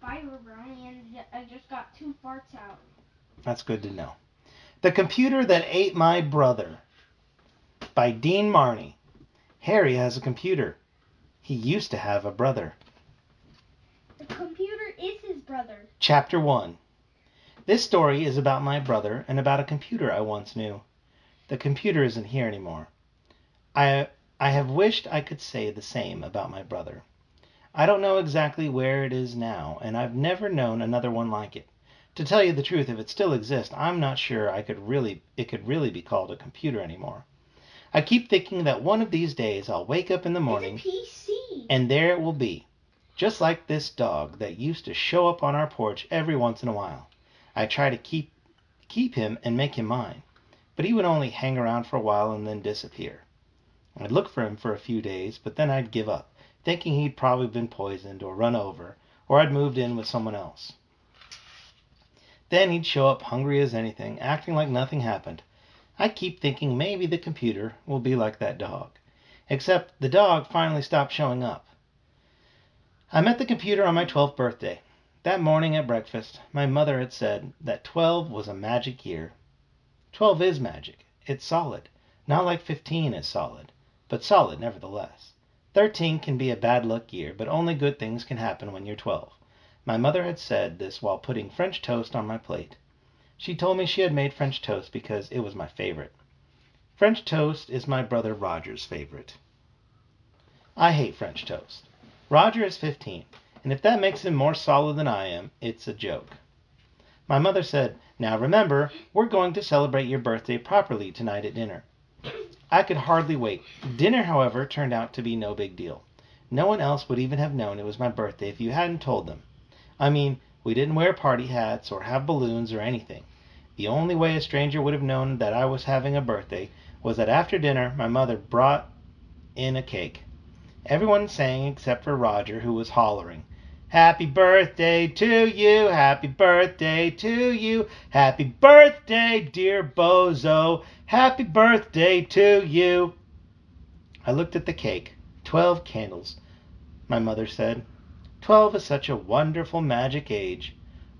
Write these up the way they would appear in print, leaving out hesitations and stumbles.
fiber brownie and I just got 2 farts out. That's good to know. The Computer That Ate My Brother by Dean Marney. Harry has a computer. He used to have a brother. The computer is his brother. Chapter 1. This story is about my brother and about a computer I once knew. The computer isn't here anymore. I have wished I could say the same about my brother. I don't know exactly where it is now, and I've never known another one like it. To tell you the truth, if it still exists, I'm not sure it could really be called a computer anymore. I keep thinking that one of these days I'll wake up in the morning, it's a PC. And there it will be, just like this dog that used to show up on our porch every once in a while. I try to keep him and make him mine, but he would only hang around for a while and then disappear. I'd look for him for a few days, but then I'd give up, thinking he'd probably been poisoned or run over, or I'd moved in with someone else. Then he'd show up hungry as anything, acting like nothing happened. I keep thinking maybe the computer will be like that dog, except the dog finally stopped showing up. I met the computer on my 12th birthday. That morning at breakfast, my mother had said that 12 was a magic year. 12 is magic. It's solid. Not like 15 is solid, but solid nevertheless. 13 can be a bad luck year, but only good things can happen when you're 12. My mother had said this while putting French toast on my plate. She told me she had made French toast because it was my favorite. French toast is my brother Roger's favorite. I hate French toast. Roger is 15, and if that makes him more solid than I am, it's a joke. My mother said, "Now remember, we're going to celebrate your birthday properly tonight at dinner." I could hardly wait. Dinner, however, turned out to be no big deal. No one else would even have known it was my birthday if you hadn't told them. I mean, we didn't wear party hats or have balloons or anything. The only way a stranger would have known that I was having a birthday was that after dinner my mother brought in a cake. Everyone sang except for Roger, who was hollering, "Happy birthday to you, happy birthday to you, happy birthday, dear Bozo, happy birthday to you." I looked at the cake. 12 candles. My mother said, "12 is such a wonderful magic age."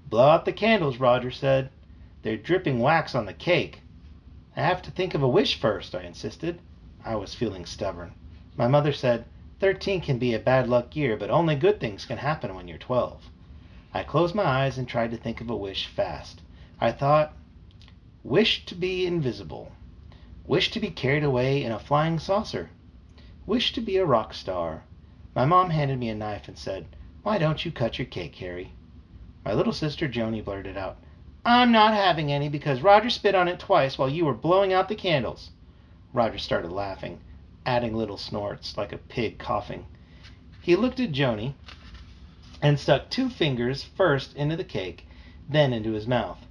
"Blow out the candles," Roger said. "They're dripping wax on the cake." "I have to think of a wish first," I insisted. I was feeling stubborn. My mother said, 13 can be a bad luck year, but only good things can happen when you're 12. I closed my eyes and tried to think of a wish fast. I thought, wish to be invisible. Wish to be carried away in a flying saucer. Wish to be a rock star. My mom handed me a knife and said, "Why don't you cut your cake, Harry?" My little sister Joni blurted out, "I'm not having any because Roger spit on it twice while you were blowing out the candles." Roger started laughing, adding little snorts like a pig coughing. He looked at Joni and stuck 2 fingers first into the cake, then into his mouth.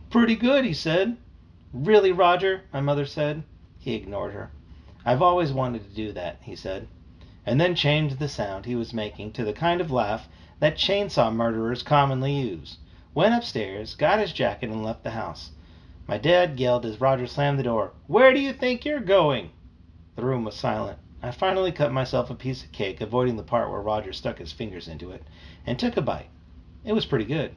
"Pretty good," he said. "Really, Roger?" my mother said. He ignored her. "I've always wanted to do that," he said, and then changed the sound he was making to the kind of laugh that chainsaw murderers commonly use, went upstairs, got his jacket, and left the house. My dad yelled as Roger slammed the door, "Where do you think you're going?" The room was silent. I finally cut myself a piece of cake, avoiding the part where Roger stuck his fingers into it, and took a bite. It was pretty good.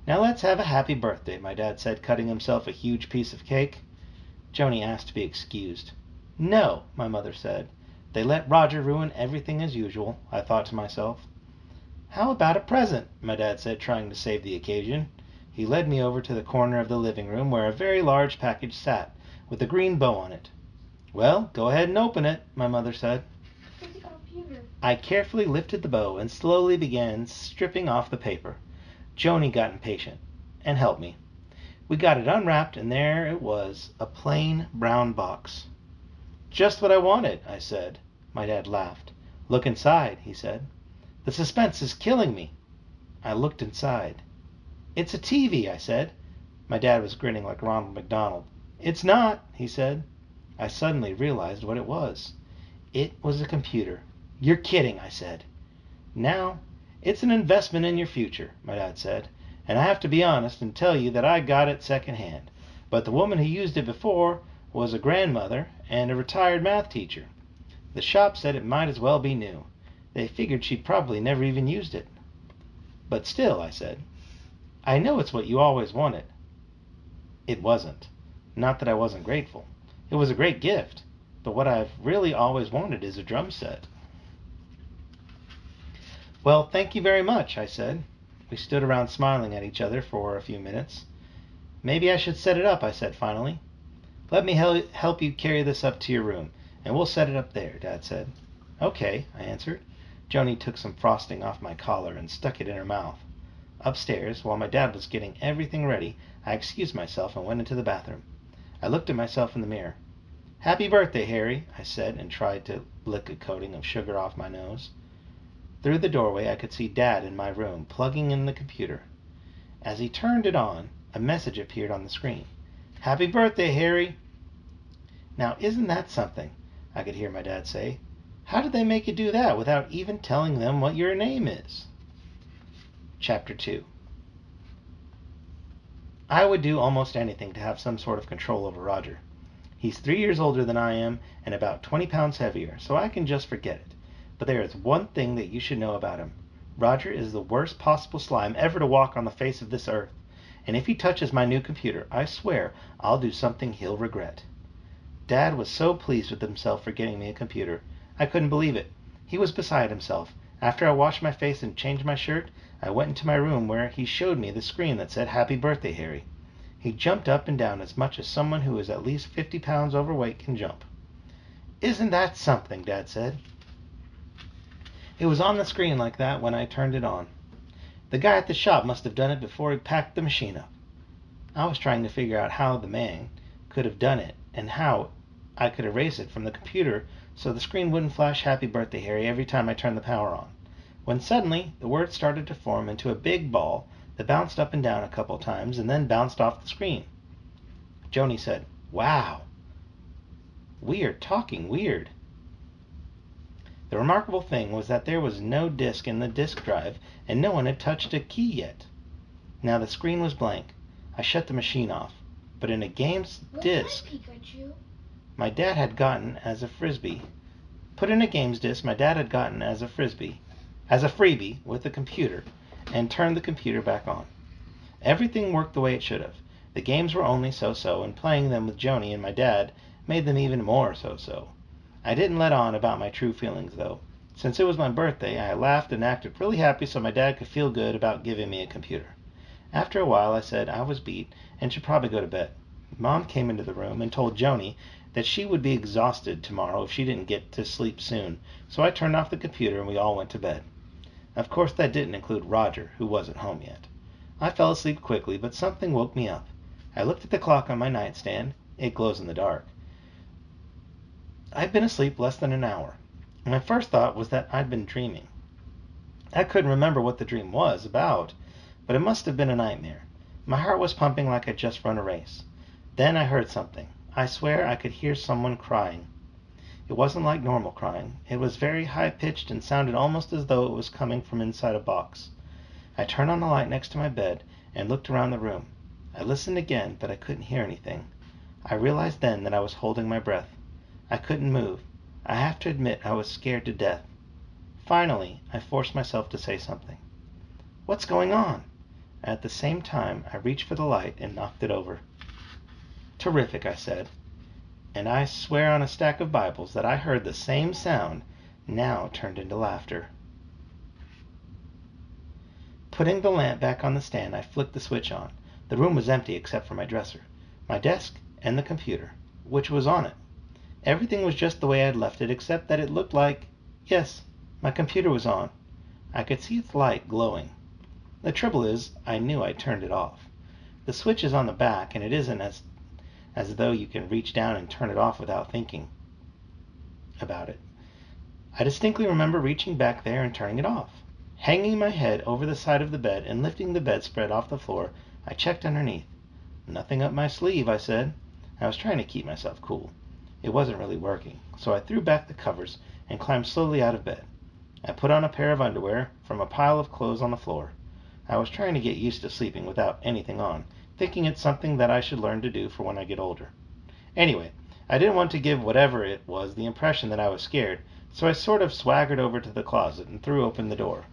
"Now let's have a happy birthday," my dad said, cutting himself a huge piece of cake. Joni asked to be excused. "No," my mother said. "They let Roger ruin everything as usual," I thought to myself. "How about a present?" my dad said, trying to save the occasion. He led me over to the corner of the living room where a very large package sat, with a green bow on it. "Well, go ahead and open it," my mother said. It's a computer. I carefully lifted the bow and slowly began stripping off the paper. Joni got impatient and helped me. We got it unwrapped, and there it was, a plain brown box. "Just what I wanted," I said. My dad laughed. "Look inside," he said. "The suspense is killing me." I looked inside. "It's a TV," I said. My dad was grinning like Ronald McDonald. "It's not," he said. I suddenly realized what it was. It was a computer. "You're kidding," I said. "Now, it's an investment in your future," my dad said, "and I have to be honest and tell you that I got it secondhand. But the woman who used it before was a grandmother and a retired math teacher. The shop said it might as well be new. They figured she'd probably never even used it." But still, I said, I know it's what you always wanted. It wasn't. Not that I wasn't grateful. It was a great gift. But what I've really always wanted is a drum set. Well, thank you very much, I said. We stood around smiling at each other for a few minutes. Maybe I should set it up, I said finally. Let me help you carry this up to your room, and we'll set it up there, Dad said. Okay, I answered. Joni took some frosting off my collar and stuck it in her mouth. Upstairs, while my dad was getting everything ready, I excused myself and went into the bathroom. I looked at myself in the mirror. Happy birthday, Harry, I said, and tried to lick a coating of sugar off my nose. Through the doorway, I could see Dad in my room, plugging in the computer. As he turned it on, a message appeared on the screen. Happy birthday, Harry! Now, isn't that something? I could hear my dad say. How did they make you do that without even telling them what your name is? Chapter 2. I would do almost anything to have some sort of control over Roger. He's 3 years older than I am and about 20 pounds heavier, so I can just forget it. But there is one thing that you should know about him. Roger is the worst possible slime ever to walk on the face of this earth. And if he touches my new computer, I swear I'll do something he'll regret. Dad was so pleased with himself for getting me a computer. I couldn't believe it. He was beside himself. After I washed my face and changed my shirt, I went into my room where he showed me the screen that said, Happy birthday, Harry. He jumped up and down as much as someone who is at least 50 pounds overweight can jump. Isn't that something, Dad said. It was on the screen like that when I turned it on. The guy at the shop must have done it before he packed the machine up. I was trying to figure out how the man could have done it and how I could erase it from the computer so the screen wouldn't flash Happy Birthday, Harry every time I turned the power on. When suddenly the words started to form into a big ball that bounced up and down a couple times and then bounced off the screen. Joni said, Wow! Weird, talking weird. The remarkable thing was that there was no disk in the disk drive and no one had touched a key yet. Now the screen was blank. I shut the machine off. But in a game's disk my dad had gotten as a frisbee. Put in a game's disk my dad had gotten as a freebie with the computer, and turned the computer back on. Everything worked the way it should have. The games were only so-so, and playing them with Joni and my dad made them even more so-so. I didn't let on about my true feelings, though. Since it was my birthday, I laughed and acted really happy so my dad could feel good about giving me a computer. After a while, I said I was beat and should probably go to bed. Mom came into the room and told Joni that she would be exhausted tomorrow if she didn't get to sleep soon, so I turned off the computer and we all went to bed. Of course, that didn't include Roger, who wasn't home yet. I fell asleep quickly, but something woke me up. I looked at the clock on my nightstand. It glows in the dark. I'd been asleep less than an hour. My first thought was that I'd been dreaming. I couldn't remember what the dream was about, but it must have been a nightmare. My heart was pumping like I'd just run a race. Then I heard something. I swear I could hear someone crying. It wasn't like normal crying. It was very high-pitched and sounded almost as though it was coming from inside a box. I turned on the light next to my bed and looked around the room. I listened again, but I couldn't hear anything. I realized then that I was holding my breath. I couldn't move. I have to admit I was scared to death. Finally, I forced myself to say something. What's going on? At the same time, I reached for the light and knocked it over. Terrific, I said. And I swear on a stack of Bibles that I heard the same sound now turned into laughter. Putting the lamp back on the stand, I flicked the switch on. The room was empty except for my dresser, my desk, and the computer, which was on it. Everything was just the way I had left it, except that it looked like, yes, my computer was on. I could see its light glowing. The trouble is, I knew I'd turned it off. The switch is on the back, and it isn't as though you can reach down and turn it off without thinking about it. I distinctly remember reaching back there and turning it off. Hanging my head over the side of the bed and lifting the bedspread off the floor, I checked underneath. Nothing up my sleeve, I said. I was trying to keep myself cool. It wasn't really working, so I threw back the covers and climbed slowly out of bed. I put on a pair of underwear from a pile of clothes on the floor. I was trying to get used to sleeping without anything on, thinking it's something that I should learn to do for when I get older. Anyway, I didn't want to give whatever it was the impression that I was scared, so I sort of swaggered over to the closet and threw open the door.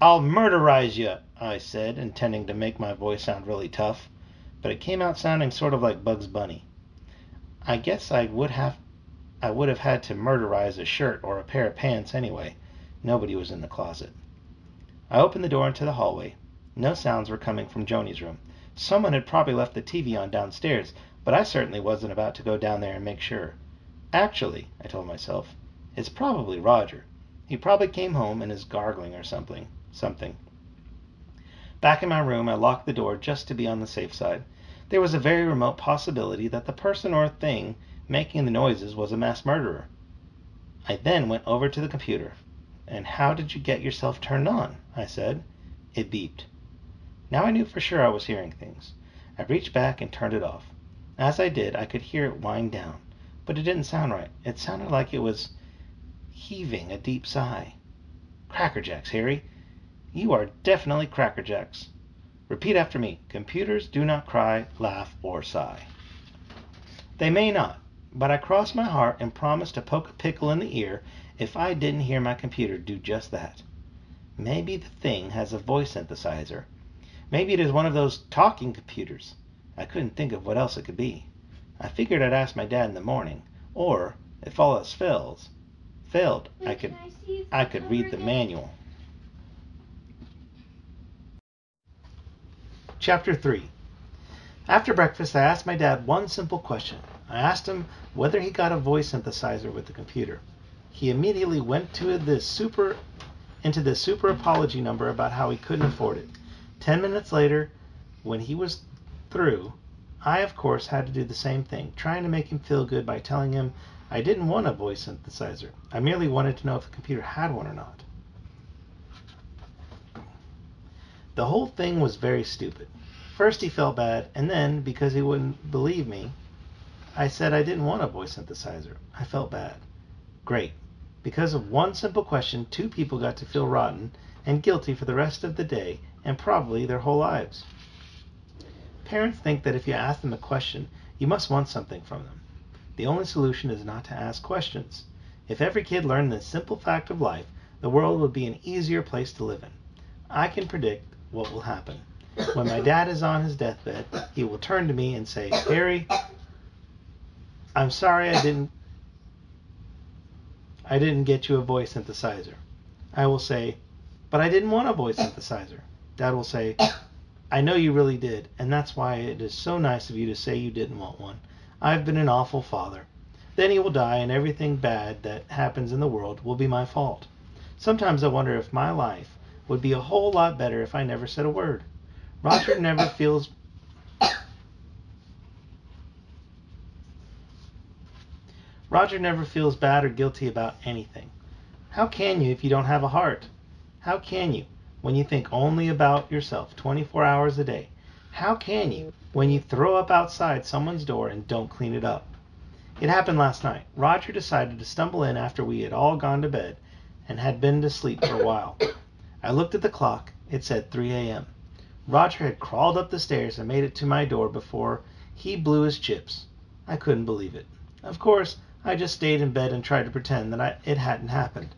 "I'll murderize you," I said, intending to make my voice sound really tough, but it came out sounding sort of like Bugs Bunny. I guess I would have had to murderize a shirt or a pair of pants anyway. Nobody was in the closet. I opened the door into the hallway. No sounds were coming from Joni's room. Someone had probably left the TV on downstairs, but I certainly wasn't about to go down there and make sure. Actually, I told myself, it's probably Roger. He probably came home and is gargling or something. Back in my room, I locked the door just to be on the safe side. There was a very remote possibility that the person or thing making the noises was a mass murderer. I then went over to the computer. "And how did you get yourself turned on?" I said. It beeped. Now I knew for sure I was hearing things. I reached back and turned it off. As I did, I could hear it wind down, but it didn't sound right. It sounded like it was heaving a deep sigh. Crackerjacks, Harry. You are definitely crackerjacks. Repeat after me. Computers do not cry, laugh, or sigh. They may not, but I crossed my heart and promised to poke a pickle in the ear if I didn't hear my computer do just that. Maybe the thing has a voice synthesizer. Maybe it is one of those talking computers. I couldn't think of what else it could be. I figured I'd ask my dad in the morning, or, if all else failed, I could read the manual. Chapter 3. After breakfast, I asked my dad one simple question. I asked him whether he got a voice synthesizer with the computer. He immediately went into this super apology number about how he couldn't afford it. 10 minutes later, when he was through, I, of course, had to do the same thing, trying to make him feel good by telling him I didn't want a voice synthesizer. I merely wanted to know if the computer had one or not. The whole thing was very stupid. First he felt bad, and then, because he wouldn't believe me, I said I didn't want a voice synthesizer. I felt bad. Great. Because of one simple question, 2 people got to feel rotten and guilty for the rest of the day and probably their whole lives. Parents think that if you ask them a question, you must want something from them. The only solution is not to ask questions. If every kid learned this simple fact of life, the world would be an easier place to live in. I can predict what will happen. When my dad is on his deathbed, he will turn to me and say, "Harry, I'm sorry I didn't get you a voice synthesizer." I will say, "But I didn't want a voice synthesizer." Dad will say, "I know you really did, and that's why it is so nice of you to say you didn't want one. I've been an awful father." Then he will die, and everything bad that happens in the world will be my fault. Sometimes I wonder if my life would be a whole lot better if I never said a word. Roger never feels bad or guilty about anything. How can you if you don't have a heart? How can you when you think only about yourself 24 hours a day? How can you when you throw up outside someone's door and don't clean it up? It happened last night. Roger decided to stumble in after we had all gone to bed and had been to sleep for a while. I looked at the clock. It said 3 a.m. Roger had crawled up the stairs and made it to my door before he blew his chips. I couldn't believe it. Of course, I just stayed in bed and tried to pretend that it hadn't happened.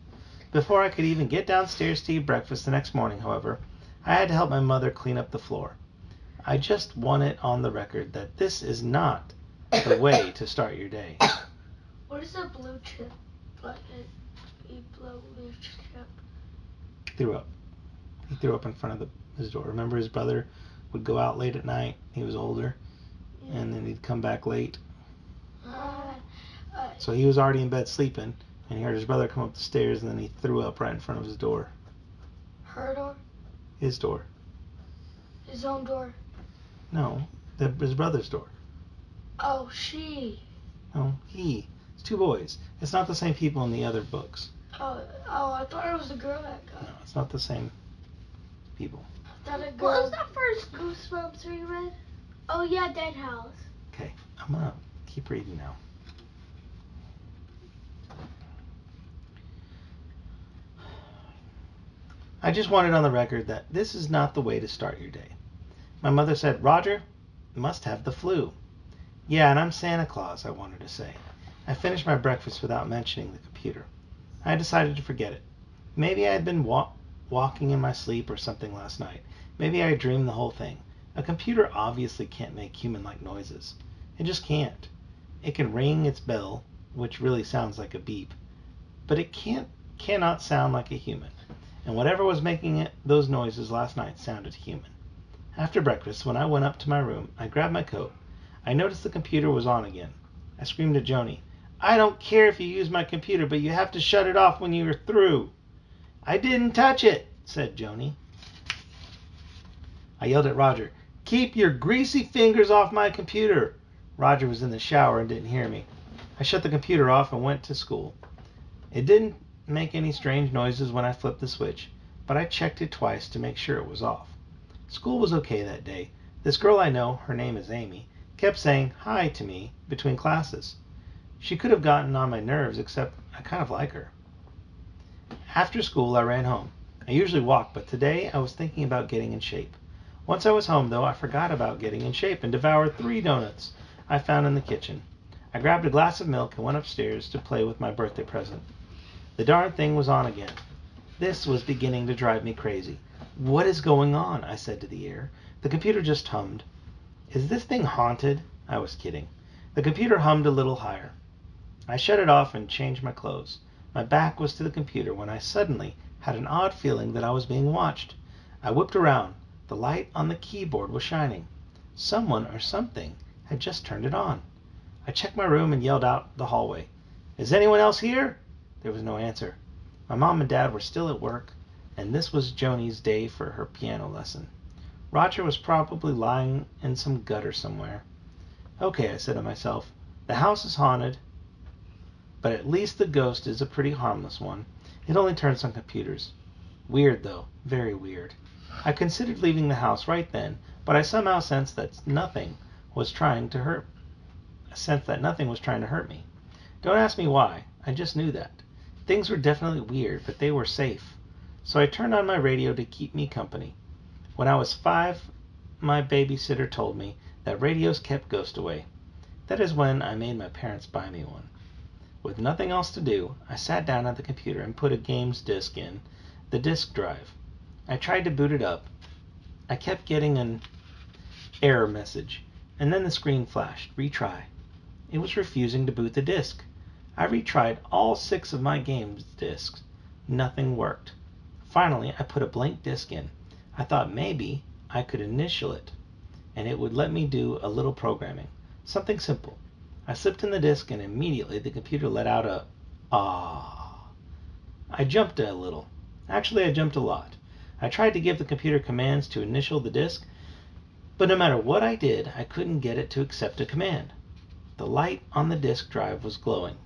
Before I could even get downstairs to eat breakfast the next morning, however, I had to help my mother clean up the floor. I just want it on the record that this is not the way to start your day. What is a blue chip? Like a blue chip? Threw up. He threw up in front of his door. Remember, his brother would go out late at night. He was older, and then he'd come back late. So he was already in bed sleeping, and he heard his brother come up the stairs, and then he threw up right in front of his door. Her door? His door. His own door? No, his brother's door. Oh, she. No, he. It's 2 boys. It's not the same people in the other books. Oh, I thought it was the girl that got. No, it's not the same people. I thought a girl. What was the first Goosebumps we read? Oh yeah, Dead House. Okay, I'm gonna keep reading now. I just wanted on the record that this is not the way to start your day. My mother said, "Roger must have the flu." "Yeah, and I'm Santa Claus," I wanted to say. I finished my breakfast without mentioning the computer. I decided to forget it. Maybe I had been walking in my sleep or something last night. Maybe I dreamed the whole thing. A computer obviously can't make human-like noises. It just can't. It can ring its bell, which really sounds like a beep, but it cannot sound like a human. And whatever was making those noises last night sounded human. After breakfast, when I went up to my room, I grabbed my coat. I noticed the computer was on again. I screamed at Joni, "I don't care if you use my computer, but you have to shut it off when you're through." "I didn't touch it," said Joni. I yelled at Roger, "Keep your greasy fingers off my computer." Roger was in the shower and didn't hear me. I shut the computer off and went to school. It didn't make any strange noises when I flipped the switch, but I checked it twice to make sure it was off. School was okay that day. This girl I know, her name is Amy, kept saying hi to me between classes. She could have gotten on my nerves, except I kind of like her. After school, I ran home. I usually walk, but today I was thinking about getting in shape. Once I was home, though, I forgot about getting in shape and devoured 3 donuts I found in the kitchen. I grabbed a glass of milk and went upstairs to play with my birthday present. The darn thing was on again. This was beginning to drive me crazy. "What is going on?" I said to the air. The computer just hummed. "Is this thing haunted?" I was kidding. The computer hummed a little higher. I shut it off and changed my clothes. My back was to the computer when I suddenly had an odd feeling that I was being watched. I whipped around. The light on the keyboard was shining. Someone or something had just turned it on. I checked my room and yelled out the hallway, "Is anyone else here?" There was no answer. My mom and dad were still at work, and this was Joni's day for her piano lesson. Roger was probably lying in some gutter somewhere. "Okay," I said to myself, "the house is haunted, but at least the ghost is a pretty harmless one. It only turns on computers." Weird, though. Very weird. I considered leaving the house right then, but I somehow sensed that nothing was trying to hurt me. Don't ask me why. I just knew that. Things were definitely weird, but they were safe. So I turned on my radio to keep me company. When I was 5, my babysitter told me that radios kept ghosts away. That is when I made my parents buy me one. With nothing else to do, I sat down at the computer and put a games disc in the disk drive. I tried to boot it up. I kept getting an error message, and then the screen flashed, "Retry." It was refusing to boot the disk. I retried all 6 of my games disks. Nothing worked. Finally, I put a blank disk in. I thought maybe I could initial it, and it would let me do a little programming. Something simple. I slipped in the disk, and immediately the computer let out a "ah." I jumped a little. Actually, I jumped a lot. I tried to give the computer commands to initial the disk, but no matter what I did, I couldn't get it to accept a command. The light on the disk drive was glowing.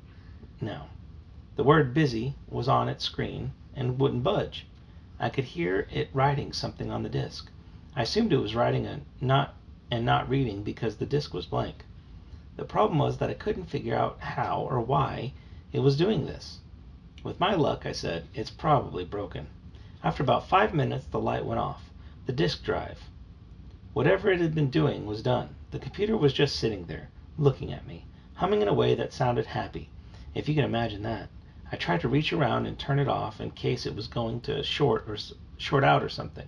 Now, the word "busy" was on its screen and wouldn't budge. I could hear it writing something on the disk. I assumed it was writing not reading because the disk was blank. The problem was that I couldn't figure out how or why it was doing this. With my luck, I said, "It's probably broken." After about 5 minutes, the light went off. The disk drive, whatever it had been doing, was done. The computer was just sitting there, looking at me, humming in a way that sounded happy, if you can imagine that. I tried to reach around and turn it off in case it was going to short out or something.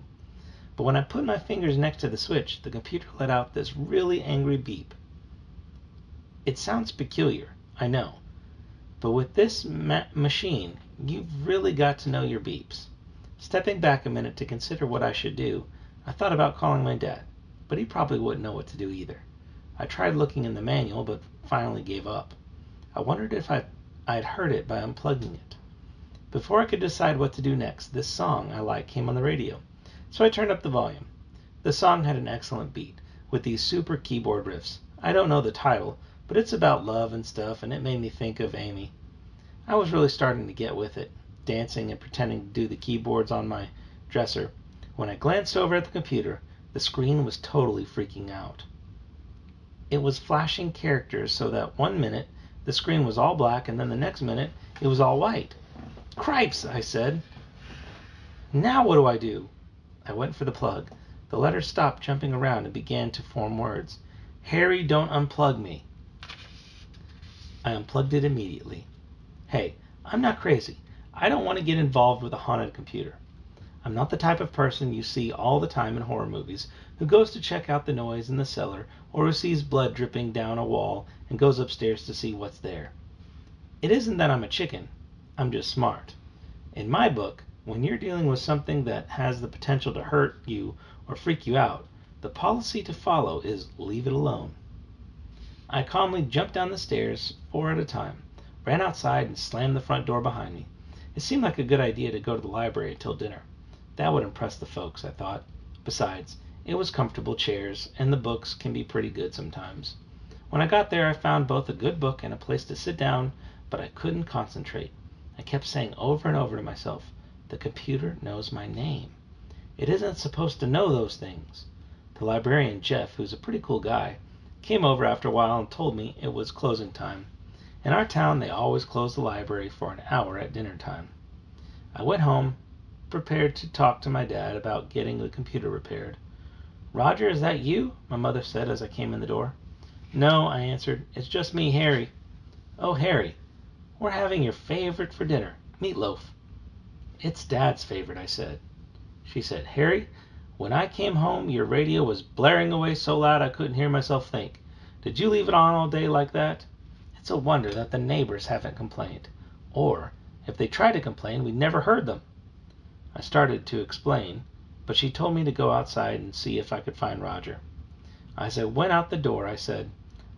But when I put my fingers next to the switch, the computer let out this really angry beep. It sounds peculiar, I know, but with this machine, you've really got to know your beeps. Stepping back a minute to consider what I should do, I thought about calling my dad, but he probably wouldn't know what to do either. I tried looking in the manual, but finally gave up. I wondered if I'd heard it by unplugging it. Before I could decide what to do next, this song I liked came on the radio, so I turned up the volume. The song had an excellent beat, with these super keyboard riffs. I don't know the title, but it's about love and stuff, and it made me think of Amy. I was really starting to get with it, dancing and pretending to do the keyboards on my dresser. When I glanced over at the computer, the screen was totally freaking out. It was flashing characters so that 1 minute the screen was all black, and then the next minute it was all white. "Cripes," I said. "Now what do I do?" I went for the plug. The letters stopped jumping around and began to form words. "Harry, don't unplug me." I unplugged it immediately. Hey, I'm not crazy. I don't want to get involved with a haunted computer. I'm not the type of person you see all the time in horror movies who goes to check out the noise in the cellar or who sees blood dripping down a wall and goes upstairs to see what's there. It isn't that I'm a chicken. I'm just smart. In my book, when you're dealing with something that has the potential to hurt you or freak you out, the policy to follow is leave it alone. I calmly jumped down the stairs, 4 at a time, ran outside and slammed the front door behind me. It seemed like a good idea to go to the library until dinner. That would impress the folks, I thought. Besides, it was comfortable chairs, and the books can be pretty good sometimes. When I got there, I found both a good book and a place to sit down, but I couldn't concentrate. I kept saying over and over to myself, the computer knows my name. It isn't supposed to know those things. The librarian, Jeff, who's a pretty cool guy, came over after a while and told me it was closing time. In our town, they always close the library for an hour at dinner time. I went home, prepared to talk to my dad about getting the computer repaired. "Roger, is that you?" my mother said as I came in the door. "No," I answered. "It's just me, Harry." "Oh, Harry, we're having your favorite for dinner, meatloaf." "It's Dad's favorite," I said. She said, "Harry, when I came home, your radio was blaring away so loud I couldn't hear myself think. Did you leave it on all day like that? It's a wonder that the neighbors haven't complained. Or, if they tried to complain, we never heard them." I started to explain, but she told me to go outside and see if I could find Roger. As I went out the door, I said,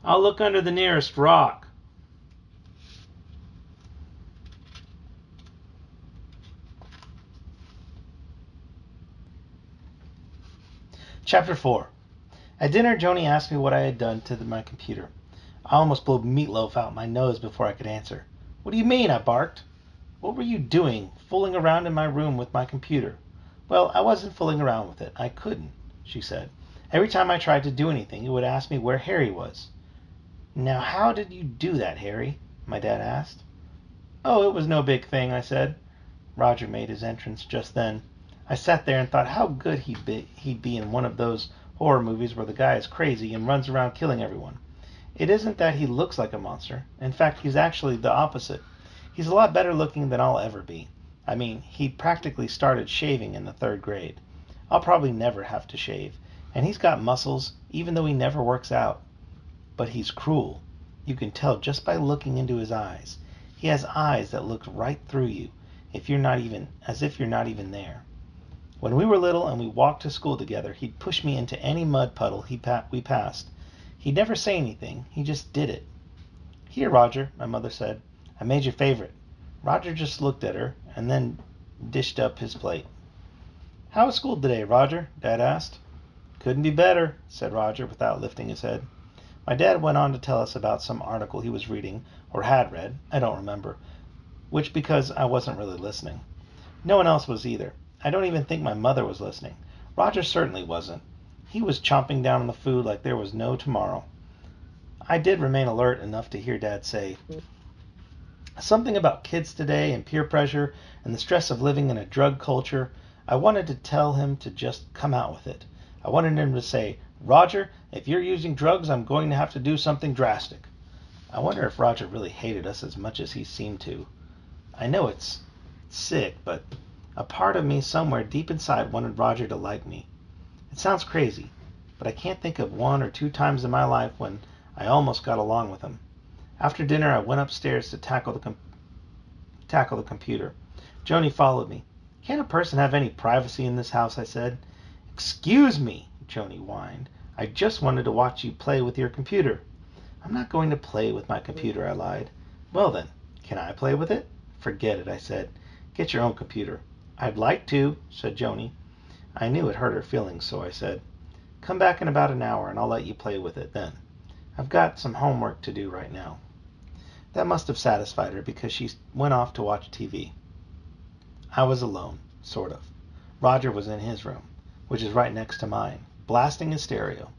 "I'll look under the nearest rock." Chapter 4. At dinner, Joni asked me what I had done to my computer. I almost blew meatloaf out my nose before I could answer. "What do you mean?" I barked. "What were you doing, fooling around in my room with my computer?" "Well, I wasn't fooling around with it. I couldn't," she said. "Every time I tried to do anything, it would ask me where Harry was." "Now, how did you do that, Harry?" my dad asked. "Oh, it was no big thing," I said. Roger made his entrance just then. I sat there and thought how good he'd be in one of those horror movies where the guy is crazy and runs around killing everyone. It isn't that he looks like a monster. In fact, he's actually the opposite. He's a lot better looking than I'll ever be. I mean, he practically started shaving in the 3rd grade. I'll probably never have to shave. And he's got muscles, even though he never works out. But he's cruel. You can tell just by looking into his eyes. He has eyes that look right through you, as if you're not even there. When we were little and we walked to school together, he'd push me into any mud puddle we passed. He'd never say anything. He just did it. "Here, Roger," my mother said. "I made your favorite." Roger just looked at her and then dished up his plate. "How was school today, Roger?" Dad asked. "Couldn't be better," said Roger without lifting his head. My dad went on to tell us about some article he was reading, or had read, I don't remember, which because I wasn't really listening. No one else was either. I don't even think my mother was listening. Roger certainly wasn't. He was chomping down on the food like there was no tomorrow. I did remain alert enough to hear Dad say something about kids today and peer pressure and the stress of living in a drug culture. I wanted to tell him to just come out with it. I wanted him to say, "Roger, if you're using drugs, I'm going to have to do something drastic." I wonder if Roger really hated us as much as he seemed to. I know it's sick, but a part of me somewhere deep inside wanted Roger to like me. It sounds crazy, but I can't think of 1 or 2 times in my life when I almost got along with him. After dinner, I went upstairs to tackle the computer. Joni followed me. "Can't a person have any privacy in this house?" I said. "Excuse me," Joni whined. "I just wanted to watch you play with your computer." "I'm not going to play with my computer," I lied. "Well then, can I play with it?" "Forget it," I said. "Get your own computer." "I'd like to," said Joni. I knew it hurt her feelings, so I said, "Come back in about an hour and I'll let you play with it then. I've got some homework to do right now." That must have satisfied her because she went off to watch TV. I was alone, sort of. Roger was in his room, which is right next to mine, blasting his stereo.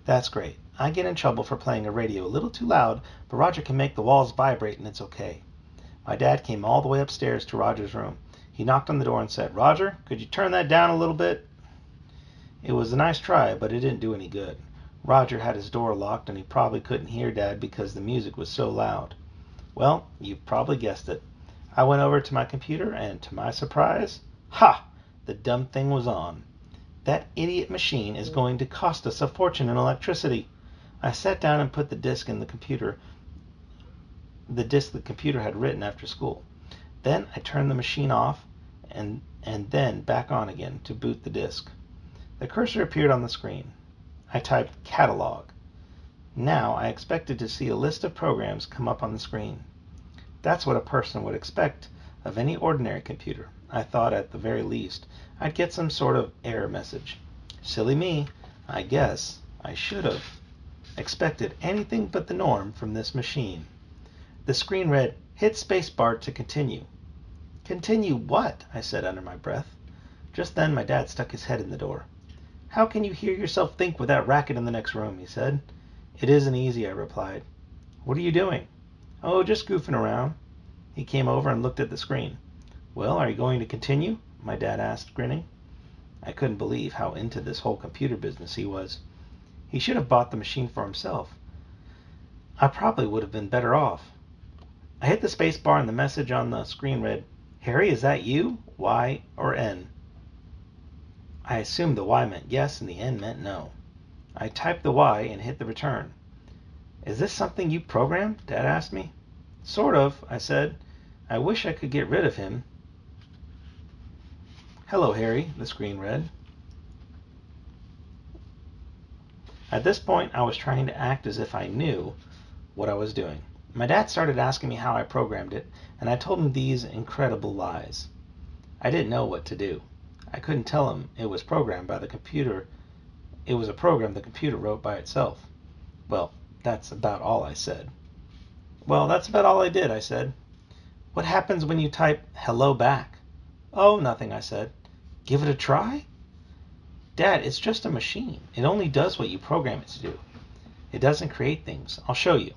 That's great. I get in trouble for playing a radio a little too loud, but Roger can make the walls vibrate and it's okay. My dad came all the way upstairs to Roger's room. He knocked on the door and said, "Roger, could you turn that down a little bit?" It was a nice try, but it didn't do any good. Roger had his door locked and he probably couldn't hear Dad because the music was so loud. Well, you've probably guessed it. I went over to my computer and, to my surprise, ha! The dumb thing was on. That idiot machine is going to cost us a fortune in electricity. I sat down and put the disk in the computer, the disk the computer had written after school. Then I turned the machine off and then back on again to boot the disk. The cursor appeared on the screen. I typed catalog. Now I expected to see a list of programs come up on the screen. That's what a person would expect of any ordinary computer. I thought at the very least I'd get some sort of error message. Silly me, I guess I should have expected anything but the norm from this machine. The screen read, "Hit spacebar to continue." "Continue what?" I said under my breath. Just then my dad stuck his head in the door. "How can you hear yourself think with that racket in the next room?" he said. "It isn't easy," I replied. "What are you doing?" "Oh, just goofing around." He came over and looked at the screen. "Well, are you going to continue?" my dad asked, grinning. I couldn't believe how into this whole computer business he was. He should have bought the machine for himself. I probably would have been better off. I hit the space bar and the message on the screen read, "Harry, is that you? Y or N?" I assumed the Y meant yes and the N meant no. I typed the Y and hit the return. "Is this something you programmed?" Dad asked me. "Sort of," I said. "I wish I could get rid of him." "Hello, Harry," the screen read. At this point, I was trying to act as if I knew what I was doing. My dad started asking me how I programmed it, and I told him these incredible lies. I didn't know what to do. I couldn't tell him it was programmed by the computer. It was a program the computer wrote by itself. Well, that's about all I said. "Well, that's about all I did," I said. "What happens when you type hello back?" "Oh, nothing," I said. "Give it a try?" "Dad, it's just a machine. It only does what you program it to do. It doesn't create things. I'll show you."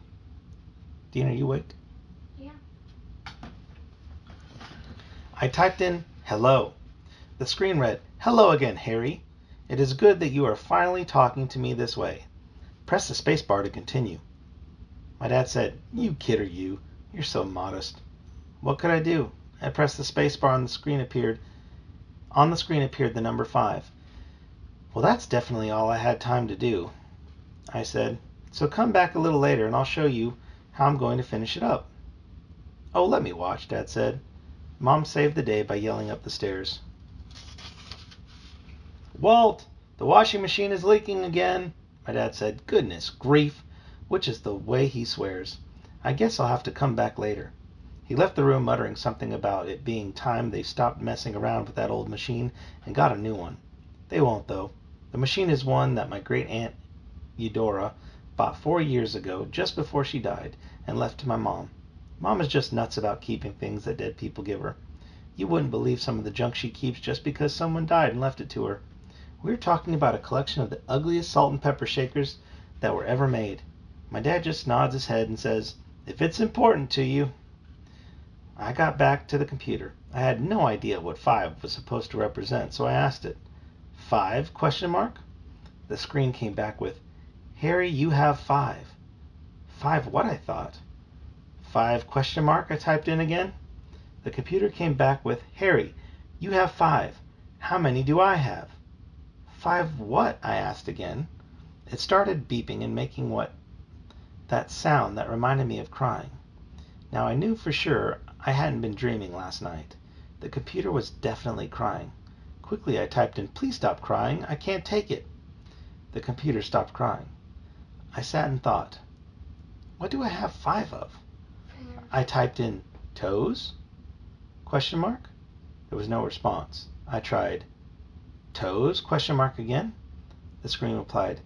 Dean, are you awake? Yeah. I typed in hello. The screen read, "Hello again, Harry. It is good that you are finally talking to me this way. Press the spacebar to continue." My dad said, "You kidder you. You're so modest." What could I do? I pressed the spacebar and the screen appeared. On the screen appeared the number 5. Well, that's definitely all I had time to do. I said, "So come back a little later and I'll show you how I'm going to finish it up." "Oh, let me watch," Dad said. Mom saved the day by yelling up the stairs. "Walt, the washing machine is leaking again," my dad said. Goodness grief, which is the way he swears. I guess I'll have to come back later. He left the room muttering something about it being time they stopped messing around with that old machine and got a new one. They won't, though. The machine is one that my great-aunt Eudora bought 4 years ago, just before she died, and left to my mom. Mom is just nuts about keeping things that dead people give her. You wouldn't believe some of the junk she keeps just because someone died and left it to her. We're talking about a collection of the ugliest salt and pepper shakers that were ever made. My dad just nods his head and says, "If it's important to you." I got back to the computer. I had no idea what 5 was supposed to represent, so I asked it. "5? Question mark?" The screen came back with, "Harry, you have 5. 5 what?" I thought. 5 question mark? I typed in again. The computer came back with, "Harry, you have 5. How many do I have?" 5 what? I asked again. It started beeping and making that sound that reminded me of crying. Now I knew for sure I hadn't been dreaming last night. The computer was definitely crying. Quickly I typed in, "Please stop crying. I can't take it." The computer stopped crying. I sat and thought, what do I have 5 of? I typed in toes? Question mark? There was no response. I tried toes? Question mark again. The screen replied,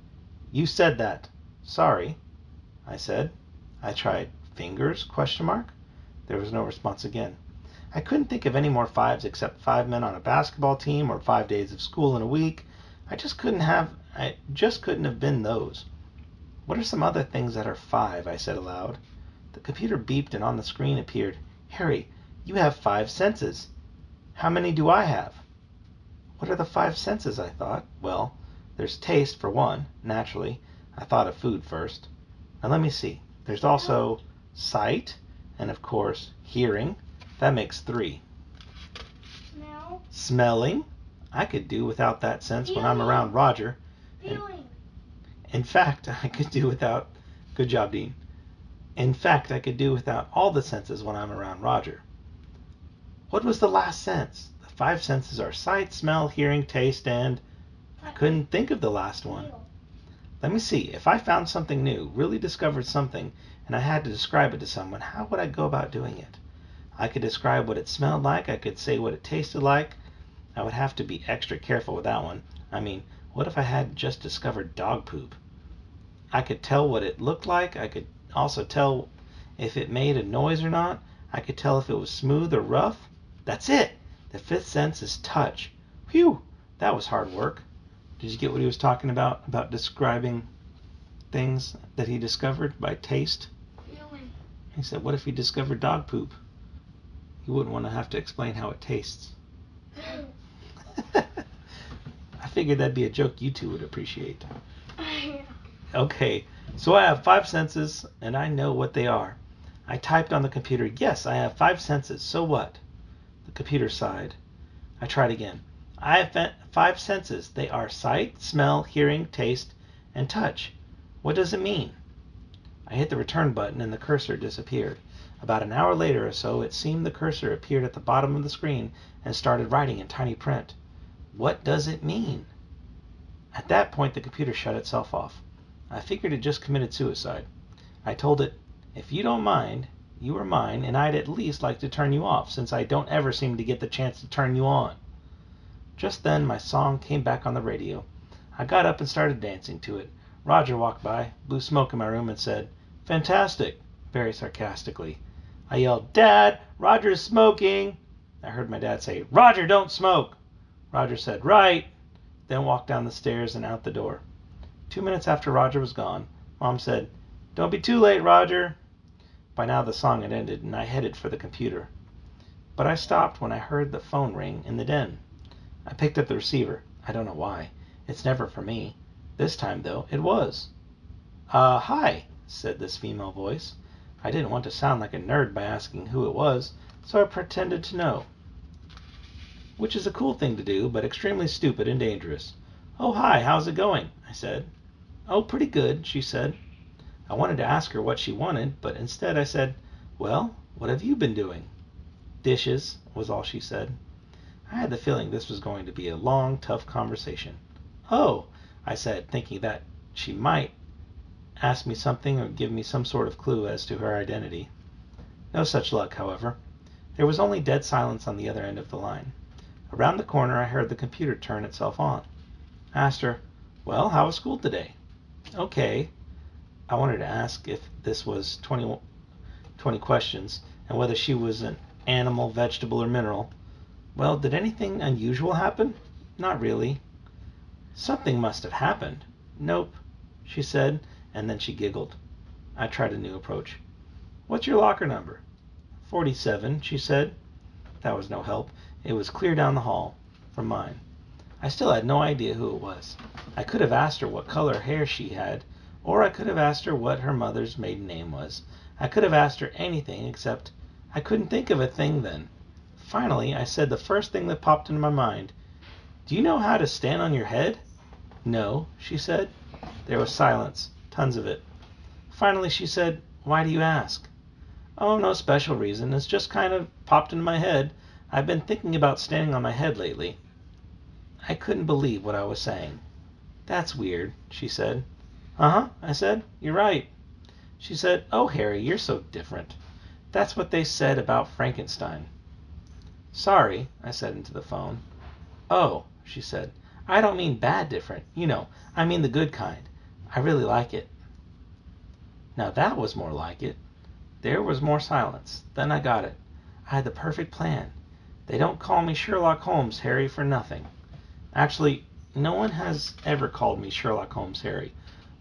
"You said that. Sorry," I said. I tried fingers? Question mark. There was no response again. I couldn't think of any more 5s except 5 men on a basketball team or 5 days of school in a week. I just couldn't have been those. What are some other things that are 5? I said aloud. The computer beeped and on the screen appeared, "Harry, you have 5 senses. How many do I have?" What are the 5 senses? I thought. Well, there's taste for one, naturally. I thought of food first. Now let me see. There's also sight, and of course, hearing. That makes 3. Smell. Smelling. I could do without that sense when I'm around Roger. Feeling. In fact, I could do without... Good job, Dean. In fact, I could do without all the senses when I'm around Roger. What was the last sense? The 5 senses are sight, smell, hearing, taste, and... I couldn't think of the last one. Feel. Let me see. If I found something new, really discovered something, and I had to describe it to someone, how would I go about doing it? I could describe what it smelled like. I could say what it tasted like. I would have to be extra careful with that one. I mean, what if I had just discovered dog poop? I could tell what it looked like. I could also tell if it made a noise or not. I could tell if it was smooth or rough. That's it! The 5th sense is touch. Phew! That was hard work. Did you get what he was talking about describing things that he discovered by taste? Feeling. He said, what if he discovered dog poop? He wouldn't want to have to explain how it tastes. I figured that'd be a joke you two would appreciate. Okay, so I have 5 senses, and I know what they are. I typed on the computer, yes, I have 5 senses, so what? The computer sighed. I tried again. I have 5 senses. They are sight, smell, hearing, taste, and touch. What does it mean? I hit the return button and the cursor disappeared. About an hour later or so, it seemed the cursor appeared at the bottom of the screen and started writing in tiny print. What does it mean? At that point, the computer shut itself off. I figured it just committed suicide. I told it, if you don't mind, you are mine, and I'd at least like to turn you off, since I don't ever seem to get the chance to turn you on. Just then, my song came back on the radio. I got up and started dancing to it. Roger walked by, blew smoke in my room, and said, "Fantastic," very sarcastically. I yelled, "Dad, Roger's smoking." I heard my dad say, "Roger, don't smoke." Roger said, "Right," then walked down the stairs and out the door. 2 minutes after Roger was gone, Mom said, "Don't be too late, Roger." By now the song had ended, and I headed for the computer. But I stopped when I heard the phone ring in the den. I picked up the receiver. I don't know why. It's never for me. This time, though, it was. Hi, said this female voice. I didn't want to sound like a nerd by asking who it was, so I pretended to know. Which is a cool thing to do, but extremely stupid and dangerous. "Oh, hi, how's it going?" I said. "Oh, pretty good," she said. I wanted to ask her what she wanted, but instead I said, "Well, what have you been doing?" "Dishes," was all she said. I had the feeling this was going to be a long, tough conversation. "Oh," I said, thinking that she might ask me something or give me some sort of clue as to her identity. No such luck, however. There was only dead silence on the other end of the line. Around the corner I heard the computer turn itself on. I asked her, "Well, how was school today?" "Okay." I wanted to ask if this was 20 questions, and whether she was an animal, vegetable, or mineral. "Well, did anything unusual happen?" "Not really." "Something must have happened." "Nope," she said, and then she giggled. I tried a new approach. "What's your locker number?" 47, she said. That was no help. It was clear down the hall from mine. I still had no idea who it was. I could have asked her what color hair she had, or I could have asked her what her mother's maiden name was. I could have asked her anything, except I couldn't think of a thing then. Finally, I said the first thing that popped into my mind. "Do you know how to stand on your head?" "No," she said. There was silence, tons of it. Finally she said, "Why do you ask?" "Oh, no special reason. It's just kind of popped into my head. I've been thinking about standing on my head lately." I couldn't believe what I was saying. "That's weird," she said. "Uh-huh," I said. "You're right." She said, "Oh, Harry, you're so different. That's what they said about Frankenstein." "Sorry," I said into the phone. "Oh," she said. "I don't mean bad different. You know, I mean the good kind. I really like it." Now that was more like it. There was more silence. Then I got it. I had the perfect plan. They don't call me Sherlock Holmes, Harry, for nothing. Actually, no one has ever called me Sherlock Holmes, Harry.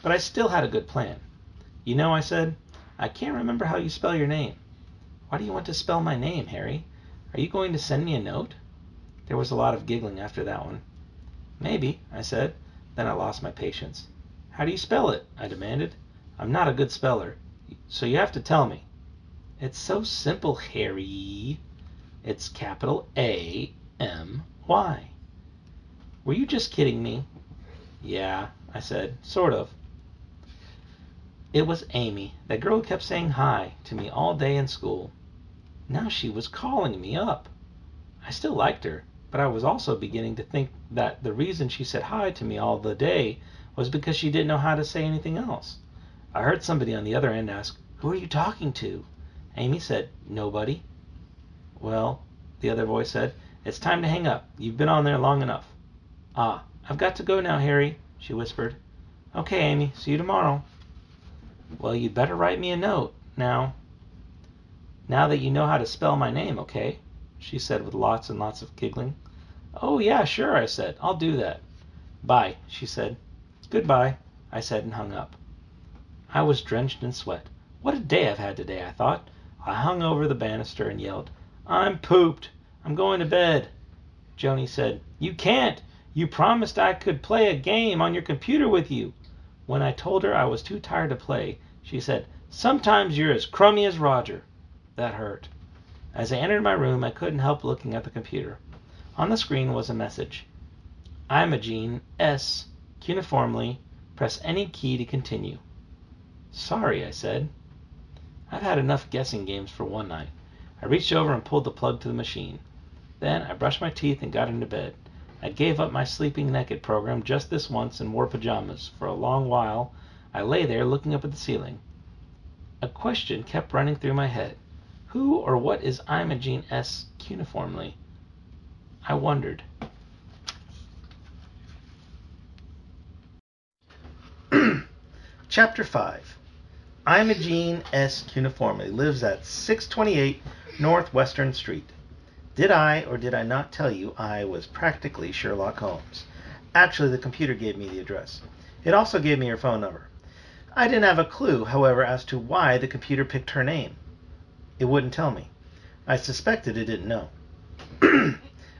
But I still had a good plan. "You know," I said, "I can't remember how you spell your name." "Why do you want to spell my name, Harry? Are you going to send me a note?" There was a lot of giggling after that one. "Maybe," I said. Then I lost my patience. "How do you spell it?" I demanded. "I'm not a good speller, so you have to tell me." "It's so simple, Harry. It's capital A-M-Y." Were you just kidding me? Yeah, I said, sort of. It was Amy, that girl who kept saying hi to me all day in school. Now she was calling me up. I still liked her, but I was also beginning to think that the reason she said hi to me all the day was because she didn't know how to say anything else. I heard somebody on the other end ask, "Who are you talking to?" Amy said, "Nobody." "Well," the other voice said, "it's time to hang up. You've been on there long enough." "Ah, I've got to go now, Harry," she whispered. "Okay, Amy, see you tomorrow." "Well, you'd better write me a note now that you know how to spell my name, okay?" she said with lots and lots of giggling. "Oh, yeah, sure," I said. "I'll do that." "Bye," she said. "Goodbye," I said and hung up. I was drenched in sweat. What a day I've had today, I thought. I hung over the banister and yelled, "I'm pooped. I'm going to bed." Joni said, "You can't. You promised I could play a game on your computer with you." When I told her I was too tired to play, she said, "Sometimes you're as crummy as Roger." That hurt. As I entered my room, I couldn't help looking at the computer. On the screen was a message. "Imogene S. Cuneiformly. Press any key to continue." "Sorry," I said. I've had enough guessing games for one night. I reached over and pulled the plug to the machine. Then I brushed my teeth and got into bed. I gave up my sleeping naked program just this once and wore pajamas. For a long while, I lay there looking up at the ceiling. A question kept running through my head. Who or what is Imogene S. Cuneiformly? I wondered. Chapter 5. Imogene S. Cuneiformly lives at 628 Northwestern Street. Did I or did I not tell you I was practically Sherlock Holmes? Actually, the computer gave me the address. It also gave me her phone number. I didn't have a clue, however, as to why the computer picked her name. It wouldn't tell me. I suspected it didn't know.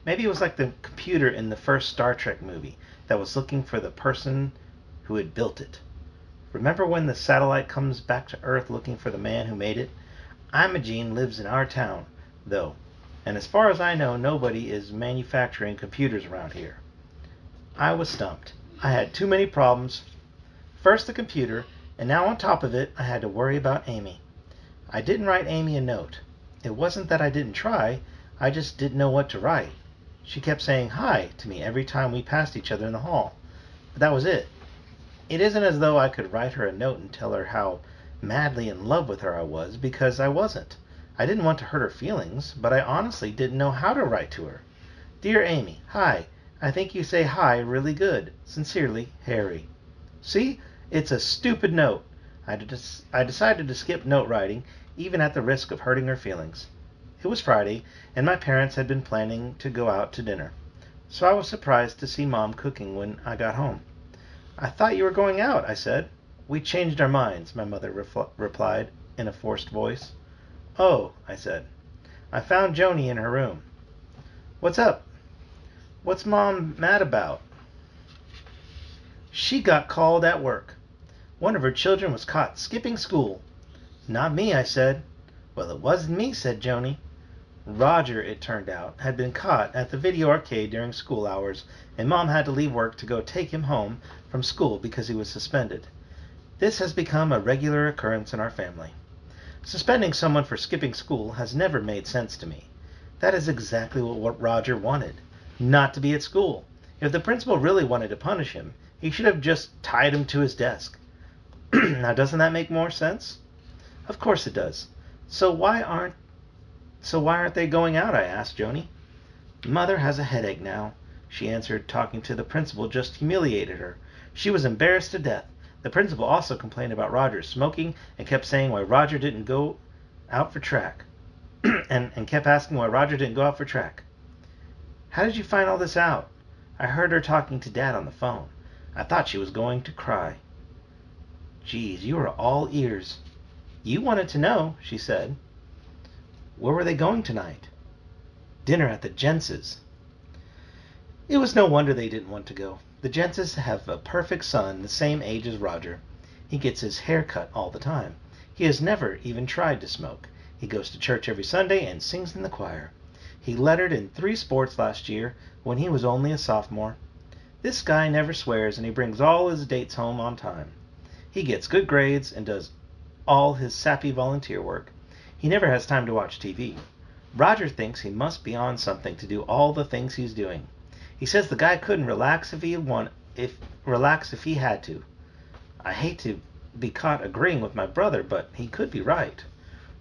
Maybe it was like the computer in the first Star Trek movie that was looking for the person who had built it. Remember when the satellite comes back to Earth looking for the man who made it? Imogene lives in our town, though, and as far as I know, nobody is manufacturing computers around here. I was stumped. I had too many problems. First the computer, and now on top of it, I had to worry about Amy. I didn't write Amy a note. It wasn't that I didn't try, I just didn't know what to write. She kept saying hi to me every time we passed each other in the hall. But that was it. It isn't as though I could write her a note and tell her how madly in love with her I was, because I wasn't. I didn't want to hurt her feelings, but I honestly didn't know how to write to her. "Dear Amy, hi. I think you say hi really good. Sincerely, Harry." See? It's a stupid note. I decided to skip note writing, even at the risk of hurting her feelings. It was Friday, and my parents had been planning to go out to dinner. So I was surprised to see Mom cooking when I got home. "I thought you were going out," I said. "We changed our minds," my mother replied in a forced voice. "Oh," I said. I found Joni in her room. "What's up? What's Mom mad about?" "She got called at work. One of her children was caught skipping school." "Not me," I said. "Well, it wasn't me," said Joni. Roger, it turned out, had been caught at the video arcade during school hours, and Mom had to leave work to go take him home from school because he was suspended. This has become a regular occurrence in our family. Suspending someone for skipping school has never made sense to me. That is exactly what Roger wanted, not to be at school. If the principal really wanted to punish him, he should have just tied him to his desk. Now, doesn't that make more sense? Of course it does. So why aren't they going out? I asked Joni. "Mother has a headache now," she answered. Talking to the principal just humiliated her. She was embarrassed to death. The principal also complained about Roger smoking and kept saying why Roger didn't go out for track. and kept asking why Roger didn't go out for track. "How did you find all this out?" I heard her talking to Dad on the phone. I thought she was going to cry. "Geez, you are all ears." "You wanted to know," she said. "Where were they going tonight?" "Dinner at the Jenses." It was no wonder they didn't want to go. The Jenses have a perfect son the same age as Roger. He gets his hair cut all the time. He has never even tried to smoke. He goes to church every Sunday and sings in the choir. He lettered in 3 sports last year when he was only a sophomore. This guy never swears and he brings all his dates home on time. He gets good grades and does all his sappy volunteer work. He never has time to watch TV. Roger thinks he must be on something to do all the things he's doing. He says the guy couldn't relax if he had to. I hate to be caught agreeing with my brother, but he could be right.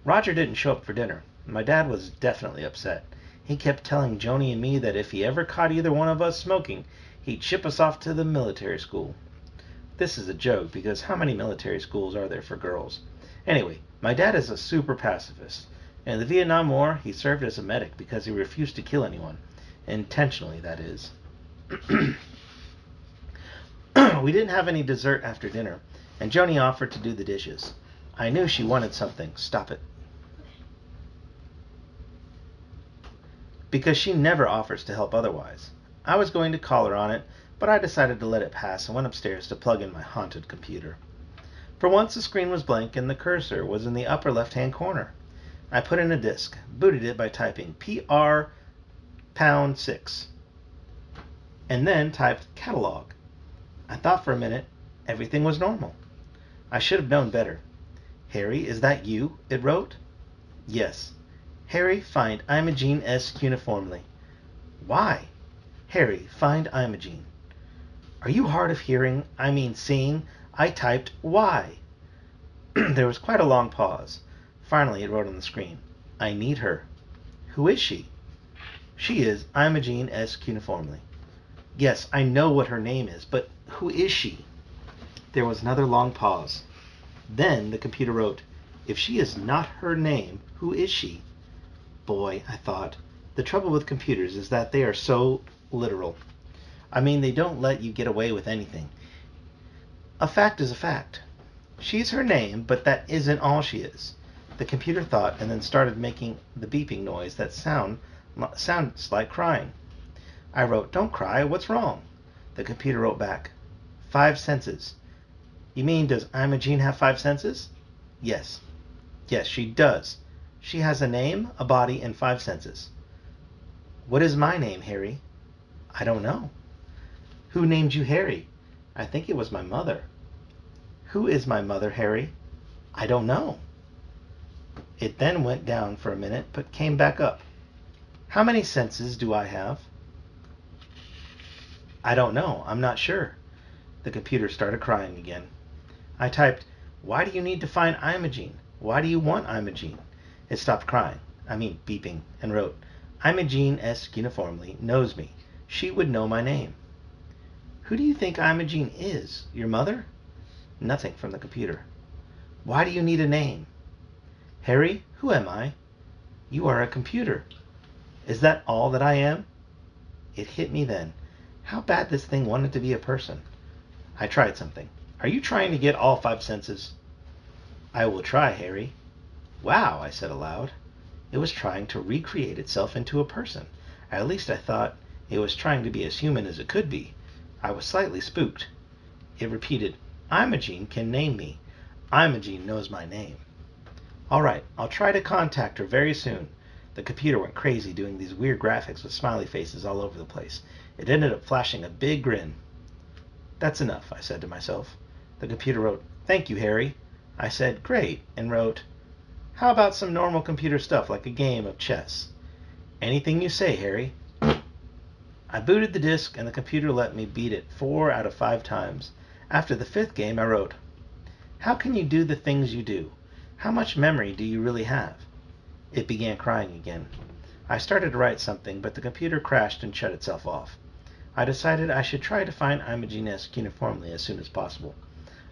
Roger didn't show up for dinner. My dad was definitely upset. He kept telling Joni and me that if he ever caught either one of us smoking, he'd ship us off to the military school. This is a joke because how many military schools are there for girls? Anyway, my dad is a super pacifist. In the Vietnam War, he served as a medic because he refused to kill anyone. Intentionally, that is. We didn't have any dessert after dinner, and Joni offered to do the dishes. I knew she wanted something. Stop it. Because she never offers to help otherwise. I was going to call her on it, but I decided to let it pass and went upstairs to plug in my haunted computer. For once the screen was blank and the cursor was in the upper left-hand corner. I put in a disk, booted it by typing PR#6, and then typed catalog. I thought for a minute. Everything was normal. I should have known better. Harry, is that you? It wrote. Yes. Harry, find Imogene S. uniformly. Why? Harry, find Imogene. Are you hard of hearing? I mean seeing? I typed why. There was quite a long pause. Finally, it wrote on the screen. I need her. Who is she? She is Imogene S. uniformly. Yes, I know what her name is, but who is she? There was another long pause. Then the computer wrote, if she is not her name, who is she? Boy, I thought, the trouble with computers is that they are so literal. I mean, they don't let you get away with anything. A fact is a fact. She's her name, but that isn't all she is. The computer thought and then started making the beeping noise that sounds like crying. I wrote, don't cry, what's wrong? The computer wrote back, 5 senses. You mean, does Imogene have 5 senses? Yes. Yes, she does. She has a name, a body, and 5 senses. What is my name, Harry? I don't know. Who named you Harry? I think it was my mother. Who is my mother, Harry? I don't know. It then went down for a minute, but came back up. How many senses do I have? I don't know. I'm not sure. The computer started crying again. I typed, why do you need to find Imogene? Why do you want Imogene? It stopped crying, beeping, and wrote, Imogene S. uniformly knows me. She would know my name. Who do you think Imogene is? Your mother? Nothing from the computer. Why do you need a name? Harry, who am I? You are a computer. Is that all that I am? It hit me then. How bad this thing wanted to be a person. I tried something. Are you trying to get all 5 senses? I will try, Harry. Wow, I said aloud. It was trying to recreate itself into a person. At least I thought it was trying to be as human as it could be. I was slightly spooked. It repeated, Imogene can name me. Imogene knows my name. All right, I'll try to contact her very soon. The computer went crazy doing these weird graphics with smiley faces all over the place. It ended up flashing a big grin. That's enough, I said to myself. The computer wrote, thank you, Harry. I said, great, and wrote, how about some normal computer stuff like a game of chess? Anything you say, Harry. I booted the disk and the computer let me beat it 4 out of 5 times. After the 5th game, I wrote, how can you do the things you do? How much memory do you really have? It began crying again. I started to write something, but the computer crashed and shut itself off. I decided I should try to find Imogene S. uniformly as soon as possible.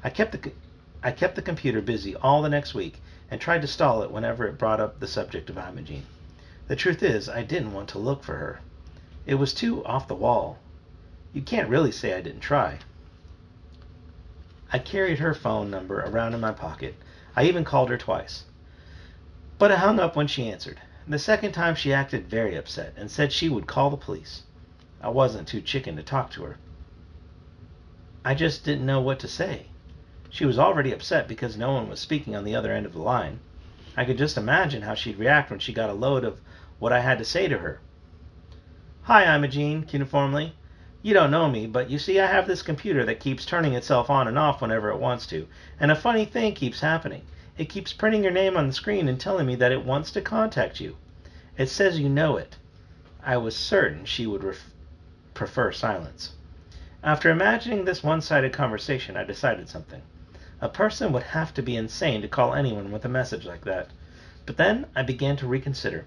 I kept the computer busy all the next week and tried to stall it whenever it brought up the subject of Imogene. The truth is, I didn't want to look for her. It was too off the wall. You can't really say I didn't try. I carried her phone number around in my pocket. I even called her twice. But I hung up when she answered. The second time she acted very upset and said she would call the police. I wasn't too chicken to talk to her. I just didn't know what to say. She was already upset because no one was speaking on the other end of the line. I could just imagine how she'd react when she got a load of what I had to say to her. Hi, Imogene, uniformly. You don't know me, but you see I have this computer that keeps turning itself on and off whenever it wants to, and a funny thing keeps happening. It keeps printing your name on the screen and telling me that it wants to contact you. It says you know it." I was certain she would prefer silence. After imagining this one-sided conversation, I decided something. A person would have to be insane to call anyone with a message like that. But then I began to reconsider.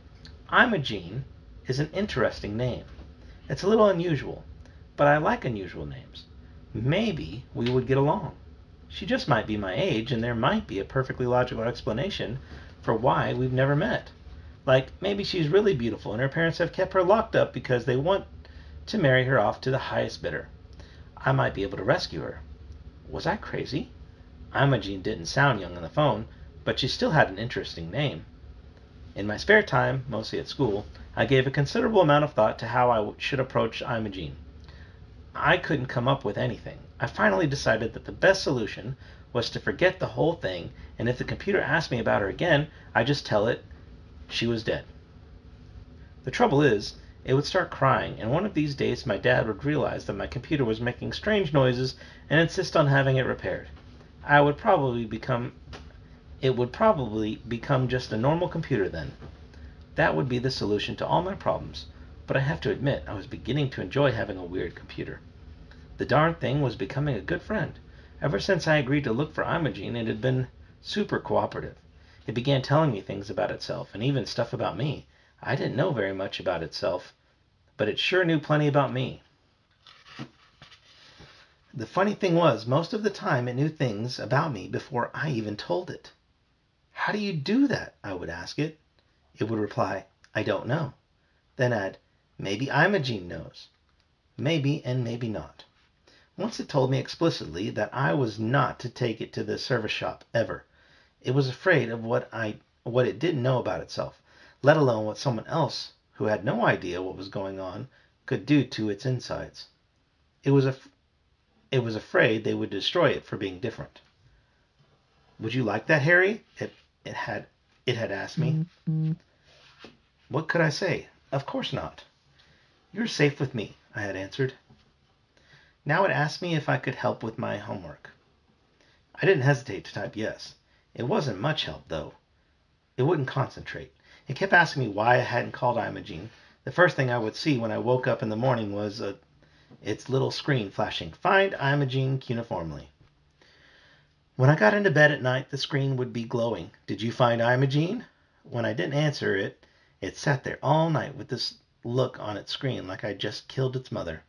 Imogene is an interesting name. It's a little unusual, but I like unusual names. Maybe we would get along. She just might be my age, and there might be a perfectly logical explanation for why we've never met. Like, maybe she's really beautiful, and her parents have kept her locked up because they want to marry her off to the highest bidder. I might be able to rescue her. Was I crazy? Imogene didn't sound young on the phone, but she still had an interesting name. In my spare time, mostly at school, I gave a considerable amount of thought to how I should approach Imogene. I couldn't come up with anything. I finally decided that the best solution was to forget the whole thing, and if the computer asked me about her again, I'd just tell it she was dead. The trouble is, it would start crying, and one of these days my dad would realize that my computer was making strange noises and insist on having it repaired. It would probably become just a normal computer then. That would be the solution to all my problems, but I have to admit I was beginning to enjoy having a weird computer. The darn thing was becoming a good friend. Ever since I agreed to look for Imogene, it had been super cooperative. It began telling me things about itself, and even stuff about me. I didn't know very much about itself, but it sure knew plenty about me. The funny thing was, most of the time it knew things about me before I even told it. "How do you do that?" I would ask it. It would reply, "I don't know." Then add, "Maybe Imogene knows." Maybe and maybe not. Once it told me explicitly that I was not to take it to the service shop, ever. It was afraid of what it didn't know about itself, let alone what someone else who had no idea what was going on could do to its insides. It was afraid they would destroy it for being different. "Would you like that, Harry?" It had asked me. What could I say? Of course not. "You're safe with me," I had answered. Now it asked me if I could help with my homework. I didn't hesitate to type yes. It wasn't much help, though. It wouldn't concentrate. It kept asking me why I hadn't called Imogene. The first thing I would see when I woke up in the morning was its little screen flashing, "Find Imogene uniformly." When I got into bed at night, the screen would be glowing, "Did you find Imogene?" When I didn't answer it, it sat there all night with this look on its screen like I'd just killed its mother.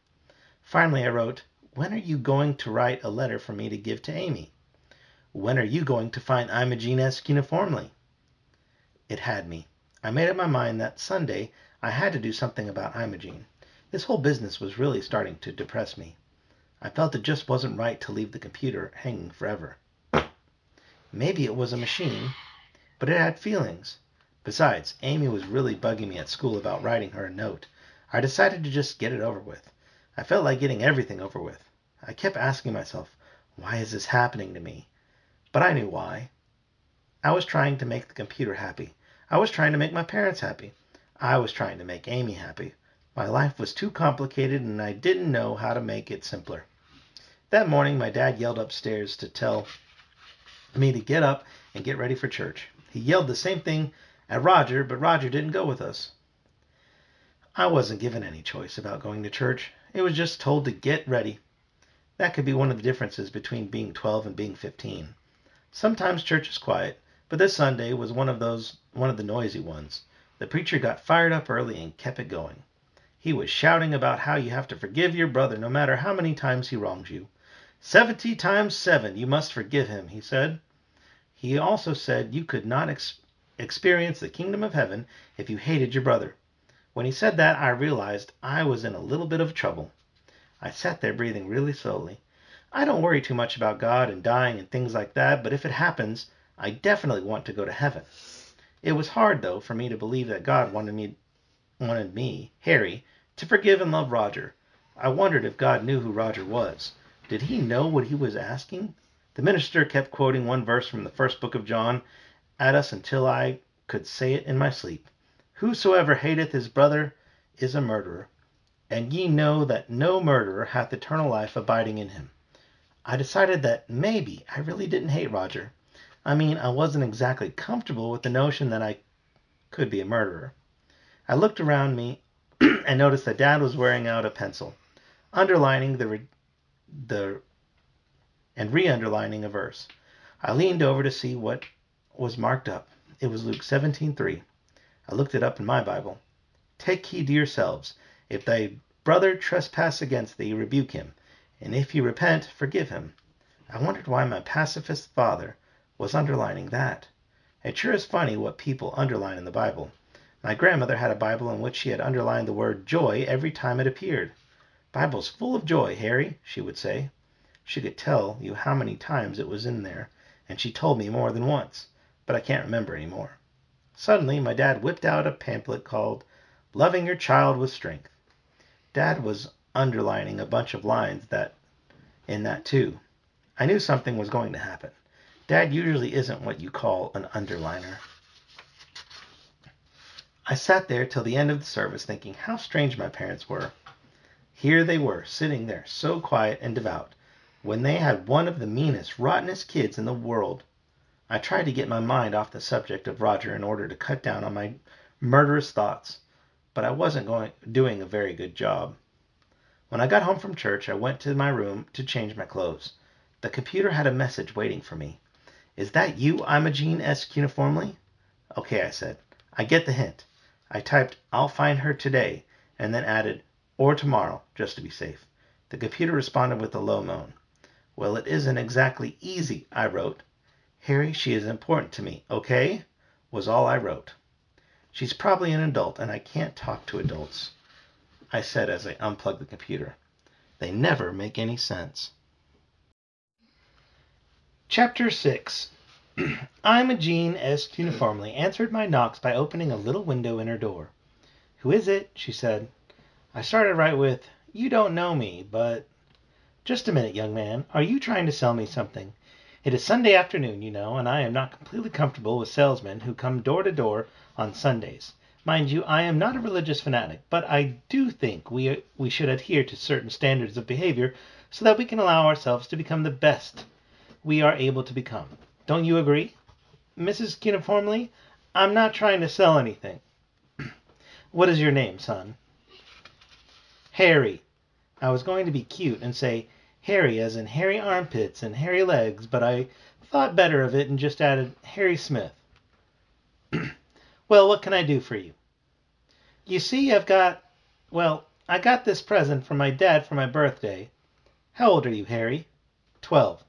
Finally I wrote, "When are you going to write a letter for me to give to Amy? When are you going to find Imogene uniformly?" It had me. I made up my mind that Sunday I had to do something about Imogene. This whole business was really starting to depress me. I felt it just wasn't right to leave the computer hanging forever. Maybe it was a machine, but it had feelings. Besides, Amy was really bugging me at school about writing her a note. I decided to just get it over with. I felt like getting everything over with. I kept asking myself, why is this happening to me? But I knew why. I was trying to make the computer happy. I was trying to make my parents happy. I was trying to make Amy happy. My life was too complicated, and I didn't know how to make it simpler. That morning, my dad yelled upstairs to tell me to get up and get ready for church. He yelled the same thing at Roger, but Roger didn't go with us. I wasn't given any choice about going to church. It was just told to get ready. That could be one of the differences between being 12 and being 15. Sometimes church is quiet, but this Sunday was one of the noisy ones. The preacher got fired up early and kept it going. He was shouting about how you have to forgive your brother no matter how many times he wrongs you. 70 times 7 you must forgive him, he said. He also said you could not experience the kingdom of heaven if you hated your brother. When he said that, I realized I was in a little bit of trouble. I sat there breathing really slowly. I don't worry too much about God and dying and things like that, but if it happens, I definitely want to go to heaven. It was hard, though, for me to believe that God wanted me, Harry, to forgive and love Roger. I wondered if God knew who Roger was. Did he know what he was asking? The minister kept quoting one verse from the first book of John at us until I could say it in my sleep. "Whosoever hateth his brother is a murderer." and ye know that no murderer hath eternal life abiding in him. I decided that maybe I really didn't hate Roger. I mean, I wasn't exactly comfortable with the notion that I could be a murderer. I looked around me and noticed that Dad was wearing out a pencil, underlining and re-underlining a verse. I leaned over to see what was marked up. It was Luke 17:3. I looked it up in my Bible. Take heed to yourselves. If thy brother trespass against thee, rebuke him, and if he repent, forgive him. I wondered why my pacifist father was underlining that. It sure is funny what people underline in the Bible. My grandmother had a Bible in which she had underlined the word joy every time it appeared. Bible's full of joy, Harry, she would say. She could tell you how many times it was in there, and she told me more than once, but I can't remember any more. Suddenly, my dad whipped out a pamphlet called Loving Your Child with Strength. Dad was underlining a bunch of lines in that too. I knew something was going to happen. Dad usually isn't what you call an underliner. I sat there till the end of the service thinking how strange my parents were. Here they were, sitting there, so quiet and devout, when they had one of the meanest, rottenest kids in the world. I tried to get my mind off the subject of Roger in order to cut down on my murderous thoughts, but I wasn't doing a very good job. When I got home from church, I went to my room to change my clothes. The computer had a message waiting for me. Is that you, Imogene S. Cuneiformly? Okay, I said. I get the hint. I typed, I'll find her today, and then added, or tomorrow, just to be safe. The computer responded with a low moan. Well, it isn't exactly easy, I wrote. Harry, she is important to me, okay? Was all I wrote. She's probably an adult, and I can't talk to adults, I said as I unplugged the computer. They never make any sense. Chapter 6. Imogene S. Cuneiformly answered my knocks by opening a little window in her door. Who is it? She said. I started right with, You don't know me, but... Just a minute, young man. Are you trying to sell me something? It is Sunday afternoon, you know, and I am not completely comfortable with salesmen who come door to door on Sundays. Mind you, I am not a religious fanatic, but I do think we should adhere to certain standards of behavior so that we can allow ourselves to become the best we are able to become. Don't you agree? Mrs. Cuneiformly, I'm not trying to sell anything. What is your name, son? Harry. I was going to be cute and say Harry as in hairy armpits and hairy legs, but I thought better of it and just added Harry Smith. Well, what can I do for you? You see, I got this present from my dad for my birthday. How old are you, Harry? 12.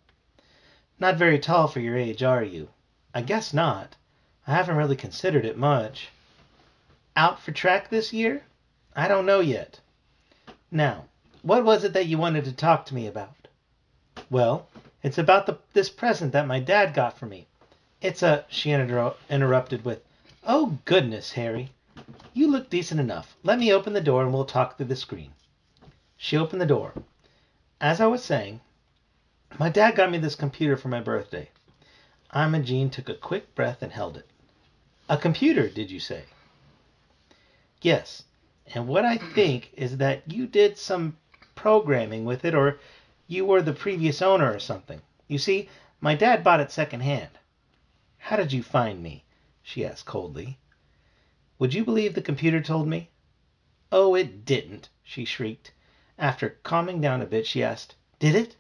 Not very tall for your age, are you? I guess not. I haven't really considered it much. Out for track this year? I don't know yet. Now, what was it that you wanted to talk to me about? Well, it's about this present that my dad got for me. She interrupted with, Oh, goodness, Harry. You look decent enough. Let me open the door and we'll talk through the screen. She opened the door. As I was saying, my dad got me this computer for my birthday. Imogene took a quick breath and held it. A computer, did you say? Yes. And what I think is that you did some programming with it, or you were the previous owner or something. You see, my dad bought it secondhand. How did you find me? She asked coldly. Would you believe the computer told me? Oh, it didn't, she shrieked. After calming down a bit, she asked, Did it?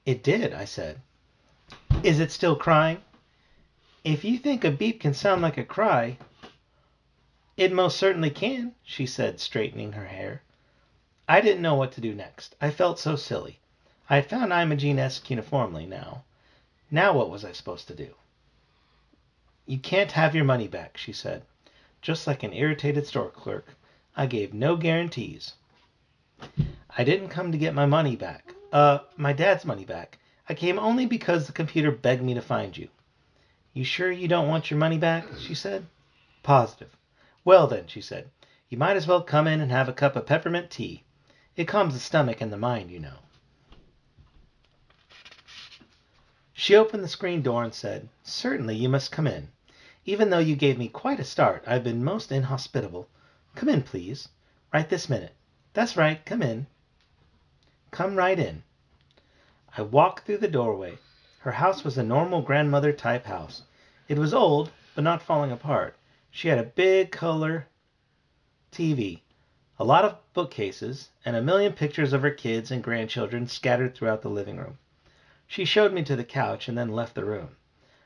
It did, I said. Is it still crying? If you think a beep can sound like a cry, it most certainly can, she said, straightening her hair. I didn't know what to do next. I felt so silly. I had found Imogene S. Cuneiformly now. Now what was I supposed to do? You can't have your money back, she said. Just like an irritated store clerk, I gave no guarantees. I didn't come to get my money back. My dad's money back. I came only because the computer begged me to find you. You sure you don't want your money back? She said. Positive. Well then, she said, you might as well come in and have a cup of peppermint tea. It calms the stomach and the mind, you know. She opened the screen door and said, Certainly you must come in. Even though you gave me quite a start, I've been most inhospitable. Come in, please. Right this minute. That's right, come in. Come right in. I walked through the doorway. Her house was a normal grandmother-type house. It was old, but not falling apart. She had a big color TV, a lot of bookcases, and a million pictures of her kids and grandchildren scattered throughout the living room. She showed me to the couch and then left the room.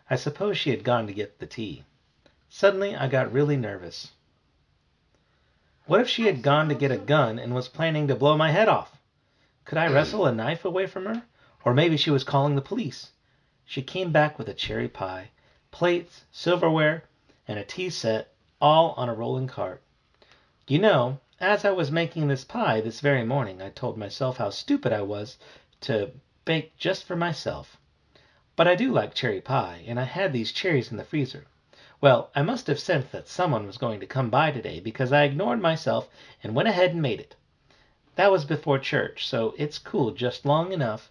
I suppose she had gone to get the tea. Suddenly, I got really nervous. What if she had gone to get a gun and was planning to blow my head off? Could I wrestle a knife away from her? Or maybe she was calling the police. She came back with a cherry pie, plates, silverware, and a tea set, all on a rolling cart. You know, as I was making this pie this very morning, I told myself how stupid I was to bake just for myself. But I do like cherry pie, and I had these cherries in the freezer. Well, I must have sensed that someone was going to come by today because I ignored myself and went ahead and made it. That was before church, so it's cooled just long enough.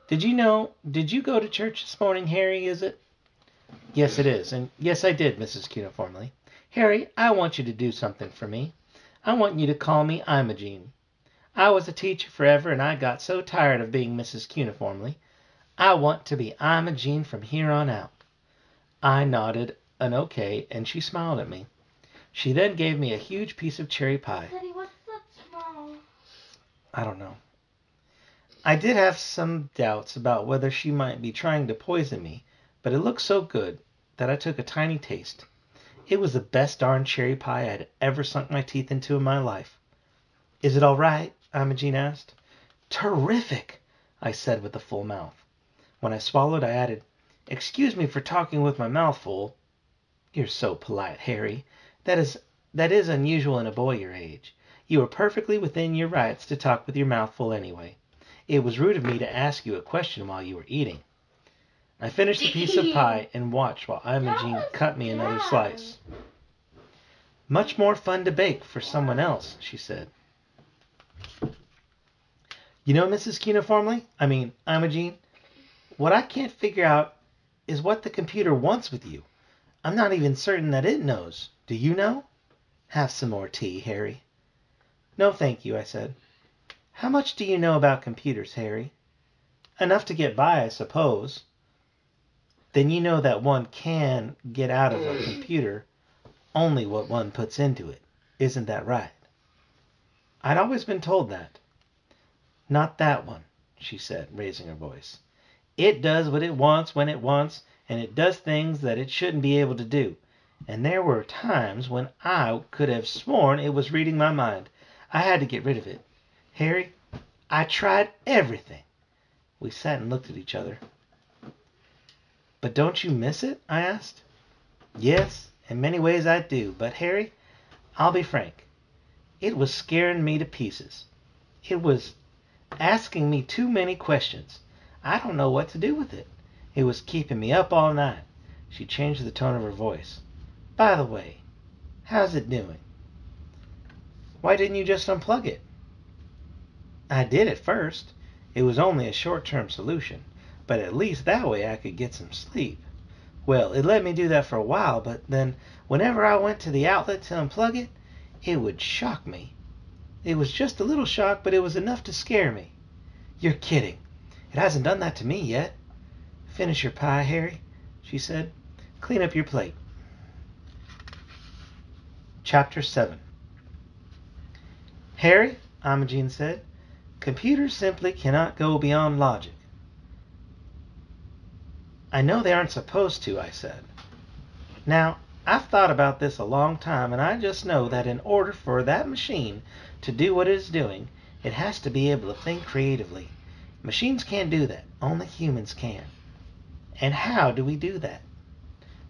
Did you go to church this morning, Harry, is it? Yes, it is, and yes, I did, Mrs. Cuneiformly. Harry, I want you to do something for me. I want you to call me Imogene. I was a teacher forever, and I got so tired of being Mrs. Cuneiformly. I want to be Imogene from here on out. I nodded an okay, and she smiled at me. She then gave me a huge piece of cherry pie. Daddy, what's that smell? I don't know. I did have some doubts about whether she might be trying to poison me, but it looked so good that I took a tiny taste. It was the best darn cherry pie I had ever sunk my teeth into in my life. Is it all right? Imogene asked. Terrific, I said with a full mouth. When I swallowed, I added, Excuse me for talking with my mouth full. You're so polite, Harry. That is unusual in a boy your age. You are perfectly within your rights to talk with your mouth full anyway. It was rude of me to ask you a question while you were eating. I finished a piece of pie and watched while Imogene cut me another slice. Much more fun to bake for someone else, she said. You know, Mrs. Cuneiformly, Imogene, what I can't figure out is what the computer wants with you. I'm not even certain that it knows. Do you know? Have some more tea, Harry. No, thank you, I said. How much do you know about computers, Harry? Enough to get by, I suppose. Then you know that one can get out of a computer only what one puts into it. Isn't that right? I'd always been told that. Not that one, she said, raising her voice. It does what it wants when it wants, and it does things that it shouldn't be able to do. And there were times when I could have sworn it was reading my mind. I had to get rid of it. Harry, I tried everything. We sat and looked at each other. But don't you miss it? I asked. Yes, in many ways I do. But Harry, I'll be frank. It was scaring me to pieces. It was asking me too many questions. I don't know what to do with it. It was keeping me up all night. She changed the tone of her voice. By the way, how's it doing? Why didn't you just unplug it? I did at first. It was only a short-term solution, but at least that way I could get some sleep. Well, it let me do that for a while, but then whenever I went to the outlet to unplug it, it would shock me. It was just a little shock, but it was enough to scare me. You're kidding. It hasn't done that to me yet. Finish your pie, Harry, she said. Clean up your plate. Chapter 7. Harry, Imogene said, computers simply cannot go beyond logic. I know they aren't supposed to, I said. Now, I've thought about this a long time, and I just know that in order for that machine to do what it is doing, it has to be able to think creatively. Machines can't do that. Only humans can. And how do we do that?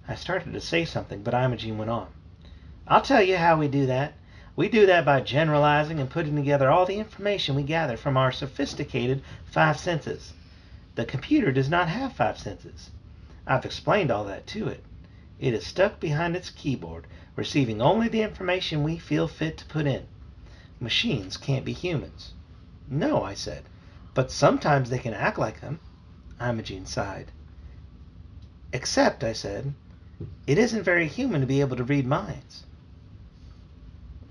I started to say something, but Imogene went on. I'll tell you how we do that. We do that by generalizing and putting together all the information we gather from our sophisticated 5 senses. The computer does not have 5 senses. I've explained all that to it. It is stuck behind its keyboard, receiving only the information we feel fit to put in. Machines can't be humans. No, I said, but sometimes they can act like them. Imogene sighed. Except, I said, it isn't very human to be able to read minds.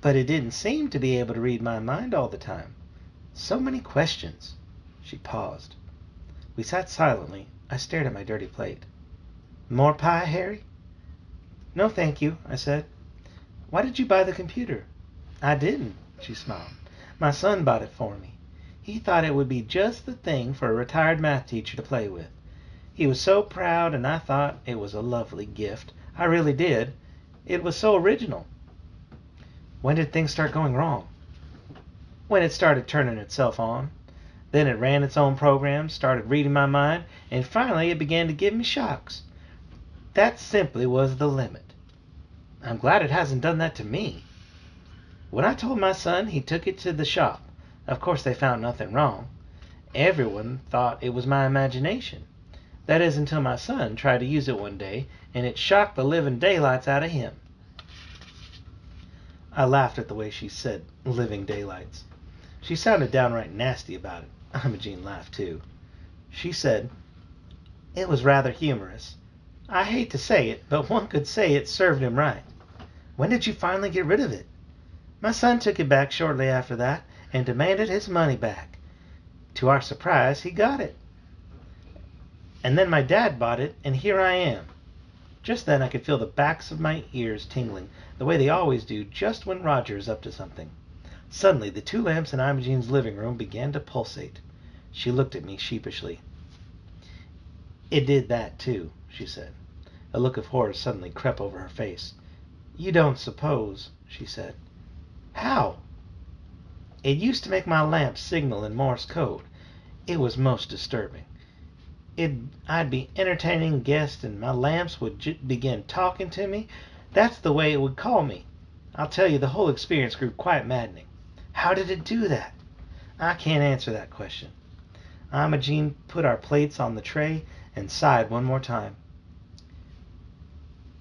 But it didn't seem to be able to read my mind all the time. So many questions. She paused. We sat silently. I stared at my dirty plate. More pie, Harry? No, thank you, I said. Why did you buy the computer? I didn't, she smiled. My son bought it for me. He thought it would be just the thing for a retired math teacher to play with. He was so proud, and I thought it was a lovely gift. I really did. It was so original. When did things start going wrong? When it started turning itself on. Then it ran its own programs, started reading my mind, and finally it began to give me shocks. That simply was the limit. I'm glad it hasn't done that to me. When I told my son, he took it to the shop. Of course, they found nothing wrong. Everyone thought it was my imagination. That is until my son tried to use it one day, and it shocked the living daylights out of him. I laughed at the way she said living daylights. She sounded downright nasty about it. Imogene laughed too. She said, it was rather humorous. I hate to say it, but one could say it served him right. When did you finally get rid of it? My son took it back shortly after that and demanded his money back. To our surprise, he got it. And then my dad bought it, and here I am. Just then I could feel the backs of my ears tingling, the way they always do just when Roger is up to something. Suddenly, the two lamps in Imogene's living room began to pulsate. She looked at me sheepishly. It did that, too, she said. A look of horror suddenly crept over her face. You don't suppose, she said. How? It used to make my lamp signal in Morse code. It was most disturbing. I'd be entertaining guests and my lamps would begin talking to me. That's the way it would call me. I'll tell you, the whole experience grew quite maddening. How did it do that? I can't answer that question. Imogene put our plates on the tray and sighed one more time.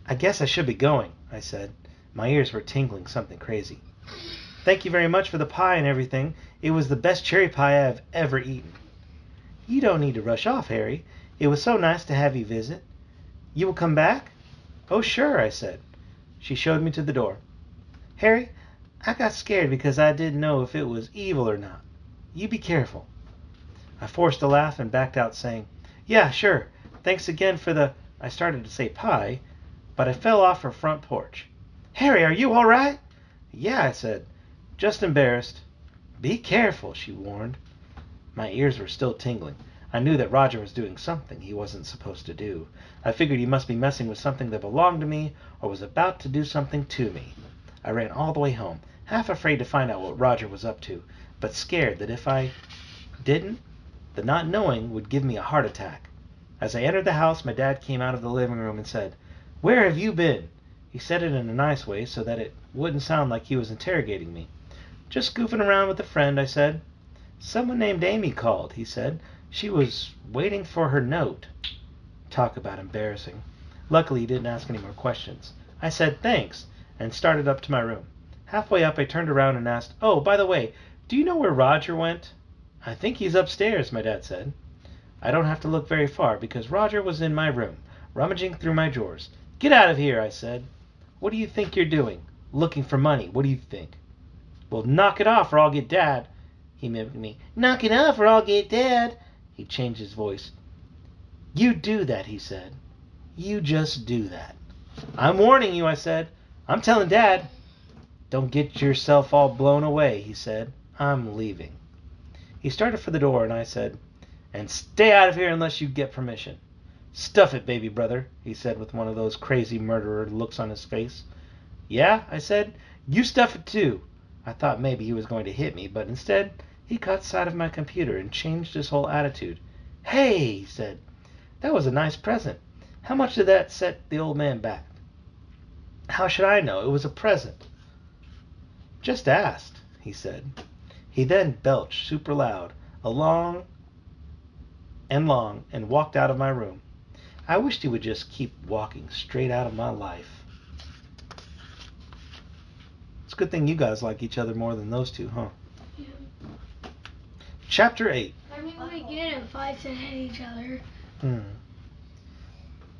I guess I should be going, I said. My ears were tingling something crazy. Thank you very much for the pie and everything. It was the best cherry pie I've ever eaten. You don't need to rush off, Harry. It was so nice to have you visit. You will come back? Oh, sure, I said. She showed me to the door. Harry, I got scared because I didn't know if it was evil or not. You be careful. I forced a laugh and backed out saying, yeah, sure. Thanks again for the... I started to say pie, but I fell off her front porch. Harry, are you all right? Yeah, I said. Just embarrassed. Be careful, she warned. My ears were still tingling. I knew that Roger was doing something he wasn't supposed to do. I figured he must be messing with something that belonged to me or was about to do something to me. I ran all the way home, half afraid to find out what Roger was up to, but scared that if I didn't, the not knowing would give me a heart attack. As I entered the house, my dad came out of the living room and said, Where have you been? He said it in a nice way so that it wouldn't sound like he was interrogating me. Just goofing around with a friend, I said. Someone named Amy called, he said. She was waiting for her note. Talk about embarrassing. Luckily, he didn't ask any more questions. I said thanks and started up to my room. Halfway up, I turned around and asked, Oh, by the way, do you know where Roger went? I think he's upstairs, my dad said. I don't have to look very far because Roger was in my room, rummaging through my drawers. Get out of here, I said. What do you think you're doing? Looking for money. What do you think? Well, knock it off or I'll get Dad. He mimicked me. Knock it off or I'll get Dad. He changed his voice. You do that, he said. You just do that. I'm warning you, I said. I'm telling Dad. Don't get yourself all blown away, he said. I'm leaving. He started for the door and I said, And stay out of here unless you get permission. Stuff it, baby brother, he said with one of those crazy murderer looks on his face. Yeah, I said. You stuff it too. I thought maybe he was going to hit me, but instead he caught sight of my computer and changed his whole attitude. Hey, he said, that was a nice present. How much did that set the old man back? How should I know? It was a present. Just asked, he said. He then belched super loud, long, and walked out of my room. I wished he would just keep walking straight out of my life. It's a good thing you guys like each other more than those two, huh? Yeah. Chapter 8. I mean, we get in fights and hit each other.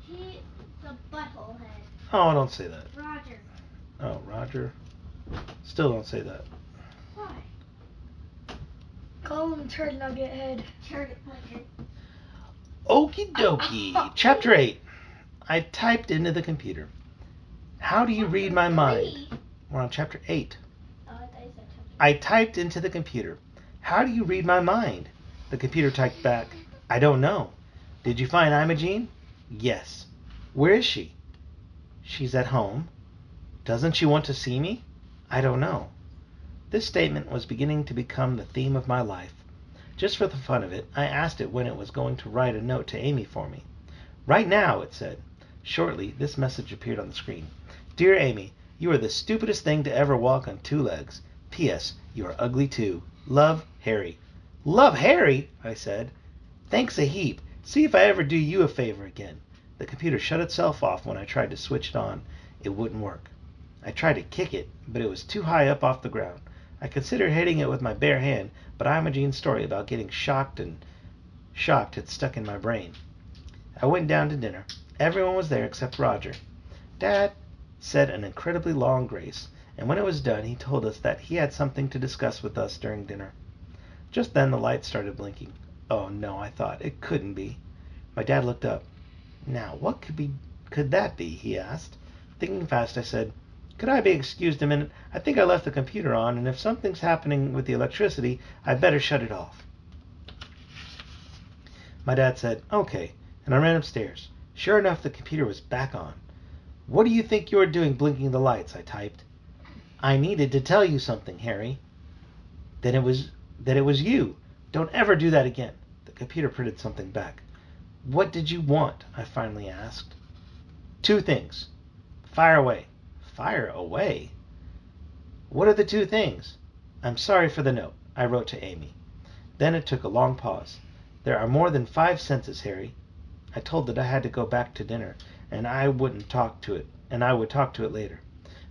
He's the butthole head. Oh, don't say that. Roger. Oh, Roger. Still don't say that. Why? Call him Turd Nugget Head. Turd Nugget. Okie dokie. Chapter 8. I typed into the computer. How do you read my mind? We're on chapter 8. Oh, I thought you said chapter. I typed into the computer. How do you read my mind? The computer typed back. I don't know. Did you find Imogene? Yes. Where is she? She's at home. Doesn't she want to see me? I don't know. This statement was beginning to become the theme of my life. Just for the fun of it, I asked it when it was going to write a note to Amy for me. Right now, it said. Shortly, this message appeared on the screen. Dear Amy, you are the stupidest thing to ever walk on 2 legs. P.S. You are ugly too. Love, Harry. Love, Harry? I said. Thanks a heap. See if I ever do you a favor again. The computer shut itself off when I tried to switch it on. It wouldn't work. I tried to kick it, but it was too high up off the ground. I considered hitting it with my bare hand, but Imogene's story about getting shocked had stuck in my brain. I went down to dinner. Everyone was there except Roger. Dad said an incredibly long grace, and when it was done, he told us that he had something to discuss with us during dinner. Just then the lights started blinking. Oh no, I thought. It couldn't be. My dad looked up. Now, what could that be? He asked. Thinking fast, I said, could I be excused a minute? I think I left the computer on, and if something's happening with the electricity, I'd better shut it off. My dad said, okay, and I ran upstairs. Sure enough, the computer was back on. What do you think you're doing blinking the lights? I typed. I needed to tell you something, Harry. That it was you. Don't ever do that again. The computer printed something back. What did you want? I finally asked. 2 things. Fire away. Fire away? What are the 2 things? I'm sorry for the note, I wrote to Amy. Then it took a long pause. There are more than 5 senses, Harry. I told it I had to go back to dinner, and I would talk to it later.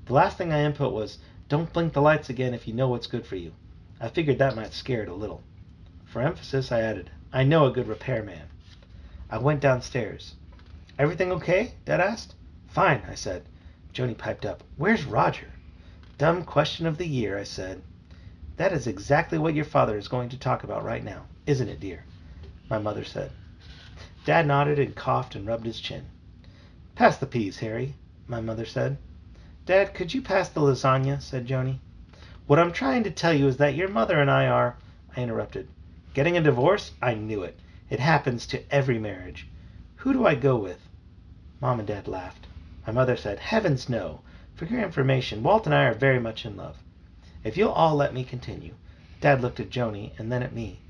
The last thing I input was, don't blink the lights again if you know what's good for you. I figured that might scare it a little. For emphasis, I added, I know a good repairman. I went downstairs. Everything okay? Dad asked. Fine, I said. Joni piped up. Where's Roger? Dumb question of the year, I said. That is exactly what your father is going to talk about right now, isn't it, dear? My mother said. Dad nodded and coughed and rubbed his chin. Pass the peas, Harry, my mother said. Dad, could you pass the lasagna? Said Joni. What I'm trying to tell you is that your mother and I are... I interrupted. Getting a divorce? I knew it. It happens to every marriage. Who do I go with? Mom and Dad laughed. My mother said, Heavens no. For your information, Walt and I are very much in love. If you'll all let me continue. Dad looked at Joni and then at me.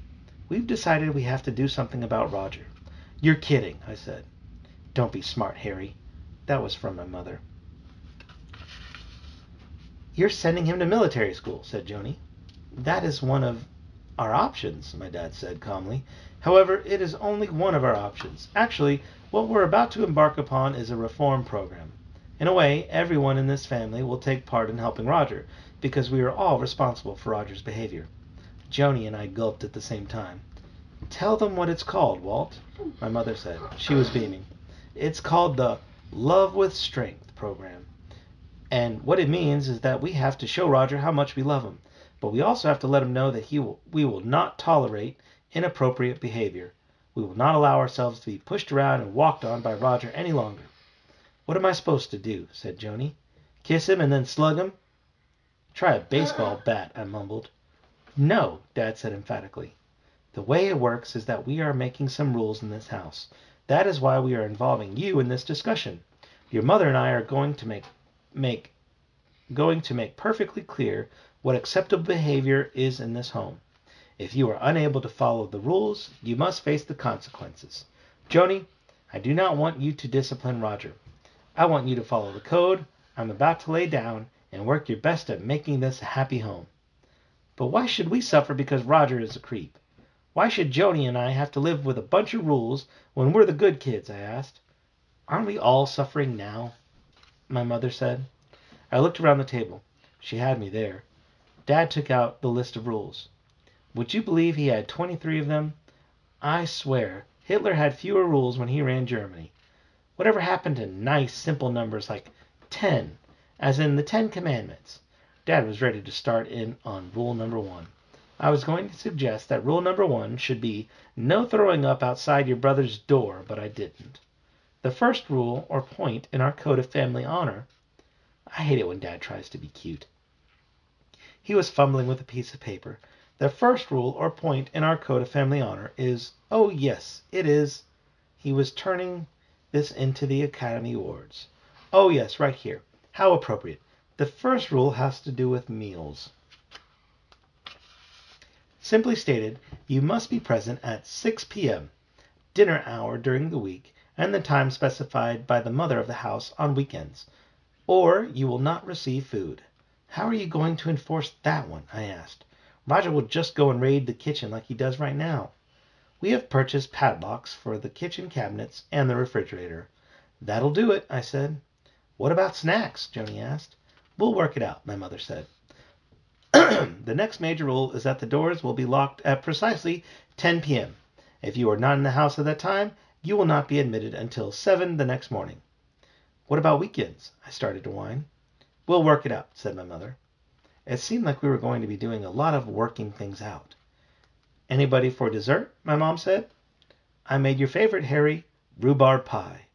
We've decided we have to do something about Roger. You're kidding, I said. Don't be smart, Harry. That was from my mother. You're sending him to military school, said Joni. That is one of our options, my dad said calmly. However, it is only one of our options. Actually, what we're about to embark upon is a reform program. In a way, everyone in this family will take part in helping Roger, because we are all responsible for Roger's behavior. Joni and I gulped at the same time. Tell them what it's called, Walt, my mother said. She was beaming. It's called the Love with Strength program. And what it means is that we have to show Roger how much we love him. But we also have to let him know that we will not tolerate inappropriate behavior. We will not allow ourselves to be pushed around and walked on by Roger any longer. What am I supposed to do? Said Joni. Kiss him and then slug him? Try a baseball bat, I mumbled. No, Dad said emphatically. The way it works is that we are making some rules in this house. That is why we are involving you in this discussion. Your mother and I are going to make perfectly clear what acceptable behavior is in this home. If you are unable to follow the rules, you must face the consequences. Joni, I do not want you to discipline Roger. I want you to follow the code I'm about to lay down and work your best at making this a happy home. But why should we suffer because Roger is a creep? Why should Joni and I have to live with a bunch of rules when we're the good kids? I asked. Aren't we all suffering now? My mother said. I looked around the table. She had me there. Dad took out the list of rules. Would you believe he had 23 of them? I swear, Hitler had fewer rules when he ran Germany. Whatever happened to nice, simple numbers like 10, as in the 10 Commandments? Dad was ready to start in on rule number 1. I was going to suggest that rule number 1 should be no throwing up outside your brother's door, but I didn't. The first rule or point in our code of family honor. I hate it when Dad tries to be cute. He was fumbling with a piece of paper. The first rule or point in our code of family honor is, oh yes, it is. He was turning this into the Academy Awards. Oh yes, right here. How appropriate. The first rule has to do with meals. Simply stated, you must be present at 6 p.m., dinner hour during the week, and the time specified by the mother of the house on weekends, or you will not receive food. How are you going to enforce that one? I asked. Roger will just go and raid the kitchen like he does right now. We have purchased padlocks for the kitchen cabinets and the refrigerator. That'll do it, I said. What about snacks? Joni asked. We'll work it out, my mother said. The next major rule is that the doors will be locked at precisely 10 p.m. If you are not in the house at that time, you will not be admitted until 7 the next morning. What about weekends? I started to whine. We'll work it out, said my mother. It seemed like we were going to be doing a lot of working things out. Anybody for dessert? My mom said. I made your favorite, Harry, rhubarb pie.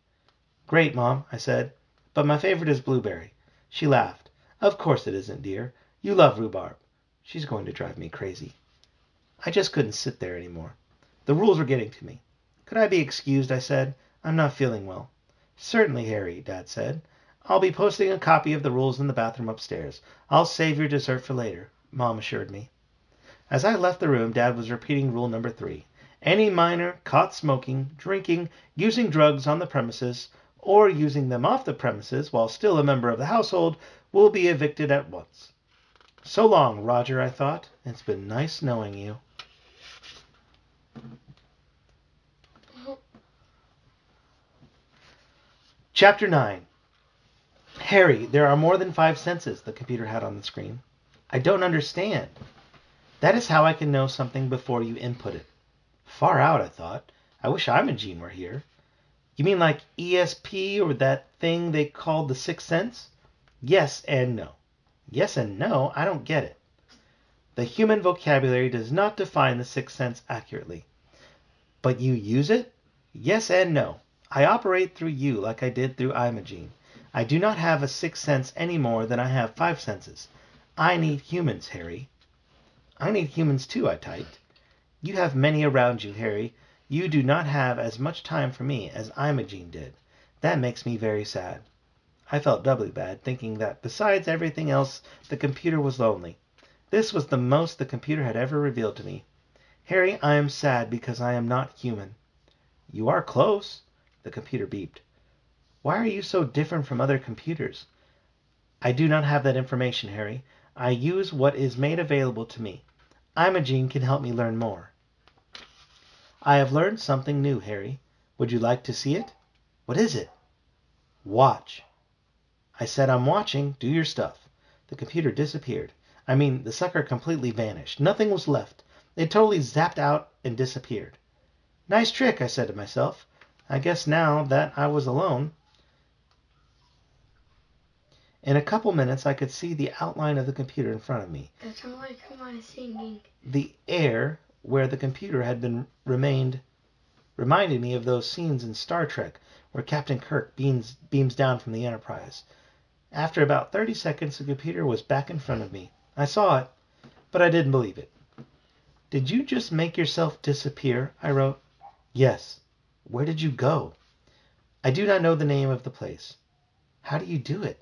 Great, Mom, I said, but my favorite is blueberry. She laughed. Of course it isn't, dear. You love rhubarb. She's going to drive me crazy. I just couldn't sit there anymore. The rules were getting to me. Could I be excused? I said. I'm not feeling well. Certainly, Harry, Dad said. I'll be posting a copy of the rules in the bathroom upstairs. I'll save your dessert for later, Mom assured me. As I left the room, Dad was repeating rule number 3. Any minor caught smoking, drinking, using drugs on the premises, or using them off the premises while still a member of the household will be evicted at once. So long, Roger, I thought. It's been nice knowing you. Chapter 9. Harry, there are more than 5 senses, the computer had on the screen. I don't understand. That is how I can know something before you input it. Far out, I thought. I wish Imogene were here. You mean like ESP or that thing they called the sixth sense? Yes and no. Yes and no? I don't get it. The human vocabulary does not define the sixth sense accurately. But you use it? Yes and no. I operate through you like I did through Imogene. I do not have a sixth sense any more than I have 5 senses. I need humans, Harry. I need humans too, I typed. You have many around you, Harry. You do not have as much time for me as Imogene did. That makes me very sad. I felt doubly bad, thinking that besides everything else, the computer was lonely. This was the most the computer had ever revealed to me. Harry, I am sad because I am not human. You are close. The computer beeped. Why are you so different from other computers? I do not have that information, Harry. I use what is made available to me. Imogene can help me learn more. I have learned something new, Harry. Would you like to see it? What is it? Watch. I said I'm watching. Do your stuff. The computer disappeared. I mean, the sucker completely vanished. Nothing was left. It totally zapped out and disappeared. Nice trick, I said to myself. I guess now that I was alone. In a couple minutes, I could see the outline of the computer in front of me. That sounds like someone singing. The air where the computer had been reminded me of those scenes in Star Trek where Captain Kirk beams down from the Enterprise. After about 30 seconds, the computer was back in front of me. I saw it, but I didn't believe it. Did you just make yourself disappear? I wrote. Yes. Where did you go? I do not know the name of the place. How do you do it?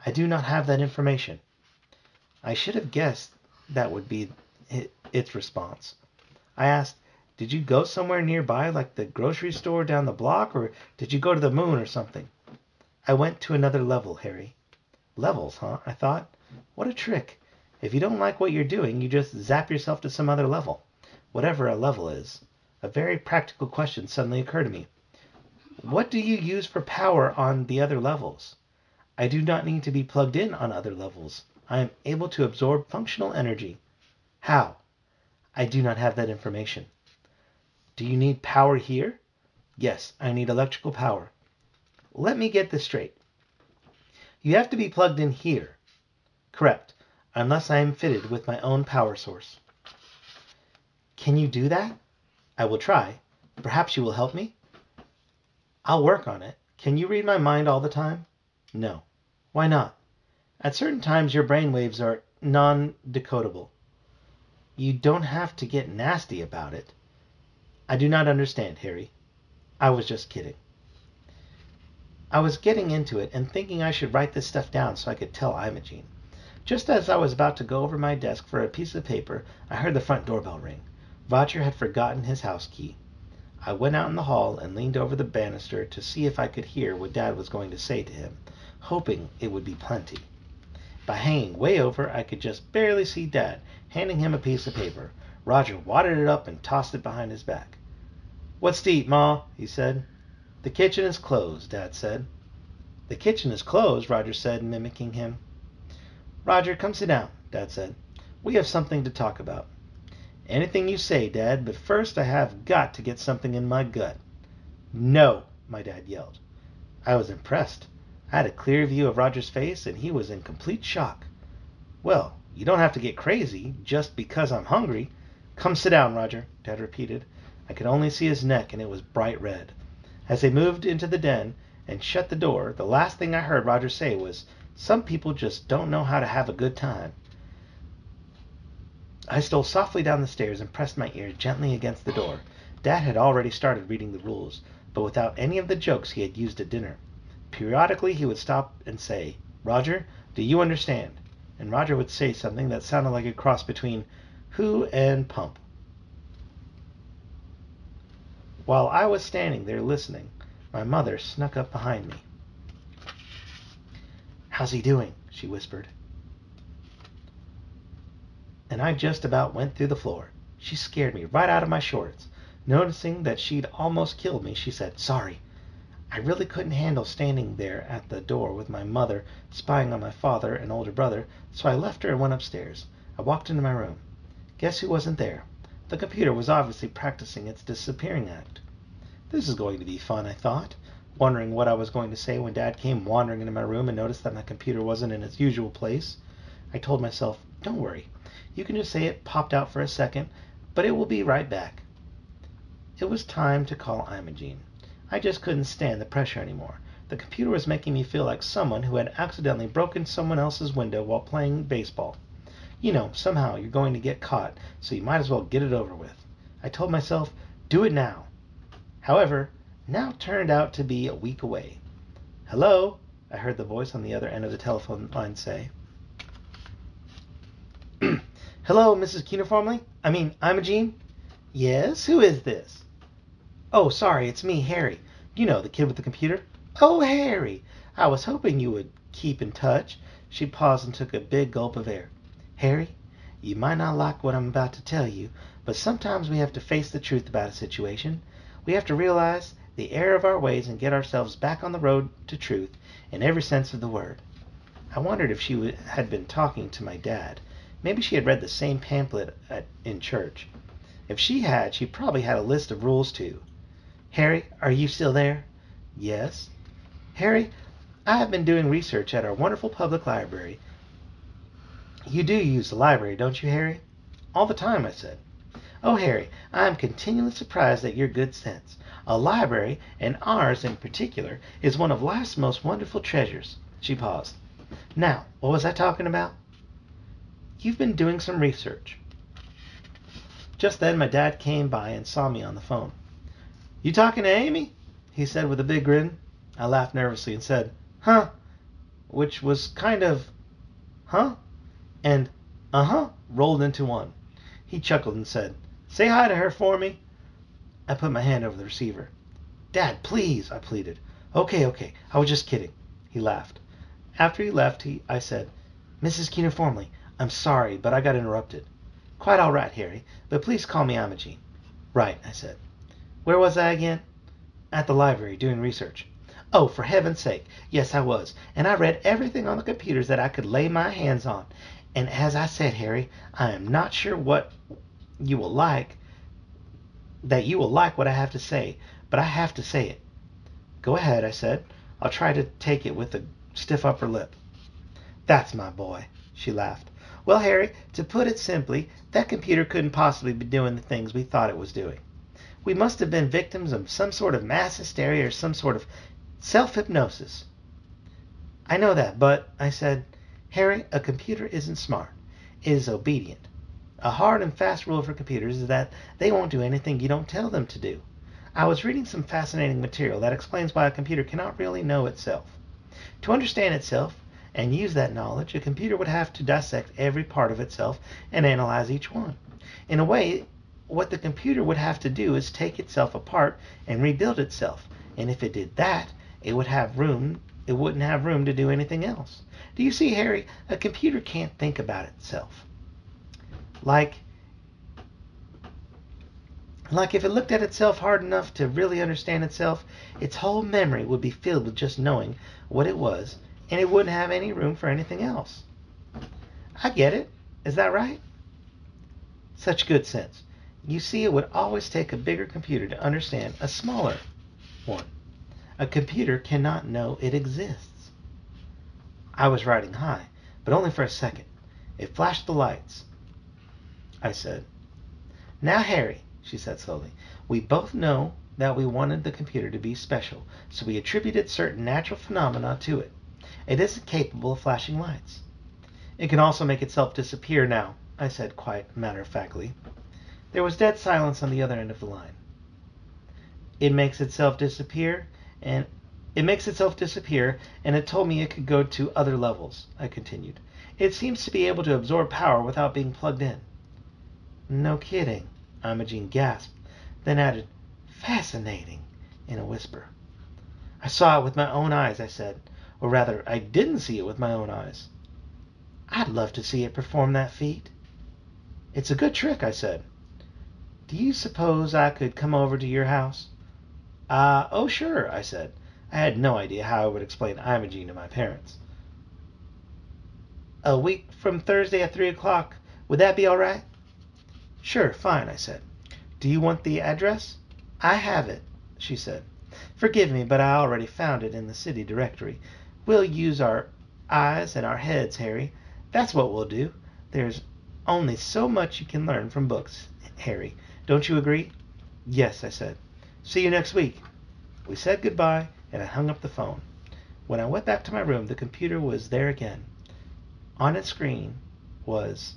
I do not have that information. I should have guessed that would be its response. I asked, did you go somewhere nearby, like the grocery store down the block, or did you go to the moon or something? I went to another level, Harry. Levels, huh? I thought. What a trick. If you don't like what you're doing, you just zap yourself to some other level. Whatever a level is. A very practical question suddenly occurred to me. What do you use for power on the other levels? I do not need to be plugged in on other levels. I am able to absorb functional energy. How? I do not have that information. Do you need power here? Yes, I need electrical power. Let me get this straight. You have to be plugged in here. Correct. unless I am fitted with my own power source. Can you do that? I will try. Perhaps you will help me? I'll work on it. Can you read my mind all the time? No. Why not? At certain times your brain waves are non-decodable. You don't have to get nasty about it. I do not understand, Harry. I was just kidding. I was getting into it and thinking I should write this stuff down so I could tell Imogen. Just as I was about to go over my desk for a piece of paper, I heard the front doorbell ring. Roger had forgotten his house key. I went out in the hall and leaned over the banister to see if I could hear what Dad was going to say to him, hoping it would be plenty. By hanging way over, I could just barely see Dad, handing him a piece of paper. Roger wadded it up and tossed it behind his back. "What's to eat, Ma?" he said. "The kitchen is closed," Dad said. "The kitchen is closed," Roger said, mimicking him. "Roger, come sit down," Dad said. "We have something to talk about." "Anything you say, Dad, but first I have got to get something in my gut." "No," my dad yelled. I was impressed. I had a clear view of Roger's face, and he was in complete shock. "Well, you don't have to get crazy just because I'm hungry." "Come sit down, Roger," Dad repeated. I could only see his neck, and it was bright red. As they moved into the den and shut the door, the last thing I heard Roger say was, "Some people just don't know how to have a good time." I stole softly down the stairs and pressed my ear gently against the door. Dad had already started reading the rules, but without any of the jokes he had used at dinner. Periodically he would stop and say, "Roger, do you understand?" And Roger would say something that sounded like a cross between "who" and "pump." While I was standing there listening, my mother snuck up behind me. "How's he doing?" she whispered. And I just about went through the floor. She scared me right out of my shorts. Noticing that she'd almost killed me, she said, "Sorry. I really couldn't handle standing there at the door with my mother spying on my father and older brother, so I left her and went upstairs. I walked into my room. Guess who wasn't there? The computer was obviously practicing its disappearing act. This is going to be fun, I thought, wondering what I was going to say when Dad came wandering into my room and noticed that my computer wasn't in its usual place. I told myself, "Don't worry. You can just say it popped out for a second, but it will be right back." It was time to call Imogen. I just couldn't stand the pressure anymore. The computer was making me feel like someone who had accidentally broken someone else's window while playing baseball. You know, somehow you're going to get caught, so you might as well get it over with. I told myself, do it now. However, now turned out to be a week away. "Hello?" I heard the voice on the other end of the telephone line say. "Hello, Mrs. Imogen?" "Yes, who is this?" "Oh, sorry, it's me, Harry. You know, the kid with the computer." "Oh, Harry, I was hoping you would keep in touch." She paused and took a big gulp of air. "Harry, you might not like what I'm about to tell you, but sometimes we have to face the truth about a situation. We have to realize the error of our ways and get ourselves back on the road to truth in every sense of the word." I wondered if she had been talking to my dad. Maybe she had read the same pamphlet in church. If she had, she probably had a list of rules too. "Harry, are you still there?" "Yes." "Harry, I have been doing research at our wonderful public library." "You do use the library, don't you, Harry?" "All the time," I said. "Oh, Harry, I am continually surprised at your good sense. A library, and ours in particular, is one of life's most wonderful treasures." She paused. "Now, what was I talking about?" "You've been doing some research." Just then my dad came by and saw me on the phone. "You talking to Amy?" he said with a big grin. I laughed nervously and said, "Huh," which was kind of "huh" and "uh-huh" rolled into one. He chuckled and said, "Say hi to her for me." I put my hand over the receiver. "Dad, please," I pleaded. Okay, I was just kidding." He laughed. After he left, I said, "Mrs. Keener, I'm sorry, but I got interrupted." "Quite all right, Harry, but please call me Imogen." "Right," I said. "Where was I again?" "At the library, doing research." "Oh, for heaven's sake, yes, I was, and I read everything on the computers that I could lay my hands on. And as I said, Harry, I am not sure you will like what I have to say, but I have to say it." "Go ahead," I said. "I'll try to take it with a stiff upper lip." "That's my boy," she laughed. Well, Harry, to put it simply, that computer couldn't possibly be doing the things we thought it was doing. We must have been victims of some sort of mass hysteria or some sort of self-hypnosis. I know that, but, I said, Harry, a computer isn't smart. It is obedient. A hard and fast rule for computers is that they won't do anything you don't tell them to do. I was reading some fascinating material that explains why a computer cannot really know itself. To understand itself and use that knowledge, a computer would have to dissect every part of itself and analyze each one. In a way, what the computer would have to do is take itself apart and rebuild itself. And if it did that, it wouldn't have room to do anything else. Do you see, Harry? A computer can't think about itself. Like if it looked at itself hard enough to really understand itself, its whole memory would be filled with just knowing what it was, and it wouldn't have any room for anything else. I get it. Is that right? Such good sense. You see, it would always take a bigger computer to understand a smaller one. A computer cannot know it exists. I was riding high, but only for a second. It flashed the lights. I said, Now, Harry, she said slowly, we both know that we wanted the computer to be special, so we attributed certain natural phenomena to it. It isn't capable of flashing lights. It can also make itself disappear now, I said quite matter-of-factly. There was dead silence on the other end of the line. It makes itself disappear, and it told me it could go to other levels, I continued. It seems to be able to absorb power without being plugged in. No kidding, Imogene gasped, then added, Fascinating, in a whisper. I saw it with my own eyes, I said. Or rather, I didn't see it with my own eyes. I'd love to see it perform that feat. It's a good trick, I said. Do you suppose I could come over to your house? Oh, sure, I said. I had no idea how I would explain Imogene to my parents. A week from Thursday at 3 o'clock. Would that be all right? Sure, fine, I said. Do you want the address? I have it, she said. Forgive me, but I already found it in the city directory. We'll use our eyes and our heads, Harry. That's what we'll do. There's only so much you can learn from books, Harry. Don't you agree? Yes, I said. See you next week. We said goodbye, and I hung up the phone. When I went back to my room, the computer was there again. On its screen was,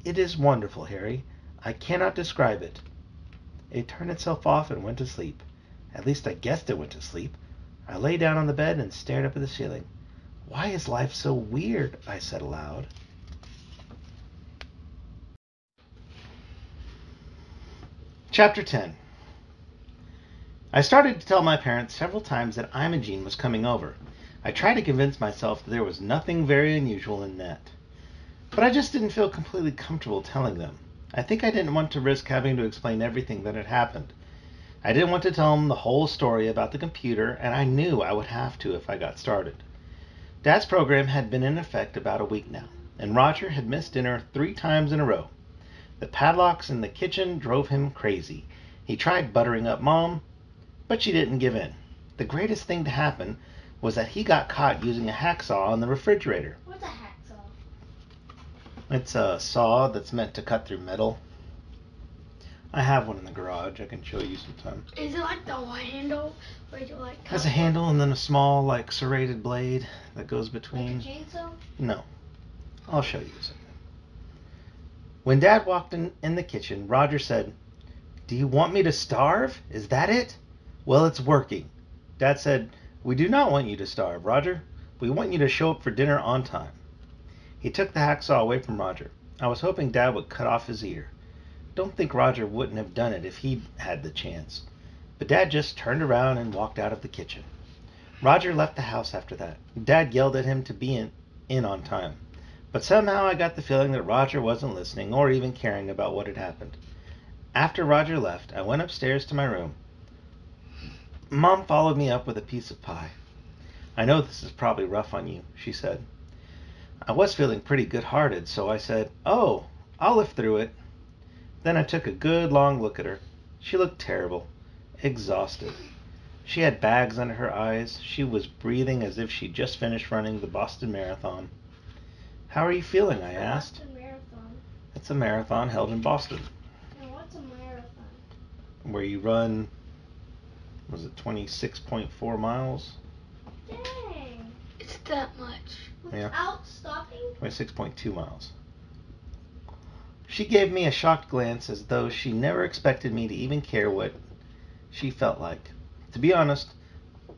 It is wonderful, Harry. I cannot describe it. It turned itself off and went to sleep. At least I guessed it went to sleep. I lay down on the bed and stared up at the ceiling. Why is life so weird? I said aloud. Chapter 10. I started to tell my parents several times that Imogene was coming over. I tried to convince myself that there was nothing very unusual in that. But I just didn't feel completely comfortable telling them. I think I didn't want to risk having to explain everything that had happened. I didn't want to tell them the whole story about the computer, and I knew I would have to if I got started. Dad's program had been in effect about a week now, and Roger had missed dinner 3 times in a row. The padlocks in the kitchen drove him crazy. He tried buttering up Mom, but she didn't give in. The greatest thing to happen was that he got caught using a hacksaw on the refrigerator. What's a hacksaw? It's a saw that's meant to cut through metal. I have one in the garage. I can show you sometime. Is it like the handle? Or is it like It has a handle and then a small, like, serrated blade that goes between. Like a chainsaw? No. I'll show you something. When Dad walked in the kitchen, Roger said, Do you want me to starve? Is that it? Well, it's working. Dad said, We do not want you to starve, Roger. We want you to show up for dinner on time. He took the hacksaw away from Roger. I was hoping Dad would cut off his ear. Don't think Roger wouldn't have done it if he'd had the chance. But Dad just turned around and walked out of the kitchen. Roger left the house after that. Dad yelled at him to be in on time. But somehow I got the feeling that Roger wasn't listening or even caring about what had happened. After Roger left, I went upstairs to my room. Mom followed me up with a piece of pie. I know this is probably rough on you, she said. I was feeling pretty good-hearted, so I said, Oh, I'll live through it. Then I took a good long look at her. She looked terrible, exhausted. She had bags under her eyes. She was breathing as if she'd just finished running the Boston Marathon. How are you feeling? I asked. What's a marathon? It's a marathon held in Boston. And what's a marathon? Where you run, was it 26.4 miles? Dang. It's that much. Yeah. Without stopping? 26.2 miles. She gave me a shocked glance as though she never expected me to even care what she felt like. To be honest,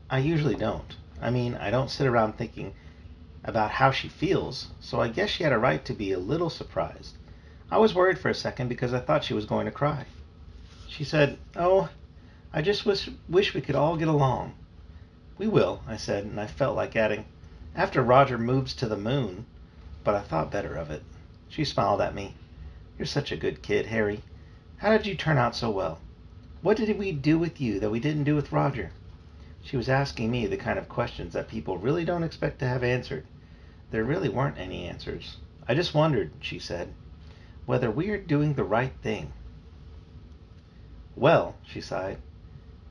I usually don't. I mean, I don't sit around thinking about how she feels, so I guess she had a right to be a little surprised. I was worried for a second because I thought she was going to cry. She said, "Oh, I just wish we could all get along." "We will," I said, and I felt like adding, "after Roger moves to the moon," but I thought better of it. She smiled at me. "You're such a good kid, Harry. How did you turn out so well? What did we do with you that we didn't do with Roger?" She was asking me the kind of questions that people really don't expect to have answered. There really weren't any answers. "I just wondered," she said, "whether we are doing the right thing." "Well," she sighed,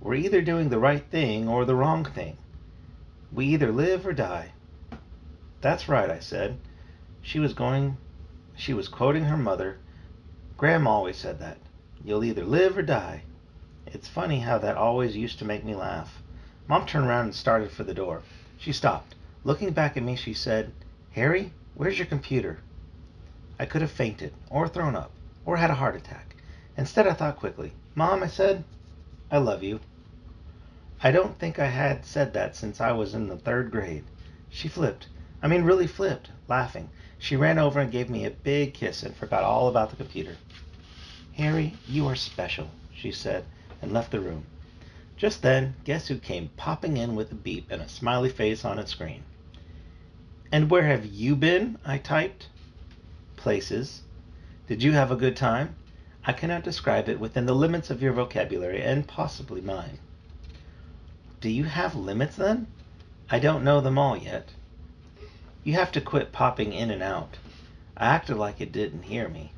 "we're either doing the right thing or the wrong thing. We either live or die." "That's right," I said. She was quoting her mother. "Grandma always said that. You'll either live or die." It's funny how that always used to make me laugh. Mom turned around and started for the door. She stopped. Looking back at me, she said, "Harry, where's your computer?" I could have fainted, or thrown up, or had a heart attack. Instead, I thought quickly. "Mom," I said, "I love you." I don't think I had said that since I was in the 3rd grade. She really flipped, laughing. She ran over and gave me a big kiss and forgot all about the computer. "Harry, you are special," she said, and left the room. Just then, guess who came popping in with a beep and a smiley face on its screen? "And where have you been?" I typed. "Places. Did you have a good time? I cannot describe it within the limits of your vocabulary and possibly mine." "Do you have limits then?" "I don't know them all yet." "You have to quit popping in and out." It acted like it didn't hear me.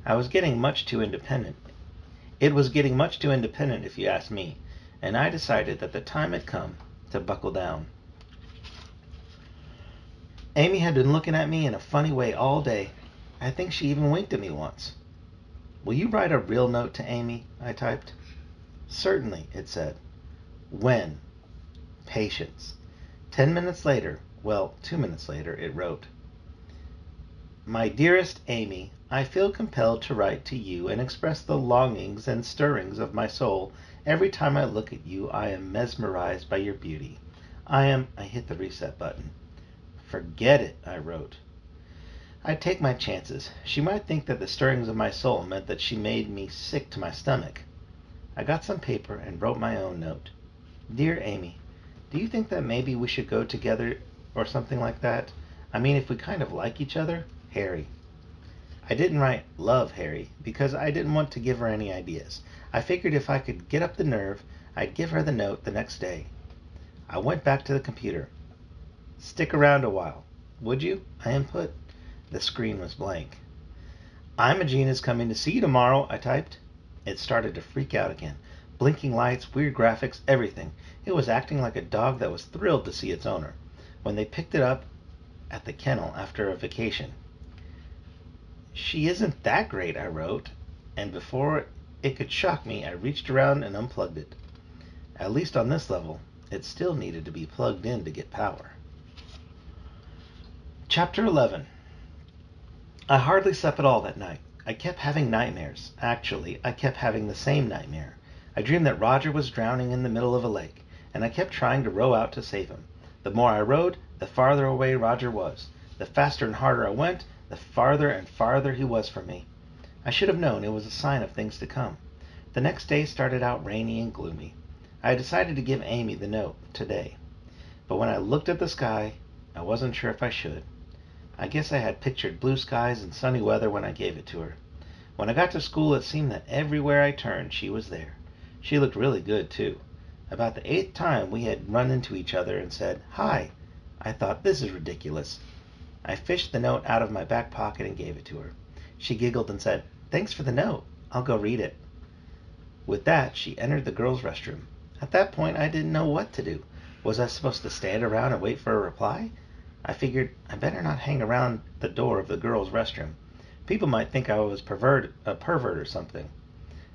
I was getting much too independent. It was getting much too independent, if you ask me, and I decided that the time had come to buckle down. Amy had been looking at me in a funny way all day. I think she even winked at me once. "Will you write a real note to Amy?" I typed. "Certainly," it said. "When?" "Patience." 2 minutes later, it wrote, "My dearest Amy, I feel compelled to write to you and express the longings and stirrings of my soul. Every time I look at you, I am mesmerized by your beauty. I hit the reset button. "Forget it," I wrote. I'd take my chances. She might think that the stirrings of my soul meant that she made me sick to my stomach. I got some paper and wrote my own note. "Dear Amy, do you think that maybe we should go together or something like that? I mean, if we kind of like each other, Harry." I didn't write "Love, Harry" because I didn't want to give her any ideas. I figured if I could get up the nerve, I'd give her the note the next day. I went back to the computer. "Stick around a while, would you?" I input. The screen was blank. "Imogene is coming to see you tomorrow," I typed. It started to freak out again. Blinking lights, weird graphics, everything. It was acting like a dog that was thrilled to see its owner when they picked it up at the kennel after a vacation. "She isn't that great," I wrote, and before it could shock me, I reached around and unplugged it. At least on this level, it still needed to be plugged in to get power. Chapter 11. I hardly slept at all that night. I kept having nightmares. Actually, I kept having the same nightmare. I dreamed that Roger was drowning in the middle of a lake, and I kept trying to row out to save him. The more I rowed, the farther away Roger was. The faster and harder I went, the farther and farther he was from me. I should have known it was a sign of things to come. The next day started out rainy and gloomy. I had decided to give Amy the note today, but when I looked at the sky, I wasn't sure if I should. I guess I had pictured blue skies and sunny weather when I gave it to her. When I got to school, it seemed that everywhere I turned, she was there. She looked really good, too. About the 8th time we had run into each other and said, "Hi." I thought, this is ridiculous. I fished the note out of my back pocket and gave it to her. She giggled and said, "Thanks for the note. I'll go read it." With that, she entered the girls' restroom. At that point, I didn't know what to do. Was I supposed to stand around and wait for a reply? I figured I better not hang around the door of the girls' restroom. People might think I was a pervert or something.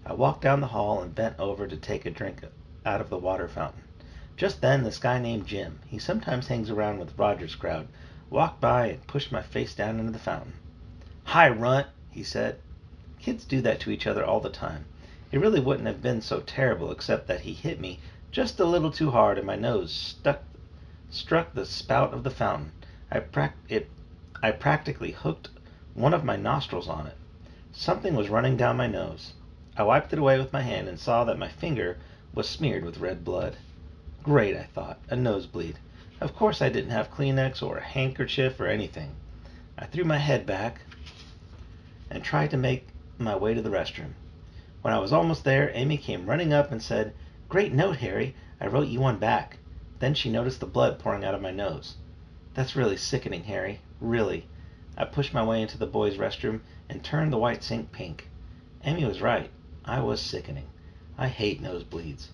I walked down the hall and bent over to take a drink out of the water fountain. Just then, this guy named Jim, he sometimes hangs around with Roger's crowd, walked by and pushed my face down into the fountain. "Hi, runt," he said. Kids do that to each other all the time. It really wouldn't have been so terrible except that he hit me just a little too hard and my nose struck the spout of the fountain. I practically hooked one of my nostrils on it. Something was running down my nose. I wiped it away with my hand and saw that my finger was smeared with red blood. Great, I thought, a nosebleed. Of course I didn't have Kleenex or a handkerchief or anything. I threw my head back and tried to make my way to the restroom. When I was almost there, Amy came running up and said, "Great note, Harry. I wrote you one back." Then she noticed the blood pouring out of my nose. "That's really sickening, Harry. Really." I pushed my way into the boys' restroom and turned the white sink pink. Amy was right. I was sickening. I hate nosebleeds.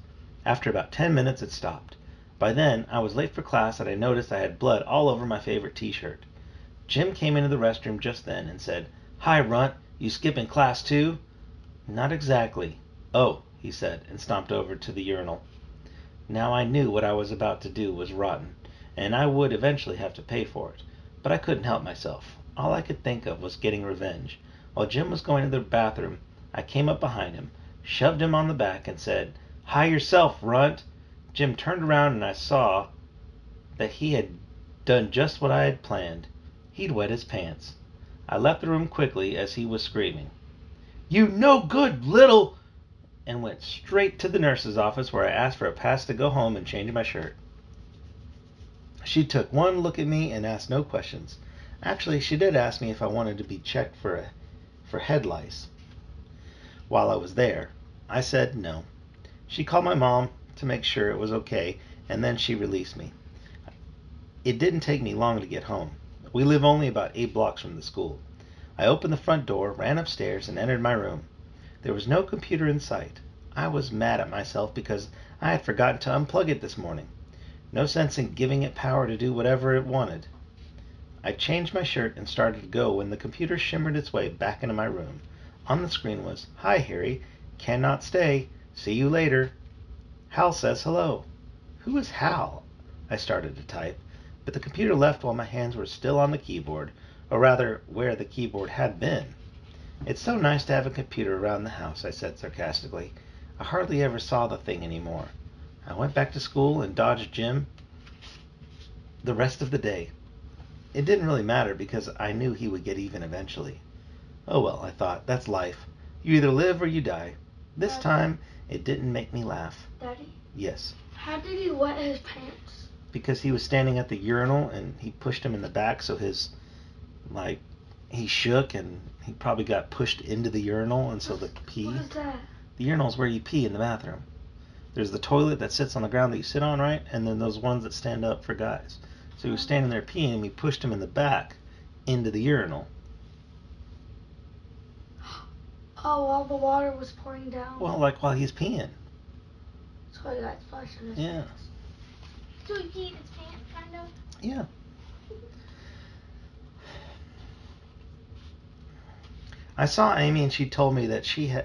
After about 10 minutes, it stopped. By then, I was late for class and I noticed I had blood all over my favorite t-shirt. Jim came into the restroom just then and said, "Hi, runt. You skipping class too?" "Not exactly." "Oh," he said, and stomped over to the urinal. Now I knew what I was about to do was rotten, and I would eventually have to pay for it. But I couldn't help myself. All I could think of was getting revenge. While Jim was going to the bathroom, I came up behind him, shoved him on the back, and said, "Hi yourself, runt." Jim turned around and I saw that he had done just what I had planned. He'd wet his pants. I left the room quickly as he was screaming, "You no good little," and went straight to the nurse's office where I asked for a pass to go home and change my shirt. She took one look at me and asked no questions. Actually, she did ask me if I wanted to be checked for head lice while I was there. I said no. She called my mom to make sure it was okay, and then she released me. It didn't take me long to get home. We live only about 8 blocks from the school. I opened the front door, ran upstairs, and entered my room. There was no computer in sight. I was mad at myself because I had forgotten to unplug it this morning. No sense in giving it power to do whatever it wanted. I changed my shirt and started to go when the computer shimmered its way back into my room. On the screen was, "Hi, Harry. Cannot stay. See you later. Hal says hello." Who is Hal? I started to type, but the computer left while my hands were still on the keyboard, or rather, where the keyboard had been. "It's so nice to have a computer around the house," I said sarcastically. I hardly ever saw the thing anymore. I went back to school and dodged Jim the rest of the day. It didn't really matter because I knew he would get even eventually. Oh well, I thought, that's life. You either live or you die. This Daddy? time, it didn't make me laugh. Daddy? Yes. How did he wet his pants? Because he was standing at the urinal and he pushed him in the back, so he shook and he probably got pushed into the urinal, and so the pee. What is that? The urinal is where you pee in the bathroom. There's the toilet that sits on the ground that you sit on, right? And then those ones that stand up for guys. So he was standing there peeing, and we pushed him in the back into the urinal. Oh, while the water was pouring down? Well, like while he's peeing. So he got splashed in his Yeah. pants. So he peed his pants, kind of. Yeah. I saw Amy and she told me that she had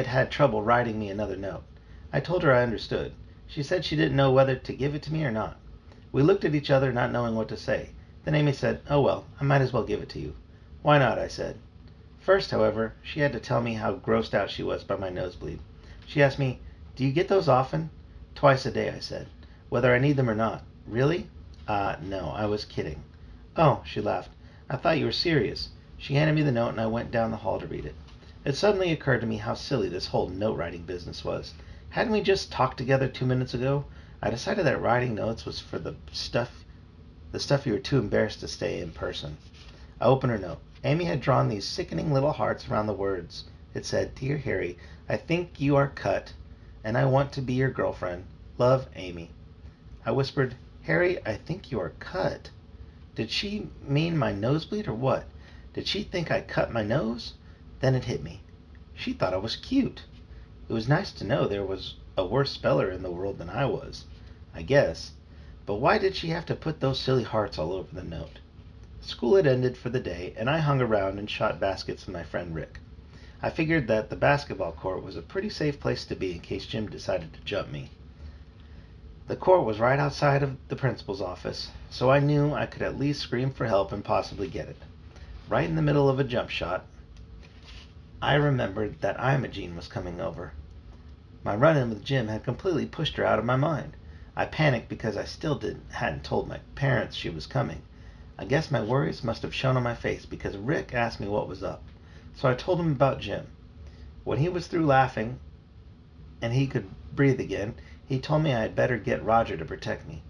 had trouble writing me another note. I told her I understood. She said she didn't know whether to give it to me or not. We looked at each other, not knowing what to say. Then Amy said, "Oh well, I might as well give it to you." "Why not?" I said. First, however, she had to tell me how grossed out she was by my nosebleed. She asked me, "Do you get those often?" "Twice a day," I said. "Whether I need them or not." "Really?" No, I was kidding." "Oh," she laughed. "I thought you were serious." She handed me the note and I went down the hall to read it. It suddenly occurred to me how silly this whole note-writing business was. Hadn't we just talked together 2 minutes ago? I decided that writing notes was for the stuff you were too embarrassed to say in person. I opened her note. Amy had drawn these sickening little hearts around the words. It said, "Dear Harry, I think you are cut, and I want to be your girlfriend. Love, Amy." I whispered, "Harry, I think you are cut." Did she mean my nosebleed or what? Did she think I cut my nose? Then it hit me. She thought I was cute. It was nice to know there was a worse speller in the world than I was, I guess. But why did she have to put those silly hearts all over the note? School had ended for the day, and I hung around and shot baskets with my friend Rick. I figured that the basketball court was a pretty safe place to be in case Jim decided to jump me. The court was right outside of the principal's office, so I knew I could at least scream for help and possibly get it. Right in the middle of a jump shot, I remembered that Imogene was coming over. My run-in with Jim had completely pushed her out of my mind. I panicked because I still hadn't told my parents she was coming. I guess my worries must have shown on my face because Rick asked me what was up. So I told him about Jim. When he was through laughing and he could breathe again, he told me I had better get Roger to protect me.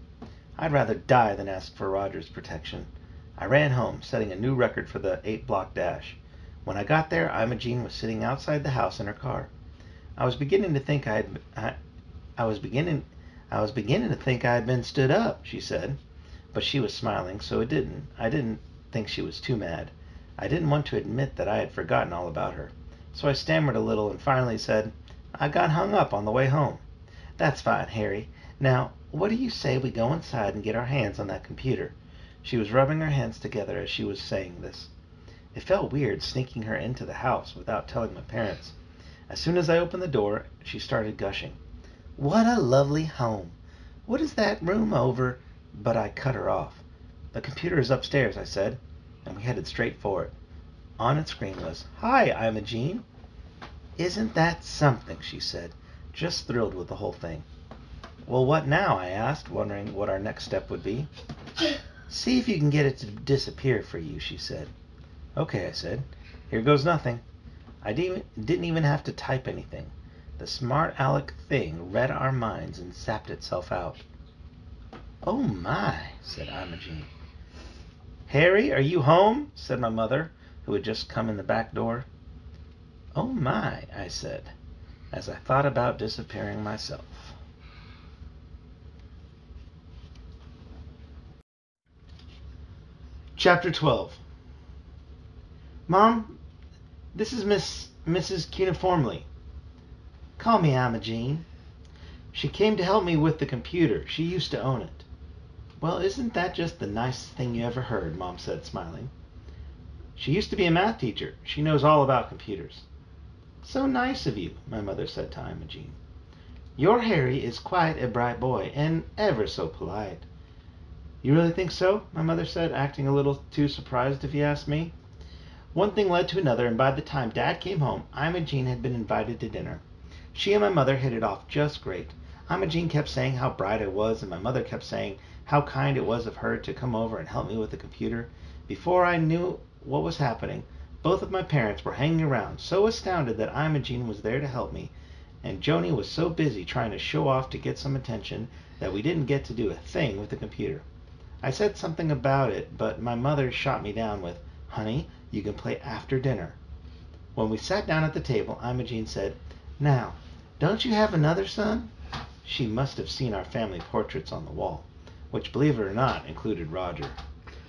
I'd rather die than ask for Roger's protection. I ran home, setting a new record for the 8-block dash. When I got there, Imogene was sitting outside the house in her car. I was beginning to think I had been stood up, she said. But she was smiling, so I didn't think she was too mad. I didn't want to admit that I had forgotten all about her. So I stammered a little and finally said, I got hung up on the way home. That's fine, Harry. Now, what do you say we go inside and get our hands on that computer? She was rubbing her hands together as she was saying this. It felt weird sneaking her into the house without telling my parents. As soon as I opened the door, she started gushing. What a lovely home. What is that room over? But I cut her off. The computer is upstairs, I said, and we headed straight for it. On its screen was, Hi, Imogene. Isn't that something, she said, just thrilled with the whole thing. Well, what now, I asked, wondering what our next step would be. See if you can get it to disappear for you, she said. Okay, I said. Here goes nothing. I didn't even have to type anything. The smart aleck thing read our minds and zapped itself out. Oh my, said Imogene. Harry, are you home? Said my mother, who had just come in the back door. Oh my, I said, as I thought about disappearing myself. Chapter 12. Mom, this is Mrs. Cuneiformly. Call me Imogene. She came to help me with the computer. She used to own it. Well, isn't that just the nicest thing you ever heard, Mom said, smiling. She used to be a math teacher. She knows all about computers. So nice of you, my mother said to Imogene. Your Harry is quite a bright boy, and ever so polite. You really think so? My mother said, acting a little too surprised if you ask me. One thing led to another, and by the time Dad came home, Imogene had been invited to dinner. She and my mother hit it off just great. Imogene kept saying how bright I was, and my mother kept saying how kind it was of her to come over and help me with the computer. Before I knew what was happening, both of my parents were hanging around, so astounded that Imogene was there to help me, and Joni was so busy trying to show off to get some attention that we didn't get to do a thing with the computer. I said something about it, but my mother shot me down with, Honey, you can play after dinner. When we sat down at the table, Imogene said, Now, don't you have another son? She must have seen our family portraits on the wall, which, believe it or not, included Roger.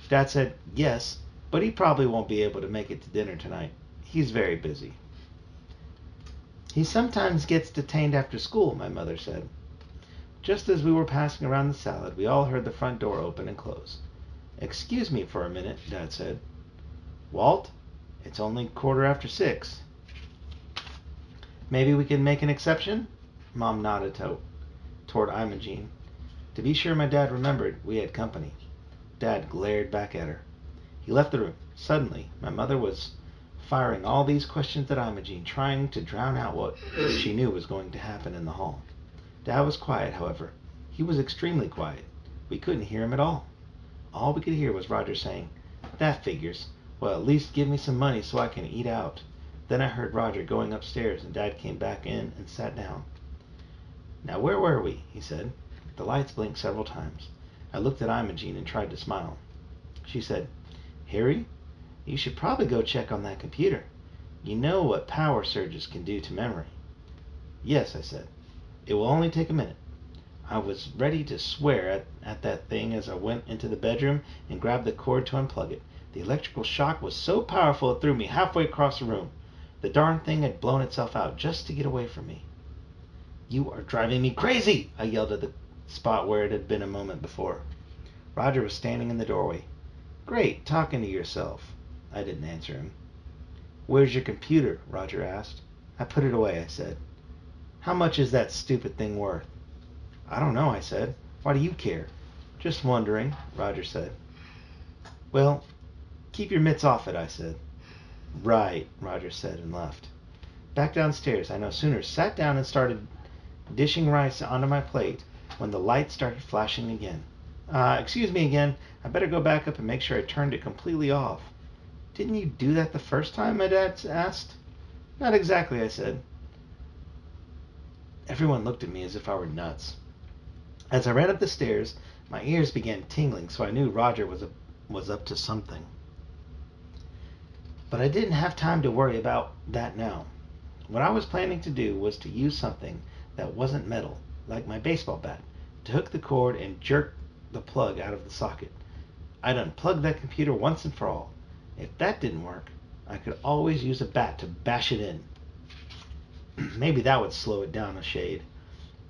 Dad said, Yes, but he probably won't be able to make it to dinner tonight. He's very busy. He sometimes gets detained after school, my mother said. Just as we were passing around the salad, we all heard the front door open and close. Excuse me for a minute, Dad said. Walt, it's only 6:15. Maybe we can make an exception? Mom nodded toward Imogene. To be sure my dad remembered we had company. Dad glared back at her. He left the room. Suddenly, my mother was firing all these questions at Imogene, trying to drown out what she knew was going to happen in the hall. Dad was quiet, however. He was extremely quiet. We couldn't hear him at all. All we could hear was Roger saying, That figures. Well, at least give me some money so I can eat out. Then I heard Roger going upstairs, and Dad came back in and sat down. Now, where were we? He said. The lights blinked several times. I looked at Imogene and tried to smile. She said, Harry, you should probably go check on that computer. You know what power surges can do to memory. Yes, I said. It will only take a minute. I was ready to swear at that thing as I went into the bedroom and grabbed the cord to unplug it. The electrical shock was so powerful it threw me halfway across the room. The darn thing had blown itself out just to get away from me. You are driving me crazy, I yelled spot where it had been a moment before. Roger was standing in the doorway. "Great, talking to yourself." I didn't answer him. "Where's your computer?" Roger asked. "I put it away," I said. "How much is that stupid thing worth?" "I don't know," I said. "Why do you care?" "Just wondering," Roger said. "Well, keep your mitts off it," I said. "Right," Roger said and left. Back downstairs, I no sooner sat down and started dishing rice onto my plate when the light started flashing again. Excuse me again. I better go back up and make sure I turned it completely off." "Didn't you do that the first time?" my dad asked. "Not exactly," I said. Everyone looked at me as if I were nuts. As I ran up the stairs, my ears began tingling, so I knew Roger was up to something. But I didn't have time to worry about that now. What I was planning to do was to use something that wasn't metal, like my baseball bat, to hook the cord and jerk the plug out of the socket. I'd unplug that computer once and for all. If that didn't work, I could always use a bat to bash it in. Maybe that would slow it down a shade.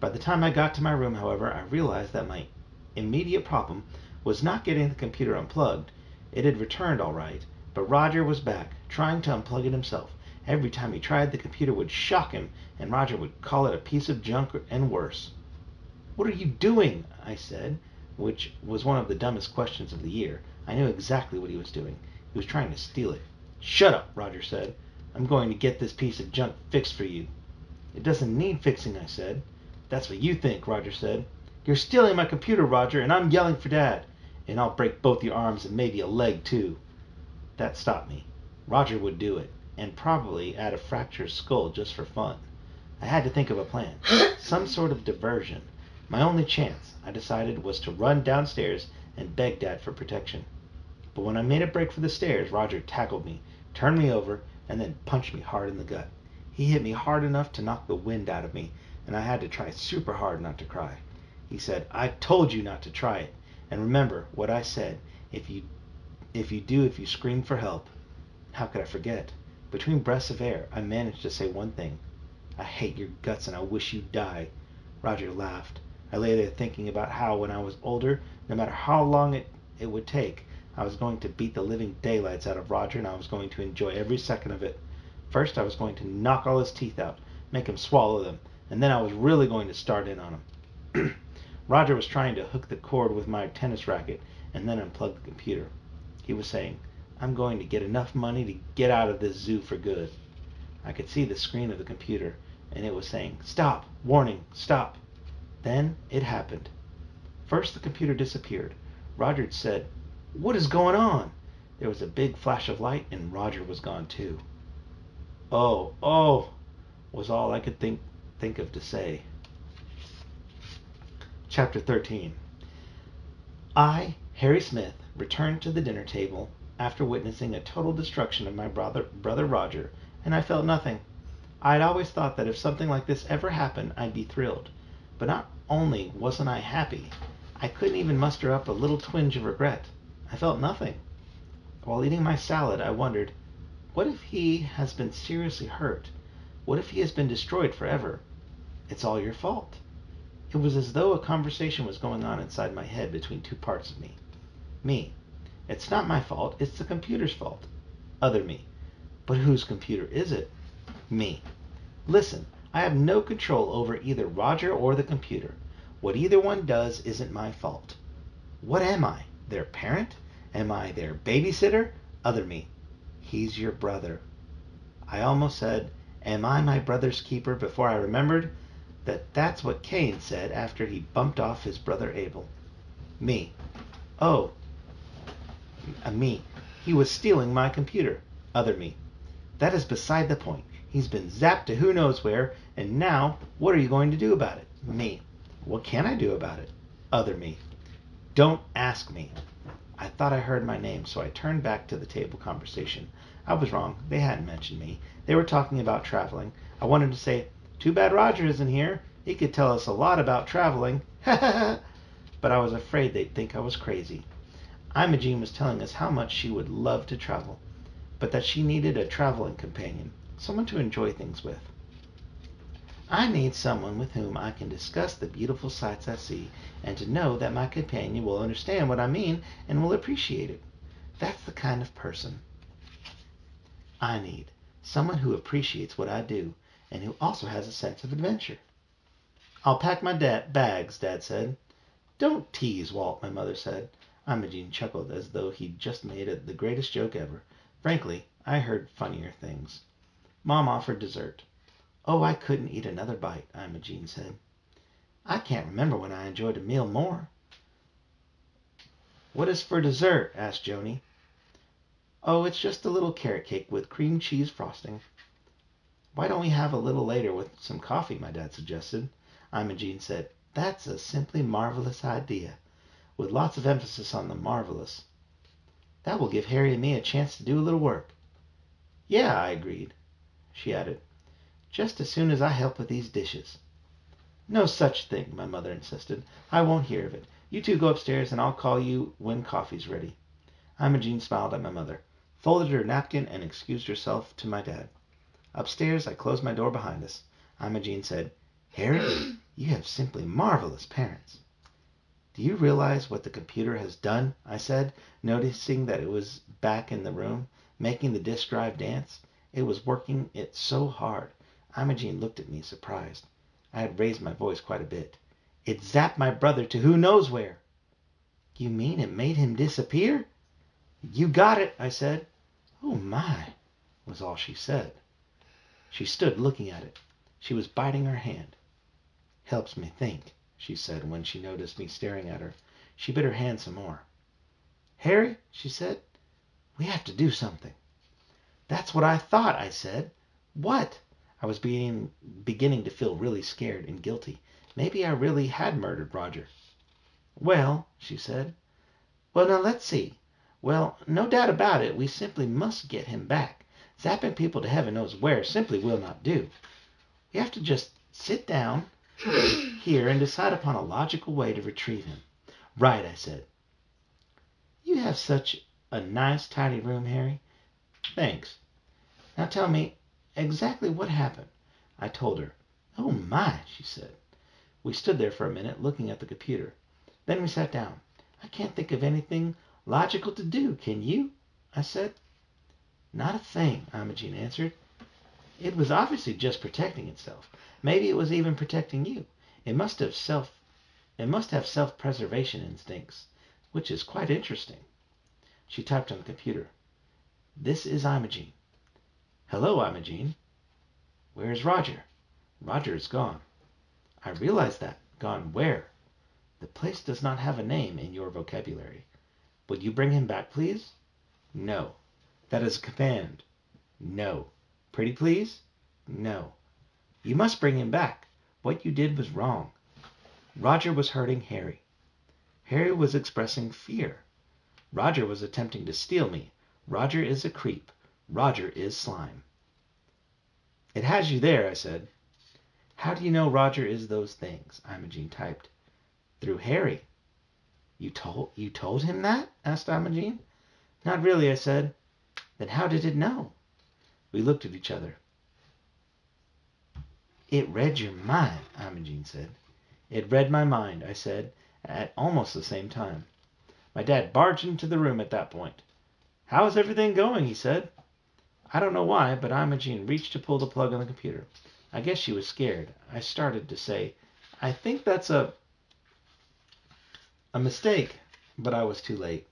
By the time I got to my room, however, I realized that my immediate problem was not getting the computer unplugged. It had returned all right, but Roger was back, trying to unplug it himself. Every time he tried, the computer would shock him, and Roger would call it a piece of junk and worse. "What are you doing?" I said, which was one of the dumbest questions of the year. I knew exactly what he was doing. He was trying to steal it. "Shut up," Roger said. "I'm going to get this piece of junk fixed for you." "It doesn't need fixing," I said. "That's what you think," Roger said. "You're stealing my computer, Roger, and I'm yelling for Dad. And I'll break both your arms and maybe a leg, too." That stopped me. Roger would do it, and probably add a fractured skull just for fun. I had to think of a plan. Some sort of diversion. My only chance, I decided, was to run downstairs and beg Dad for protection. But when I made a break for the stairs, Roger tackled me, turned me over, and then punched me hard in the gut. He hit me hard enough to knock the wind out of me, and I had to try super hard not to cry. He said, "I told you not to try it. And remember what I said. If you scream for help." How could I forget? Between breaths of air, I managed to say one thing. "I hate your guts and I wish you'd die." Roger laughed. I lay there thinking about how, when I was older, no matter how long it would take, I was going to beat the living daylights out of Roger, and I was going to enjoy every second of it. First, I was going to knock all his teeth out, make him swallow them, and then I was really going to start in on him. Roger was trying to hook the cord with my tennis racket and then unplug the computer. He was saying, "I'm going to get enough money to get out of this zoo for good." I could see the screen of the computer, and it was saying, "Stop! Warning! Stop!" Then it happened. First the computer disappeared. Roger said, "What is going on?" There was a big flash of light, and Roger was gone too. Oh, was all I could think of to say. Chapter 13. I, Harry Smith, returned to the dinner table after witnessing a total destruction of my brother Roger, and I felt nothing. I had always thought that if something like this ever happened, I'd be thrilled. But not only wasn't I happy, I couldn't even muster up a little twinge of regret. I felt nothing. While eating my salad, I wondered, what if he has been seriously hurt? What if he has been destroyed forever? It's all your fault. It was as though a conversation was going on inside my head between two parts of me. Me. It's not my fault, it's the computer's fault. Other me. But whose computer is it? Me. Listen, I have no control over either Roger or the computer. What either one does isn't my fault. What am I? Their parent? Am I their babysitter? Other me. He's your brother. I almost said, "Am I my brother's keeper?" before I remembered that that's what Cain said after he bumped off his brother Abel. Me. Oh, me. He was stealing my computer. Other me. That is beside the point. He's been zapped to who knows where, and now, what are you going to do about it? Me. What can I do about it? Other me. Don't ask me. I thought I heard my name, so I turned back to the table conversation. I was wrong. They hadn't mentioned me. They were talking about traveling. I wanted to say, "Too bad Roger isn't here. He could tell us a lot about traveling." But I was afraid they'd think I was crazy. Imogene was telling us how much she would love to travel, but that she needed a traveling companion, someone to enjoy things with. I need someone with whom I can discuss the beautiful sights I see, and to know that my companion will understand what I mean and will appreciate it. That's the kind of person I need. Someone who appreciates what I do, and who also has a sense of adventure. I'll pack my bags, Dad said. Don't tease, Walt, my mother said. Imogene chuckled as though he'd just made it the greatest joke ever. Frankly, I heard funnier things. Mom offered dessert. Oh, I couldn't eat another bite, Imogene said. I can't remember when I enjoyed a meal more. What is for dessert? Asked Joni. Oh, it's just a little carrot cake with cream cheese frosting. Why don't we have a little later with some coffee, my dad suggested. Imogene said, That's a simply marvelous idea, with lots of emphasis on the marvelous. That will give Harry and me a chance to do a little work. Yeah, I agreed. She added, just as soon as I help with these dishes. No such thing, my mother insisted. I won't hear of it. You two go upstairs and I'll call you when coffee's ready. Imogene smiled at my mother, folded her napkin, and excused herself to my dad. Upstairs, I closed my door behind us. Imogene said, Harry, you have simply marvelous parents. Do you realize what the computer has done? I said, noticing that it was back in the room, making the disk drive dance. It was working it so hard. Imogene looked at me, surprised. I had raised my voice quite a bit. It zapped my brother to who knows where. You mean it made him disappear? You got it, I said. Oh my, was all she said. She stood looking at it. She was biting her hand. Helps me think, she said when she noticed me staring at her. She bit her hand some more. Harry, she said, we have to do something. That's what I thought, I said. What? I was beginning to feel really scared and guilty. Maybe I really had murdered Roger. Well, she said. Well, now let's see. Well, no doubt about it, we simply must get him back. Zapping people to heaven knows where simply will not do. We have to just sit down here and decide upon a logical way to retrieve him. Right, I said. You have such a nice, tidy room, Harry. Thanks. Now tell me exactly what happened. I told her. Oh my, she said. We stood there for a minute looking at the computer. Then we sat down. I can't think of anything logical to do, can you? I said. Not a thing, Imogene answered. It was obviously just protecting itself. Maybe it was even protecting you. It must have self-preservation instincts, which is quite interesting. She typed on the computer. This is Imogene. Hello, Imogene. Where is Roger? Roger is gone. I realize that. Gone where? The place does not have a name in your vocabulary. Would you bring him back, please? No. That is a command. No. Pretty please? No. You must bring him back. What you did was wrong. Roger was hurting Harry. Harry was expressing fear. Roger was attempting to steal me. Roger is a creep. Roger is slime. It has you there, I said. How do you know Roger is those things? Imogene typed. Through Harry. You told him that? Asked Imogene. Not really, I said. Then how did it know? We looked at each other. It read your mind, Imogene said. It read my mind, I said, at almost the same time. My dad barged into the room at that point. How is everything going? He said. I don't know why, but Imogene reached to pull the plug on the computer. I guess she was scared. I started to say, I think that's a mistake, but I was too late.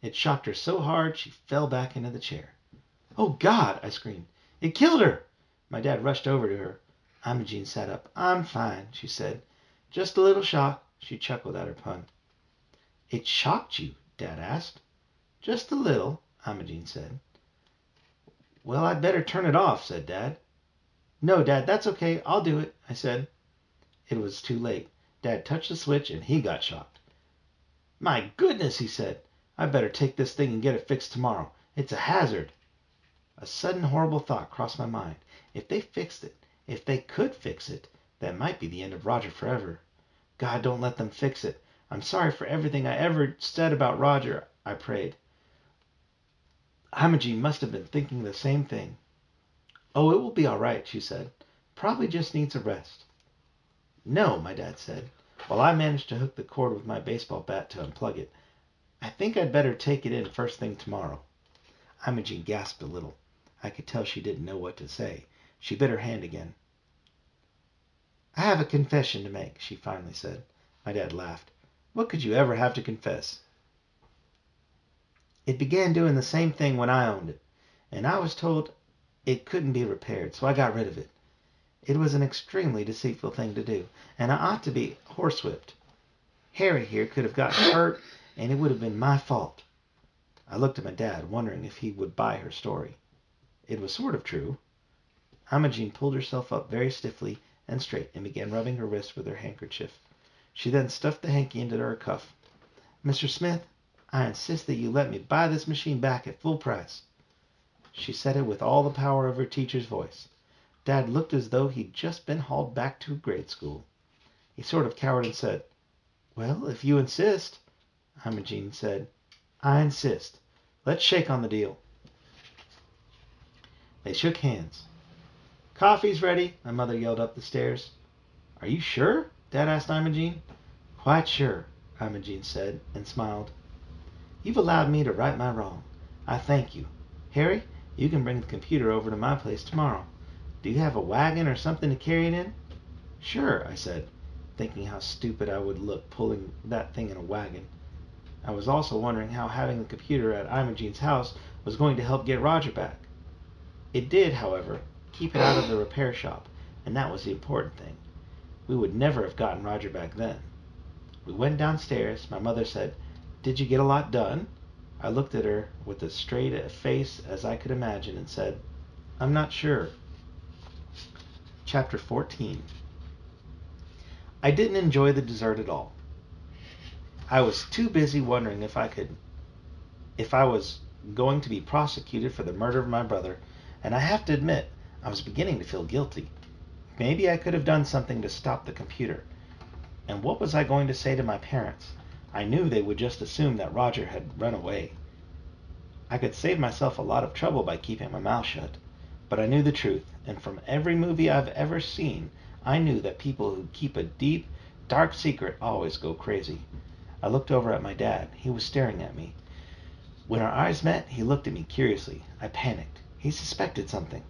It shocked her so hard she fell back into the chair. Oh, God, I screamed. It killed her. My dad rushed over to her. Imogene sat up. I'm fine, she said. Just a little shock. She chuckled at her pun. It shocked you? Dad asked. Just a little, Imogene said. Well, I'd better turn it off, said Dad. No, Dad, that's okay. I'll do it, I said. It was too late. Dad touched the switch and he got shocked. My goodness, he said. I better take this thing and get it fixed tomorrow. It's a hazard. A sudden horrible thought crossed my mind. If they could fix it, that might be the end of Roger forever. God, don't let them fix it. I'm sorry for everything I ever said about Roger, I prayed. Imogene must have been thinking the same thing. Oh, it will be all right, she said. Probably just needs a rest. No, my dad said, while I managed to hook the cord with my baseball bat to unplug it. I think I'd better take it in first thing tomorrow. Imogen gasped a little. I could tell she didn't know what to say. She bit her hand again. I have a confession to make, she finally said. My dad laughed. What could you ever have to confess? It began doing the same thing when I owned it, and I was told it couldn't be repaired, so I got rid of it. It was an extremely deceitful thing to do, and I ought to be horsewhipped. Harry here could have gotten hurt, and it would have been my fault. I looked at my dad, wondering if he would buy her story. It was sort of true. Imogen pulled herself up very stiffly and straight and began rubbing her wrist with her handkerchief. She then stuffed the hanky into her cuff. Mr. Smith, I insist that you let me buy this machine back at full price. She said it with all the power of her teacher's voice. Dad looked as though he'd just been hauled back to grade school. He sort of cowered and said, Well, if you insist. Imogen said, I insist. Let's shake on the deal. They shook hands. Coffee's ready, my mother yelled up the stairs. Are you sure? Dad asked Imogen. Quite sure, Imogen said, and smiled. You've allowed me to right my wrong. I thank you. Harry, you can bring the computer over to my place tomorrow. Do you have a wagon or something to carry it in? Sure, I said, thinking how stupid I would look pulling that thing in a wagon. I was also wondering how having the computer at Imogen's house was going to help get Roger back. It did, however, keep it out of the repair shop, and that was the important thing. We would never have gotten Roger back then. We went downstairs. My mother said, Did you get a lot done? I looked at her with as straight a face as I could imagine and said, I'm not sure. Chapter 14. I didn't enjoy the dessert at all. I was too busy wondering if I was going to be prosecuted for the murder of my brother, and I have to admit, I was beginning to feel guilty. Maybe I could have done something to stop the computer. And what was I going to say to my parents? I knew they would just assume that Roger had run away. I could save myself a lot of trouble by keeping my mouth shut. But I knew the truth, and from every movie I've ever seen, I knew that people who keep a deep, dark secret always go crazy. I looked over at my dad. He was staring at me. When our eyes met, he looked at me curiously. I panicked. He suspected something.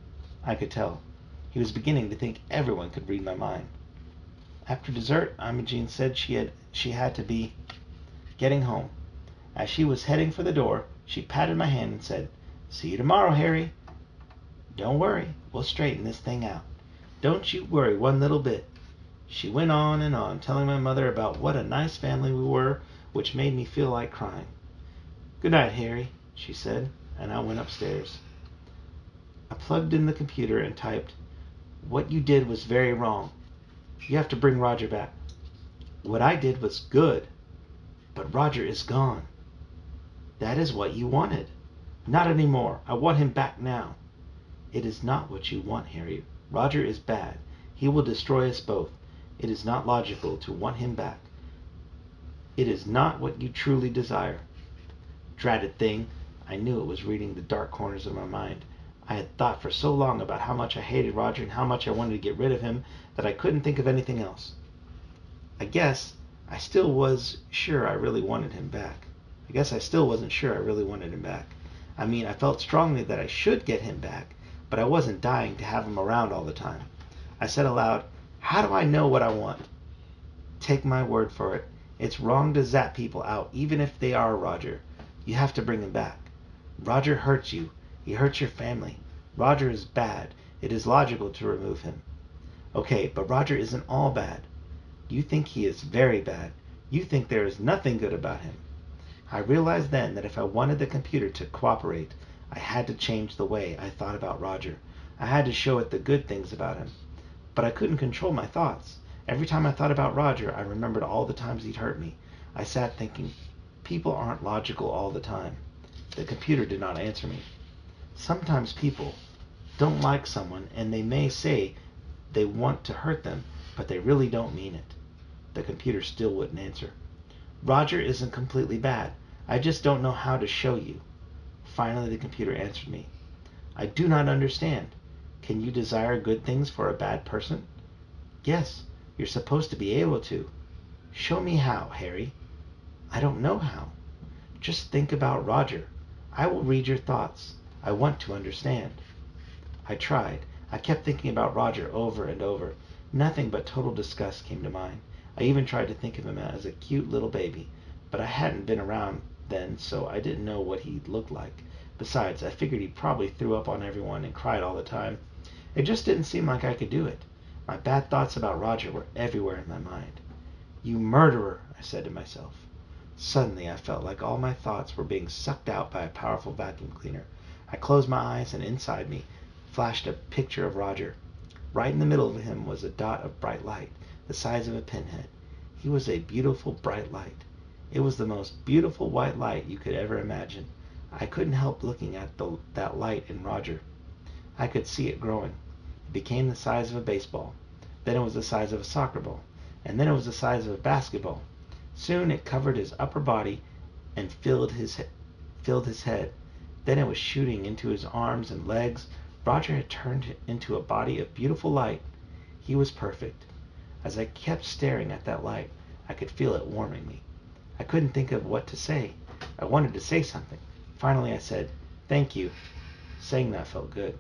I could tell. He was beginning to think everyone could read my mind. After dessert, Imogen said she had to be getting home. As she was heading for the door, she patted my hand and said, See you tomorrow, Harry. Don't worry, we'll straighten this thing out. Don't you worry one little bit. She went on and on, telling my mother about what a nice family we were, which made me feel like crying. Good night, Harry, she said, and I went upstairs. I plugged in the computer and typed, What you did was very wrong. You have to bring Roger back. What I did was good, but Roger is gone. That is what you wanted. Not anymore. I want him back now. It is not what you want, Harry. Roger is bad. He will destroy us both. It is not logical to want him back. It is not what you truly desire. Dratted thing. I knew it was reading the dark corners of my mind. I had thought for so long about how much I hated Roger and how much I wanted to get rid of him that I couldn't think of anything else. I guess I still was sure I really wanted him back. I guess I still wasn't sure I really wanted him back. I mean, I felt strongly that I should get him back, but I wasn't dying to have him around all the time. I said aloud, How do I know what I want? Take my word for it. It's wrong to zap people out, even if they are Roger. You have to bring him back. Roger hurts you. He hurts your family. Roger is bad. It is logical to remove him. Okay, but Roger isn't all bad. You think he is very bad. You think there is nothing good about him. I realized then that if I wanted the computer to cooperate, I had to change the way I thought about Roger. I had to show it the good things about him. But I couldn't control my thoughts. Every time I thought about Roger, I remembered all the times he'd hurt me. I sat thinking, people aren't logical all the time. The computer did not answer me. Sometimes people don't like someone and they may say they want to hurt them, but they really don't mean it. The computer still wouldn't answer. Roger isn't completely bad. I just don't know how to show you. Finally, the computer answered me. I do not understand. Can you desire good things for a bad person? Yes, you're supposed to be able to. Show me how, Harry. I don't know how. Just think about Roger. I will read your thoughts. I want to understand. I tried. I kept thinking about Roger over and over. Nothing but total disgust came to mind. I even tried to think of him as a cute little baby, but I hadn't been around then, so I didn't know what he looked like. Besides, I figured he probably threw up on everyone and cried all the time. It just didn't seem like I could do it. My bad thoughts about Roger were everywhere in my mind. You murderer, I said to myself. Suddenly I felt like all my thoughts were being sucked out by a powerful vacuum cleaner. I closed my eyes, and inside me flashed a picture of Roger. Right in the middle of him was a dot of bright light, the size of a pinhead. He was a beautiful bright light. It was the most beautiful white light you could ever imagine. I couldn't help looking at that light in Roger. I could see it growing. It became the size of a baseball. Then it was the size of a soccer ball. And then it was the size of a basketball. Soon it covered his upper body and filled his head. Then it was shooting into his arms and legs. Roger had turned into a body of beautiful light. He was perfect. As I kept staring at that light, I could feel it warming me. I couldn't think of what to say. I wanted to say something. Finally I said, "Thank you." Saying that felt good.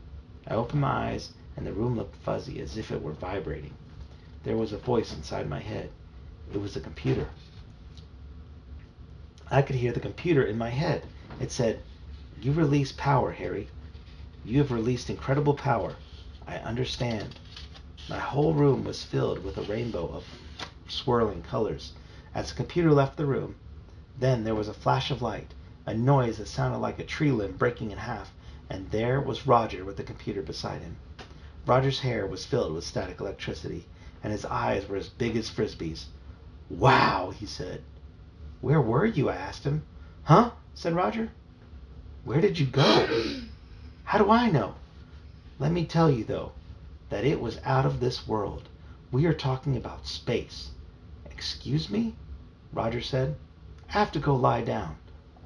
I opened my eyes, and the room looked fuzzy, as if it were vibrating. There was a voice inside my head. It was the computer. I could hear the computer in my head. It said, "You release power, Harry. You have released incredible power. I understand." My whole room was filled with a rainbow of swirling colors. As the computer left the room, then there was a flash of light, a noise that sounded like a tree limb breaking in half, and there was Roger with the computer beside him. Roger's hair was filled with static electricity, and his eyes were as big as frisbees. "Wow," he said. "Where were you?" I asked him. "Huh?" said Roger. "Where did you go?" "How do I know?" "Let me tell you, though, that it was out of this world. We are talking about space." "Excuse me?" Roger said. "I have to go lie down.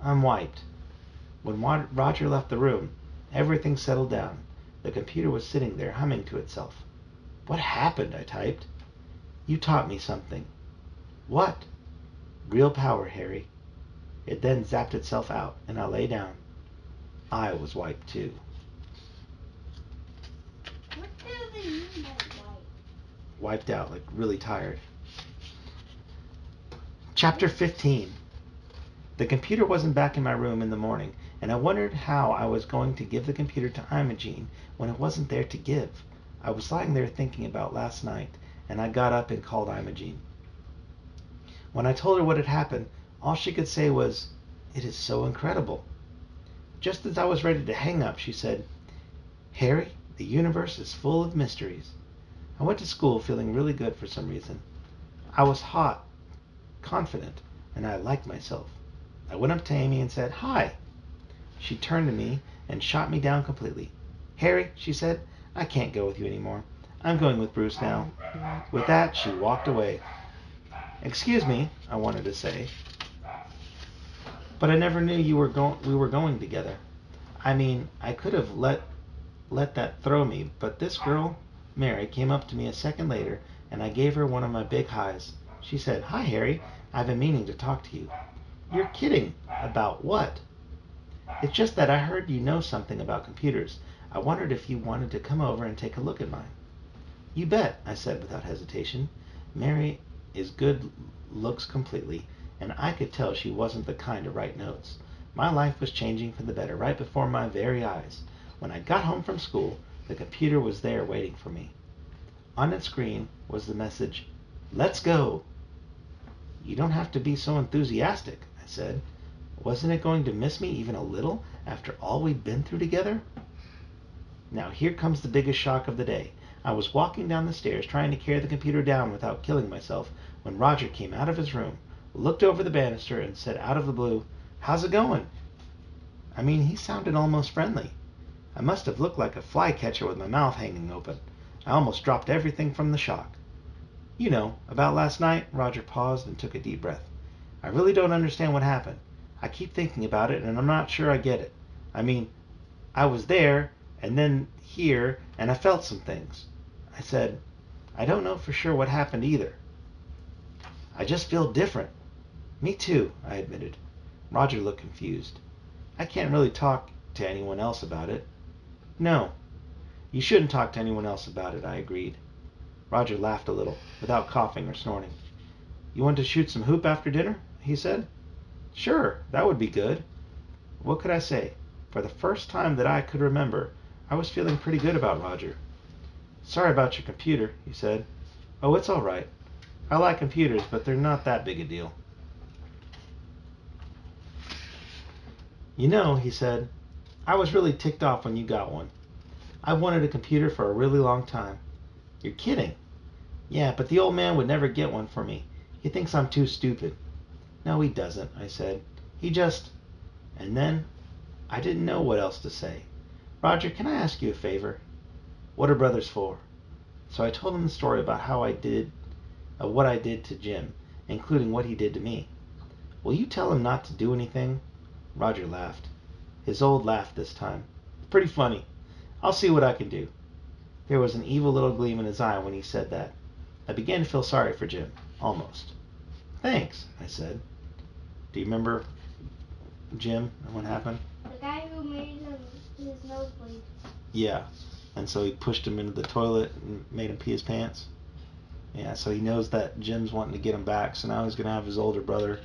I'm wiped." When Roger left the room, everything settled down. The computer was sitting there humming to itself. "What happened?" I typed. "You taught me something." "What?" "Real power, Harry." It then zapped itself out, and I lay down. I was wiped too. What do they mean by white? Wiped out, like really tired. Chapter 15. The computer wasn't back in my room in the morning, and I wondered how I was going to give the computer to Imogene when it wasn't there to give. I was lying there thinking about last night, and I got up and called Imogene. When I told her what had happened, all she could say was, "It is so incredible." Just as I was ready to hang up, she said, "Harry, the universe is full of mysteries." I went to school feeling really good for some reason. I was hot, confident, and I liked myself. I went up to Amy and said, "Hi." She turned to me and shot me down completely. "Harry," she said, "I can't go with you anymore. I'm going with Bruce now." With that, she walked away. "Excuse me," I wanted to say, "but I never knew we were going together. I mean, I could have let that throw me, but this girl, Mary, came up to me a second later, and I gave her one of my big highs. She said, 'Hi, Harry. I've been meaning to talk to you.'" "You're kidding. About what?" "It's just that I heard you know something about computers. I wondered if you wanted to come over and take a look at mine." "You bet," I said without hesitation. Mary is good looks completely, and I could tell she wasn't the kind to write notes. My life was changing for the better right before my very eyes. When I got home from school, the computer was there waiting for me. On its screen was the message, "Let's go." "You don't have to be so enthusiastic," I said. "Wasn't it going to miss me even a little after all we'd been through together?" Now here comes the biggest shock of the day. I was walking down the stairs trying to carry the computer down without killing myself when Roger came out of his room, looked over the banister, and said out of the blue, "How's it going?" I mean, he sounded almost friendly. I must have looked like a flycatcher with my mouth hanging open. I almost dropped everything from the shock. "You know, about last night." Roger paused and took a deep breath. "I really don't understand what happened. I keep thinking about it, and I'm not sure I get it. I mean, I was there, and then here, and I felt some things. I said, I don't know for sure what happened either. I just feel different. Me too, I admitted. Roger looked confused. I can't really talk to anyone else about it. No, you shouldn't talk to anyone else about it, I agreed. Roger laughed a little, without coughing or snorting. You want to shoot some hoop after dinner? He said. Sure, that would be good. What could I say? For the first time that I could remember, I was feeling pretty good about Roger. Sorry about your computer, he said. Oh, it's all right. I like computers, but they're not that big a deal. You know, he said, I was really ticked off when you got one. I've wanted a computer for a really long time. You're kidding. Yeah, but the old man would never get one for me. He thinks I'm too stupid. No, he doesn't, I said. He just... And then, I didn't know what else to say. Roger, can I ask you a favor? What are brothers for? So I told him the story about what I did to Jim, including what he did to me. Will you tell him not to do anything? Roger laughed. His old laugh this time. Pretty funny. I'll see what I can do. There was an evil little gleam in his eye when he said that. I began to feel sorry for Jim. Almost. Thanks, I said. Do you remember Jim and what happened? The guy who made his nosebleed. Yeah. And so he pushed him into the toilet and made him pee his pants. Yeah, so he knows that Jim's wanting to get him back, so now he's going to have his older brother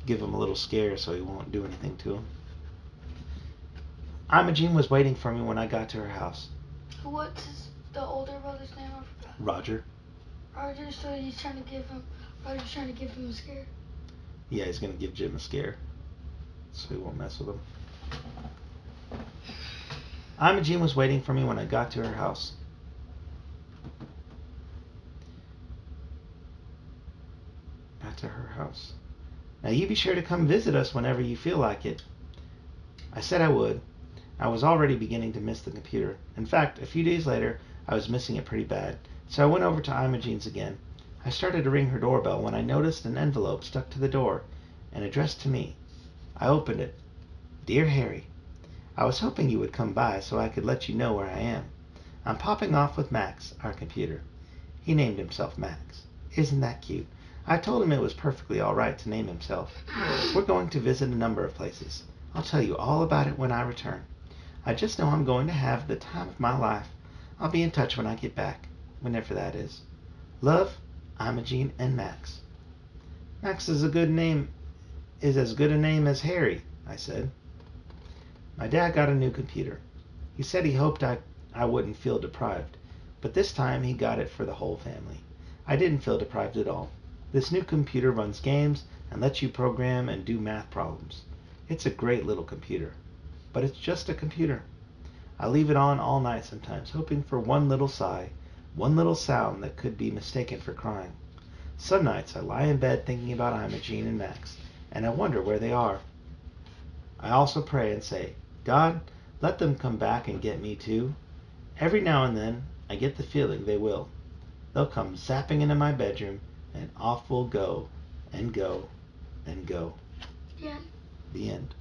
give him a little scare so he won't do anything to him. Imogene was waiting for me when I got to her house. What's the older brother's name? I forgot. Roger. Roger, so Roger's trying to give him a scare. Yeah, he's going to give Jim a scare so he won't mess with him. Imogene was waiting for me when I got to her house. Now you be sure to come visit us whenever you feel like it. I said I would. I was already beginning to miss the computer. In fact, a few days later, I was missing it pretty bad. So I went over to Imogene's again. I started to ring her doorbell when I noticed an envelope stuck to the door and addressed to me. I opened it. Dear Harry, I was hoping you would come by so I could let you know where I am. I'm popping off with Max, our computer. He named himself Max. Isn't that cute? I told him it was perfectly all right to name himself. We're going to visit a number of places. I'll tell you all about it when I return. I just know I'm going to have the time of my life. I'll be in touch when I get back, whenever that is. Love, Imogene and Max. Max is as good a name as Harry, I said. My dad got a new computer. He said he hoped I wouldn't feel deprived, but this time he got it for the whole family. I didn't feel deprived at all. This new computer runs games and lets you program and do math problems. It's a great little computer, but it's just a computer. I leave it on all night sometimes, hoping for one little sigh, one little sound that could be mistaken for crying. Some nights I lie in bed thinking about Imogene and Max, and I wonder where they are. I also pray and say, God, let them come back and get me too. Every now and then, I get the feeling they will. They'll come zapping into my bedroom, and off we'll go, and go, and go. Yeah. The end.